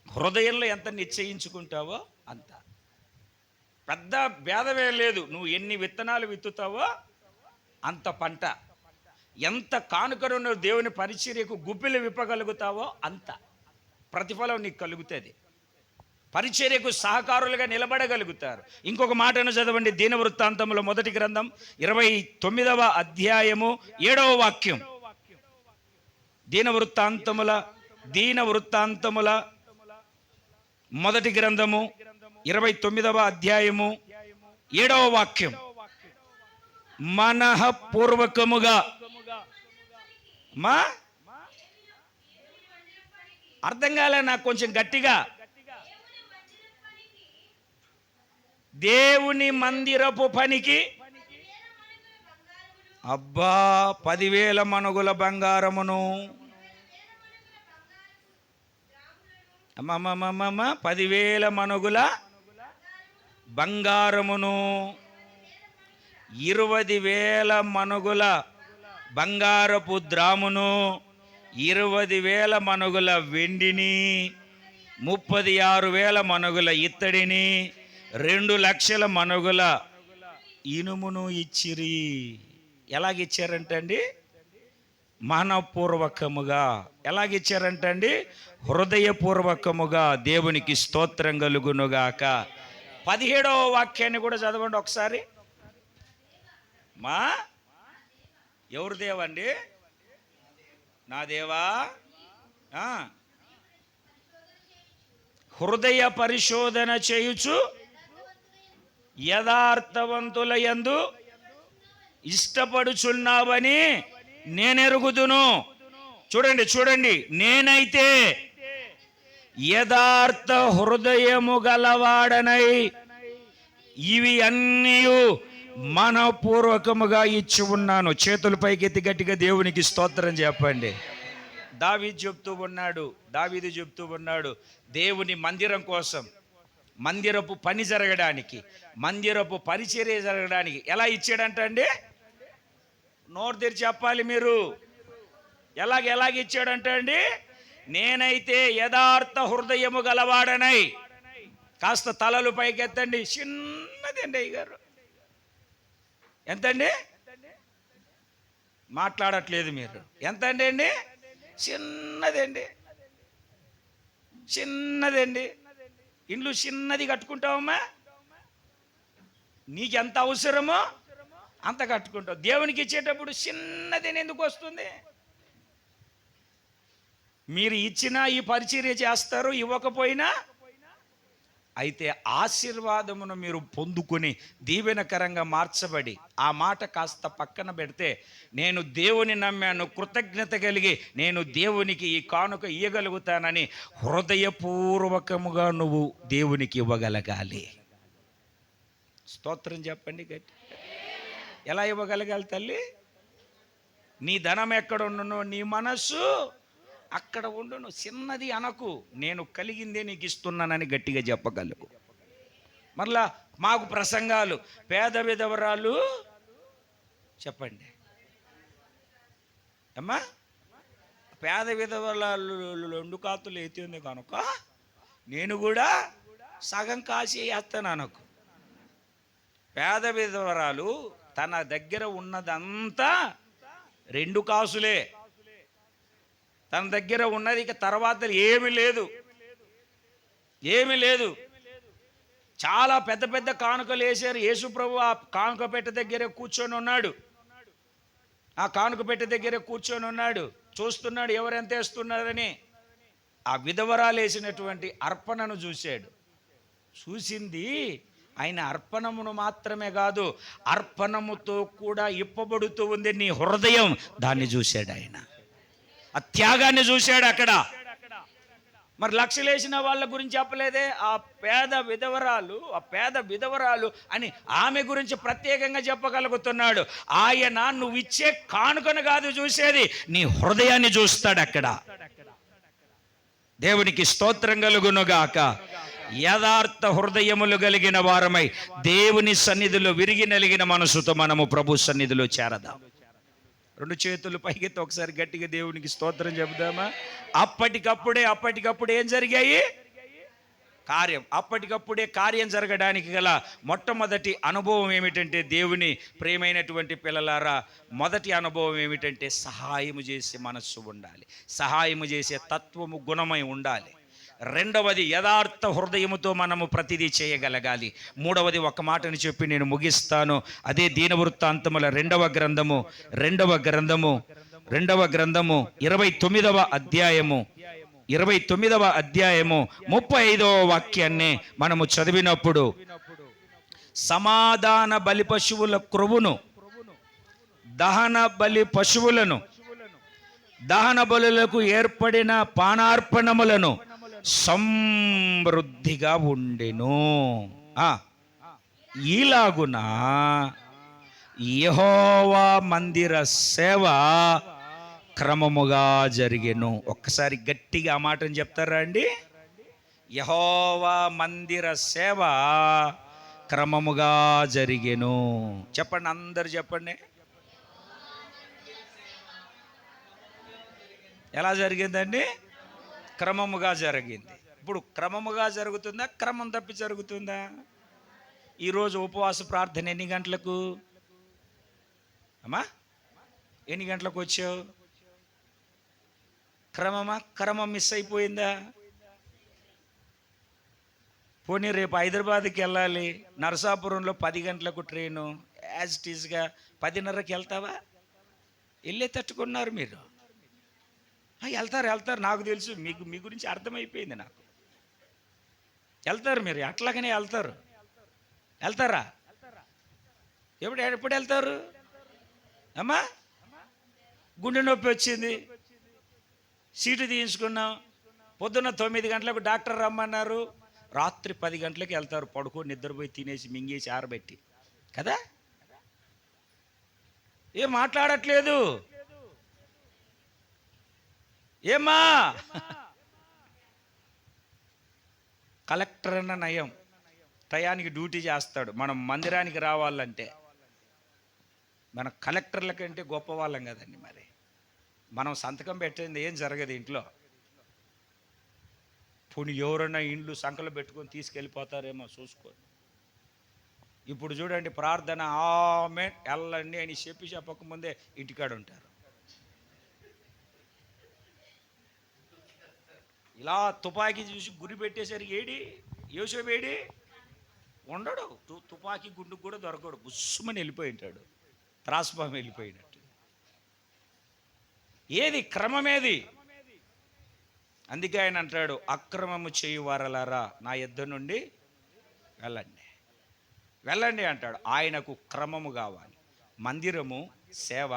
హృదయంలో ఎంత నిశ్చయించుకుంటావో అంత. పెద్ద భేదమే లేదు. నువ్వు ఎన్ని విత్తనాలు విత్తుతావో అంత పంట. ఎంత కానుకను నువ్వు దేవుని పరిచర్యకు గుప్పిలు విప్పగలుగుతావో అంత ప్రతిఫలం నీకు కలుగుతుంది. పరిచర్యకు సహకారులుగా నిలబడగలుగుతారు. ఇంకొక మాటను చదవండి, దీనవృత్తాంతముల మొదటి గ్రంథం 29వ అధ్యాయము 7వ వాక్యం. దీనవృత్తాంతముల మొదటి గ్రంథము 29వ అధ్యాయము 7వ వాక్యం. మనఃపూర్వకముగా అర్థం కాలే నాకు, కొంచెం గట్టిగా. దేవుని మందిరపు పనికి అబ్బా 10,000 మణుగుల బంగారమును, 10,000 మణుగుల బంగారమును, 20,000 మణుగుల బంగారపు ద్రామును, 20,000 మణుగుల వెండిని, 36,000 మణుగుల ఇత్తడిని, 2,00,000 మణుగుల ఇనుమును ఇచ్చిరి. ఎలాగిచ్చారంటండి? మనపూర్వకముగా. ఎలాగిచ్చారంటండి? హృదయపూర్వకముగా. దేవునికి స్తోత్రం కలుగునుగాక. 17వ వాక్యాన్ని కూడా చదవండి ఒకసారి. మా ఎవరు దేవండి? నా దేవా, హృదయ పరిశోధన చేయుచు యథార్థవంతుల యందు ఇష్టపడుచున్నావని నేనెరుగుదును. చూడండి, నేనైతే యథార్థ హృదయము గలవాడనై ఇవి అన్నీ మనపూర్వకముగా ఇచ్చి ఉన్నాను. చేతుల పైకెత్తి గట్టిగా దేవునికి స్తోత్రం చెప్పండి. దావీదు చెప్తూ ఉన్నాడు, దేవుని మందిరం కోసం, మందిరపు పని జరగడానికి, మందిరపు పరిచర్య జరగడానికి ఎలా ఇచ్చాడంటండి? నోరు తెరిచి చెప్పాలి మీరు. ఎలాగ ఇచ్చాడంట అండి? నేనైతే యథార్థ హృదయము గలవాడనై. కాస్త తలలు పైకెత్తండి. చిన్నదండి అయ్యగారు. ఎంతండి? మాట్లాడట్లేదు మీరు. ఎంతండి? చిన్నదండి. ఇండ్లు చిన్నది కట్టుకుంటావమ్మా. నీకెంత అవసరమో అంత కట్టుకుంటావు. దేవునికి ఇచ్చేటప్పుడు చిన్నది ఎందుకు వస్తుంది? మీరు ఇచ్చినా ఈ పరిచర్య చేస్తారు, ఇవ్వకపోయినా. అయితే ఆశీర్వాదమును మీరు పొందుకొని దీవెనకరంగా మార్చబడి, ఆ మాట కాస్త పక్కన పెడితే, నేను దేవుని నమ్మాను, కృతజ్ఞత కలిగి నేను దేవునికి ఈ కానుక ఇవ్వగలుగుతానని హృదయపూర్వకముగా నువ్వు దేవునికి ఇవ్వగలగాలి. స్తోత్రం చెప్పండి గట్టి. ఎలా ఇవ్వగలగాలి తల్లి? నీ ధనం ఎక్కడ ఉండును, నీ మనస్సు అక్కడ ఉండును. చిన్నది అనకు, నేను కలిగిందే నీకు ఇస్తున్నానని గట్టిగా చెప్పగలవు. మరలా మాకు ప్రసంగాలు, పేద విధవరాలు చెప్పండి అమ్మా, పేద విధవరాలు 2 కాతులు ఎత్తింది కనుక నేను కూడా సగం కాసి వేస్తాను అనకు. పేద విధవరాలు తన దగ్గర ఉన్నదంతా 2 కాసులే. తన దగ్గర ఉన్నది ఇక తర్వాత ఏమీ లేదు. చాలా పెద్ద పెద్ద కానుకలు వేశారు. యేసు ప్రభు ఆ కానుక పెట్టె దగ్గర కూర్చొని ఉన్నాడు. చూస్తున్నాడు ఎవరెంత వేస్తున్నారని. ఆ విధవరాలు వేసినటువంటి అర్పణను చూసింది. ఆయన అర్పణమును మాత్రమే కాదు, అర్పణముతో కూడా ఇప్పబడుతూ ఉంది నీ హృదయం. దాన్ని చూశాడు ఆయన. ఆ త్యాగాన్ని చూశాడు అక్కడ. మరి లక్షలేసిన వాళ్ళ గురించి చెప్పలేదే? ఆ పేద విధవరాలు అని ఆమె గురించి ప్రత్యేకంగా చెప్పగలుగుతున్నాడు. ఆయన నువ్వు ఇచ్చే కానుకను కాదు చూసేది, నీ హృదయాన్ని చూస్తాడు అక్కడ. దేవునికి స్తోత్రం కలుగునుగాక. యథార్థ హృదయములు కలిగిన వారమై దేవుని సన్నిధిలో విరిగి నలిగిన మనసుతో మనము ప్రభు సన్నిధిలో చేరదాం. 2 చేతులు పైకెత్తి ఒకసారి గట్టిగా దేవునికి స్తోత్రం చెబుదామా? అప్పటికప్పుడే ఏం జరిగాయి? కార్యం. అప్పటికప్పుడే కార్యం జరగడానికి గల మొట్టమొదటి అనుభవం ఏమిటంటే, దేవుని ప్రియమైనటువంటి పిల్లలారా, మొదటి అనుభవం ఏమిటంటే సహాయము చేసే మనస్సు ఉండాలి, సహాయము చేసే తత్వము గుణమై ఉండాలి. రెండవది యథార్థ హృదయముతో మనము ప్రతిదీ చేయగలగాలి. మూడవది ఒక మాటని చెప్పి నేను ముగిస్తాను. అదే దీనవృత్తాంతముల రెండవ గ్రంథము 29వ అధ్యాయము 35వ వాక్యాన్ని మనము చదివినప్పుడు, సమాధాన బలి పశువుల క్రొవ్వును, దహన బలి పశువులను, దహన బలులకు ఏర్పడిన పానార్పణములను సమృద్ధిగా ఉండెను. ఈలాగున యెహోవా మందిర సేవ క్రమముగా జరిగెను. ఒక్కసారి గట్టిగా ఆ మాటను చెప్తారా అండి? యెహోవా మందిర సేవ క్రమముగా జరిగెను. చెప్పండి, అందరు చెప్పండి. ఎలా జరిగిందండి? క్రమముగా జరిగింది. ఇప్పుడు క్రమముగా జరుగుతుందా, క్రమం తప్పి జరుగుతుందా? ఈరోజు ఉపవాస ప్రార్థన ఎన్ని గంటలకు అమ్మా? ఎన్ని గంటలకు వచ్చావు? క్రమం మిస్ అయిపోయిందా? పోనీ రేపు హైదరాబాద్కి వెళ్ళాలి, నరసాపురంలో 10 గంటలకు ట్రైను, యాజ్ ఇట్ ఈస్గా 10:30కి వెళ్తావా? వెళ్ళే తట్టుకున్నారు మీరు. వెళ్తారు, నాకు తెలుసు, మీకు మీ గురించి అర్థమైపోయింది నాకు. వెళ్తారు మీరు, అట్లాగనే వెళ్తారా? ఎప్పుడు వెళ్తారు అమ్మా? గుండె నొప్పి వచ్చింది, సీటు తీయించుకున్నాం, పొద్దున్న 9 గంటలకు డాక్టర్ రమ్మన్నారు, రాత్రి 10 గంటలకు వెళ్తారు, పడుకొని నిద్రపోయి తినేసి మింగేసి ఆరబెట్టి కదా. ఏం మాట్లాడట్లేదు ఏమ్మా? కలెక్టర్ అన్న నయం, టయానికి డ్యూటీ చేస్తాడు. మనం మందిరానికి రావాలంటే మన కలెక్టర్ల కంటే గొప్ప వాళ్ళం కదండి. మరి మనం సంతకం పెట్టింది ఏం జరగదు ఇంట్లో. పోనీ ఎవరైనా ఇండ్లు సంకలు పెట్టుకొని తీసుకెళ్ళిపోతారేమో చూసుకోండి. ఇప్పుడు చూడండి, ప్రార్థన ఆమె వెళ్ళండి అని చెప్పకముందే ఇంటికాడ ఉంటారు. ఇలా తుపాకీ చూసి గురి పెట్టేసరికి యోసేపు ఉండడు. తుపాకీ గుండుకు కూడా దొరకడు, బుస్సుమని వెళ్ళిపోయి ఉంటాడు, త్రాసుపాము వెళ్ళిపోయినట్టు. ఏది క్రమమేది? అందుకే ఆయన అంటాడు, అక్రమము చేయువారలారా నా యుద్ధ నుండి వెళ్ళండి అంటాడు. ఆయనకు క్రమము కావాలి. మందిరము సేవ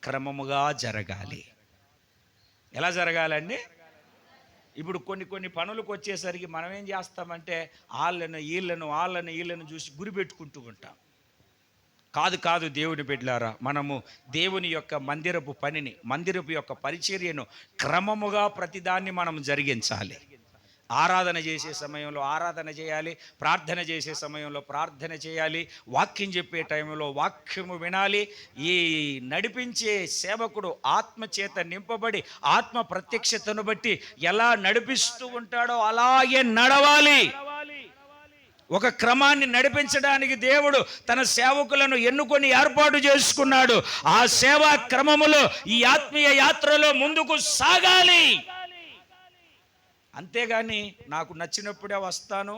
క్రమముగా జరగాలి. ఎలా జరగాలండి? ఇప్పుడు కొన్ని పనులకు వచ్చేసరికి మనం ఏం చేస్తామంటే వాళ్ళను వీళ్ళను చూసి గురి పెట్టుకుంటూ ఉంటాం. కాదు దేవుని బిడ్డలారా, మనము దేవుని యొక్క మందిరపు పనిని, మందిరపు యొక్క పరిచర్యను క్రమముగా ప్రతిదాన్ని మనం జరిగించాలి. ఆరాధన చేసే సమయంలో ఆరాధన చేయాలి, ప్రార్థన చేసే సమయంలో ప్రార్థన చేయాలి, వాక్యం చెప్పే టైంలో వాక్యము వినాలి. ఈ నడిపించే సేవకుడు ఆత్మచేత నింపబడి ఆత్మ ప్రత్యక్షతను బట్టి ఎలా నడిపిస్తూ ఉంటాడో అలాగే నడవాలి. ఒక క్రమాన్ని నడిపించడానికి దేవుడు తన సేవకులను ఎన్నుకొని ఏర్పాటు చేసుకున్నాడు. ఆ సేవా క్రమములో ఈ ఆత్మీయ యాత్రలో ముందుకు సాగాలి. అంతేగాని నాకు నచ్చినప్పుడే వస్తాను,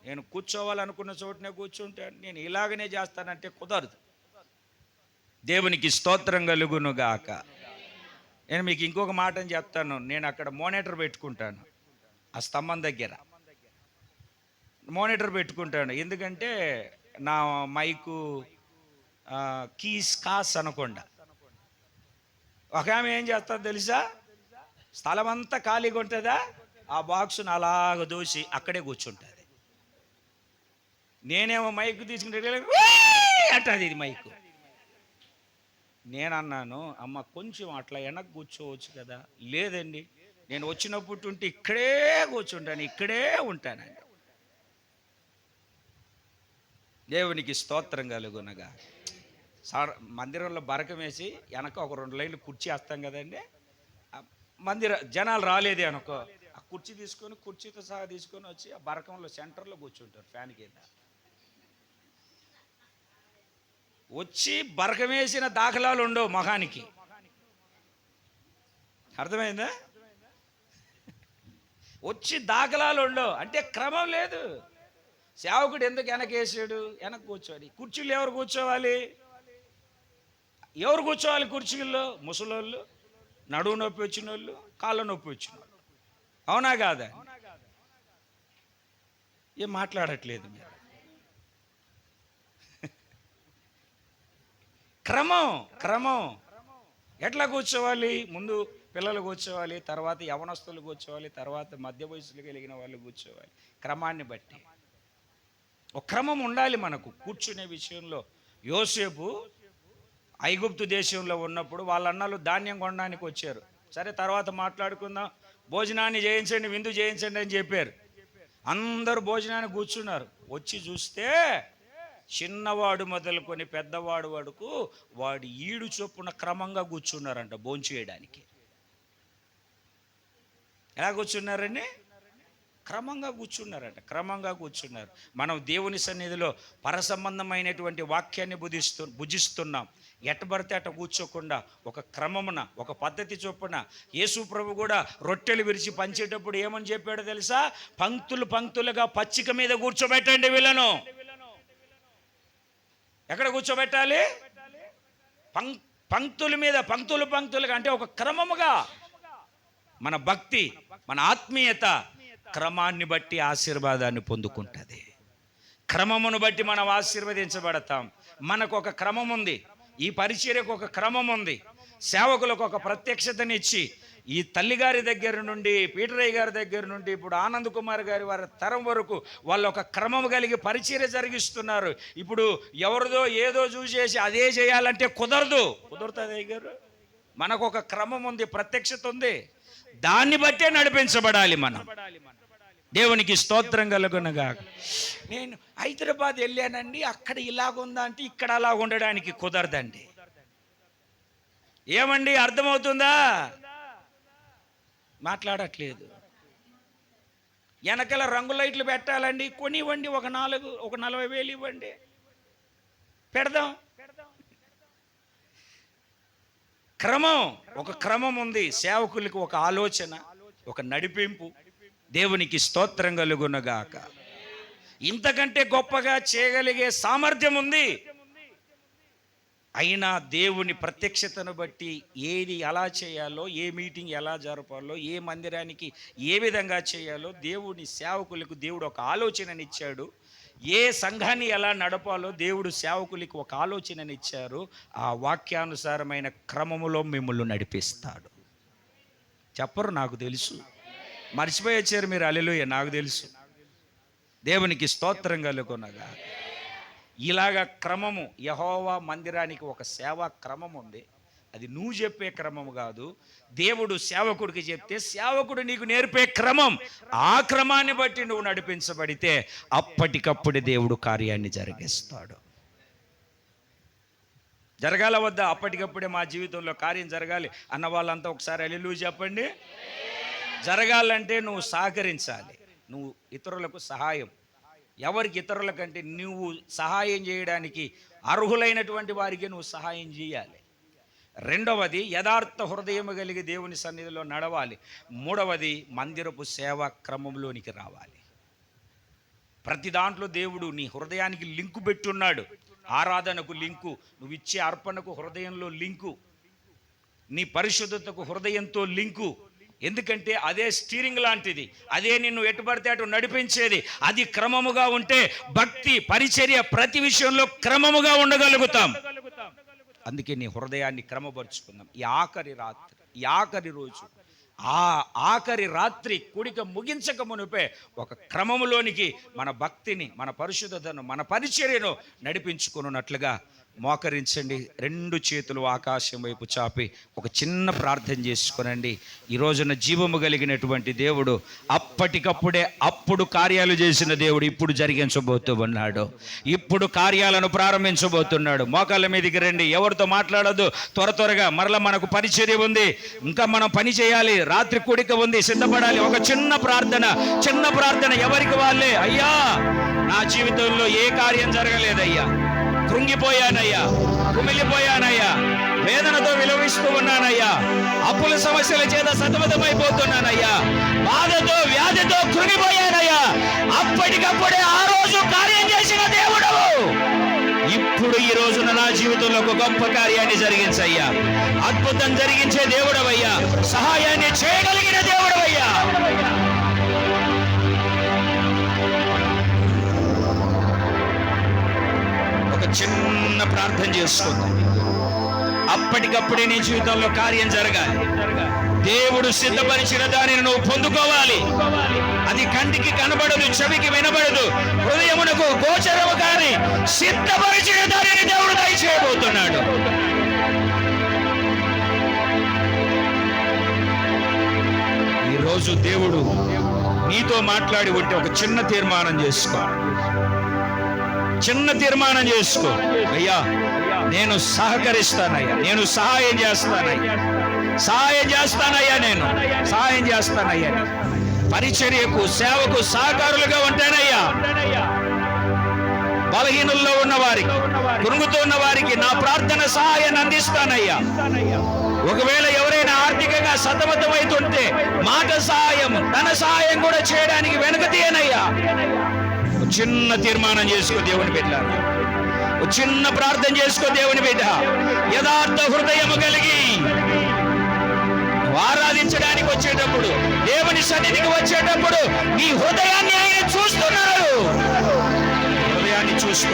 నేను కూర్చోవాలనుకున్న చోటనే కూర్చుంటాను, నేను ఇలాగనే చేస్తానంటే కుదరదు. దేవునికి స్తోత్రం కలుగును గాక. నేను మీకు ఇంకొక మాటని చెప్తాను. నేను అక్కడ మోనిటర్ పెట్టుకుంటాను, ఆ స్తంభం దగ్గర మోనిటర్ పెట్టుకుంటాను. ఎందుకంటే నా మైకు కాస్ అనకుండా ఒక ఆమె ఏం చేస్తుంది తెలుసా? స్థలం అంతా ఖాళీగా ఉంటుందా, ఆ బాక్స్ను అలాగ దోసి అక్కడే కూర్చుంటుంది. నేనేమో మైకు తీసుకుంటే అంటుంది ఇది మైకు. నేనన్నాను, అమ్మ కొంచెం అట్లా వెనక్కి కూర్చోవచ్చు కదా. లేదండి, నేను వచ్చినప్పుడు ఉంటే ఇక్కడే కూర్చుంటాను, ఇక్కడే ఉంటానండి. దేవునికి స్తోత్రం కలుగునగా. మందిరంలో బరకం వేసి వెనక ఒక 2 లైన్లు కుర్చీ వేస్తాం కదండి. జనాలు రాలేదే అనుకో, ఆ కుర్చీ తీసుకొని కుర్చీతో సహా తీసుకొని వచ్చి ఆ బరకంలో సెంటర్లో కూర్చుంటారు, ఫ్యాన్ కింద. వచ్చి బరకం వేసిన దాఖలాలు ఉండవు మొహానికి. అర్థమైందా? వచ్చి దాఖలాలు ఉండవు అంటే క్రమం లేదు. సేవకుడు ఎందుకు వెనకేసాడు? వెనక్కి కూర్చోవాలి. కుర్చీలు ఎవరు కూర్చోవాలి? కుర్చీల్లో? ముసలోళ్ళు, నడువు నొప్పి వచ్చిన వాళ్ళు, కాళ్ళ నొప్పి వచ్చిన వాళ్ళు. అవునా కాదా? ఏం మాట్లాడట్లేదు మీరు. క్రమం ఎట్లా కూర్చోవాలి? ముందు పిల్లలు కూర్చోవాలి, తర్వాత యవనస్తులు కూర్చోవాలి, తర్వాత మధ్య వయసులు కలిగిన వాళ్ళు కూర్చోవాలి. క్రమాన్ని బట్టి ఒక క్రమం ఉండాలి మనకు కూర్చునే విషయంలో. యోసేపు ఐగుప్తు దేశంలో ఉన్నప్పుడు వాళ్ళ అన్నలు ధాన్యం కొనడానికి వచ్చారు. సరే తర్వాత మాట్లాడుకుందాం, భోజనాన్ని చేయించండి, విందు చేయించండి అని చెప్పారు. అందరూ భోజనాన్ని కూర్చున్నారు. వచ్చి చూస్తే చిన్నవాడు మొదలుకొని పెద్దవాడు వరకు వాడు ఈడు చొప్పున క్రమంగా కూర్చున్నారంట భోంచేయడానికి. ఎలా కూర్చున్నారండి? క్రమంగా కూర్చున్నారు. మనం దేవుని సన్నిధిలో పరసంబంధమైనటువంటి వాక్యాన్ని భుజిస్తున్నాం. ఎట్టబడితే అట్ట కూర్చోకుండా ఒక క్రమమున, ఒక పద్ధతి చొప్పున. యేసు ప్రభు కూడా రొట్టెలు విరిచి పంచేటప్పుడు ఏమని చెప్పాడో తెలుసా? పంక్తులుగా పచ్చిక మీద కూర్చోబెట్టండి వీళ్ళను. ఎక్కడ కూర్చోబెట్టాలి? పంక్తులుగా అంటే ఒక క్రమముగా. మన భక్తి, మన ఆత్మీయత క్రమాన్ని బట్టి ఆశీర్వాదాన్ని పొందుకుంటుంది. క్రమమును బట్టి మనం ఆశీర్వదించబడతాం. మనకు ఒక క్రమం ఉంది, ఈ పరిచర్యకు ఒక క్రమం ఉంది, సేవకులకు ఒక ప్రత్యక్షతనిచ్చి ఈ తల్లిగారి దగ్గర నుండి, పీటరయ్య గారి దగ్గర నుండి, ఇప్పుడు ఆనంద్ కుమార్ గారి వారి తరం వరకు వాళ్ళు ఒక క్రమం కలిగి పరిచర్య జరిగిస్తున్నారు. ఇప్పుడు ఎవరిదో ఏదో చూసేసి అదే చేయాలంటే కుదరుతుంది అయ్య గారు. మనకు ఒక క్రమం ఉంది, ప్రత్యక్షత ఉంది, దాన్ని బట్టే నడిపించబడాలి మనం. దేవునికి స్తోత్రం కలుగునగా. నేను హైదరాబాద్ వెళ్ళానండి, అక్కడ ఇలాగుందా అంటే ఇక్కడ అలా ఉండడానికి కుదరదండి. ఏమండి, అర్థమవుతుందా? మాట్లాడట్లేదు. వెనకాల రంగు లైట్లు పెట్టాలండి, కొనివ్వండి, ఒక 40,000 ఇవ్వండి, పెడదాం. ఒక క్రమం ఉంది. సేవకులకు ఒక ఆలోచన, ఒక నడిపింపు. దేవునికి స్తోత్రం కలుగునగాక. ఇంతకంటే గొప్పగా చేయగలిగే సామర్థ్యం ఉంది. అయినా దేవుని ప్రత్యక్షతను బట్టి ఏది ఎలా చేయాలో, ఏ మీటింగ్ ఎలా జరపాలో, ఏ మందిరానికి ఏ విధంగా చేయాలో దేవుని సేవకులకు దేవుడు ఒక ఆలోచననిచ్చాడు. ఏ సంఘాన్ని ఎలా నడపాలో దేవుడు సేవకులకు ఒక ఆలోచననిచ్చారు. ఆ వాక్యానుసారమైన క్రమములో మిమ్మల్ని నడిపిస్తాడు. చెప్పరు, నాకు తెలుసు. మర్చిపోయి వచ్చారు మీరు. హల్లెలూయా, నాకు తెలుసు. దేవునికి స్తోత్రం కలుగునగా. ఇలాగ క్రమము, యెహోవా మందిరానికి ఒక సేవా క్రమం ఉంది. అది నువ్వు చెప్పే క్రమము కాదు, దేవుడు సేవకుడికి చెప్తే సేవకుడు నీకు నేర్పే క్రమం. ఆ క్రమాన్ని బట్టి నువ్వు నడిపించబడితే అప్పటికప్పుడే దేవుడు కార్యాన్ని జరిగిస్తాడు. జరగాల వద్దా? అప్పటికప్పుడే మా జీవితంలో కార్యం జరగాలి అన్న వాళ్ళంతా ఒకసారి హల్లెలూయా చెప్పండి. జరగాలంటే నువ్వు సహకరించాలి. నువ్వు ఇతరులకు సహాయం, ఎవరికి? ఇతరులకంటే నువ్వు సహాయం చేయడానికి అర్హులైనటువంటి వారికి నువ్వు సహాయం చేయాలి. రెండవది, యథార్థ హృదయము కలిగి దేవుని సన్నిధిలో నడవాలి. మూడవది, మందిరపు సేవా క్రమంలోనికి రావాలి. ప్రతి దాంట్లో దేవుడు నీ హృదయానికి లింకు పెట్టున్నాడు. ఆరాధనకు లింకు, నువ్వు ఇచ్చే అర్పణకు హృదయంలో లింకు, నీ పరిశుద్ధతకు హృదయంతో లింకు. ఎందుకంటే అదే స్టీరింగ్ లాంటిది, అదే నిన్ను ఎటుపడితే అటు నడిపించేది. అది క్రమముగా ఉంటే భక్తి, పరిచర్య ప్రతి విషయంలో క్రమముగా ఉండగలుగుతాం. అందుకే నీ హృదయాన్ని క్రమపరుచుకుందాం. ఈ ఆఖరి రోజు, ఆఖరి రాత్రి కూడిక ముగించక మునిపే ఒక క్రమములోనికి మన భక్తిని, మన పరిశుద్ధతను, మన పరిచర్యను నడిపించుకున్నట్లుగా మోకరించండి. 2 చేతులు ఆకాశం వైపు చాపి ఒక చిన్న ప్రార్థన చేసుకునండి. ఈ రోజున జీవము కలిగినటువంటి దేవుడు, అప్పటికప్పుడే అప్పుడు కార్యాలు చేసిన దేవుడు ఇప్పుడు జరిగించబోతూ ఉన్నాడు. ఇప్పుడు కార్యాలను ప్రారంభించబోతున్నాడు. మోకాళ్ళ మీదకి రండి, ఎవరితో మాట్లాడద్దు. త్వరగా మరలా మనకు పరిచర్య ఉంది, ఇంకా మనం పని చేయాలి, రాత్రి కూడిక ఉంది, సిద్ధపడాలి. ఒక చిన్న ప్రార్థన ఎవరికి వాళ్ళే. అయ్యా, నా జీవితంలో ఏ కార్యం జరగలేదయ్యా, కృంగిపోయానయ్యా, కుమిలిపోయానయ్యా, వేదనతో విలవిస్తూ ఉన్నానయ్యా, అప్పుల సమస్యల చేత సతమతమైపోతున్నానయ్యా, బాధతో వ్యాధితో కృంగిపోయానయ్యా. అప్పటికప్పుడే ఆ రోజు కార్యం చేసిన దేవుడవు ఇప్పుడు ఈ రోజున నా జీవితంలో ఒక గొప్ప కార్యాన్ని జరిగించయ్యా. అద్భుతం జరిగించే దేవుడవయ్యా, సహాయాన్ని చేయగలిగిన దేవుడవయ్యా. చిన్న ప్రార్థన చేసుకుందాం. అప్పటికప్పుడే నీ జీవితంలో కార్యం జరగాలి. దేవుడు సిద్ధపరిచిన దానిని నువ్వు పొందుకోవాలి. అది కంటికి కనబడదు, చెవికి వినబడదు, హృదయమునకు గోచరము కాని సిద్ధపరిచిన దానిని దేవుడు దయచేయబోతున్నాడు. ఈరోజు దేవుడు నీతో మాట్లాడి ఉంటే ఒక చిన్న తీర్మానం చేసుకో. అయ్యా, నేను సహకరిస్తానయ్యా, నేను సహాయం చేస్తానయ్యా, నేను పరిచర్యకు, సేవకు సహకారులుగా ఉంటానయ్యా. బలహీనుల్లో ఉన్న వారికి, కృంగుతూ ఉన్న వారికి నా ప్రార్థన సహాయాన్ని అందిస్తానయ్యా. ఒకవేళ ఎవరైనా ఆర్థికంగా సతమతమవుతుంటే మాట సహాయం, ధన సహాయం కూడా చేయడానికి వెనుక తీయనయ్యా. చిన్న తీర్మానం చేసుకో దేవుని బిడ్డ, చిన్న ప్రార్థన చేసుకో దేవుని బిడ్డ. యథార్థ హృదయము కలిగి ఆరాధించడానికి వచ్చేటప్పుడు, దేవుని సన్నిధికి వచ్చేటప్పుడు నీ హృదయాన్ని ఆయన చూస్తున్నాడు. హృదయాన్ని చూస్తూ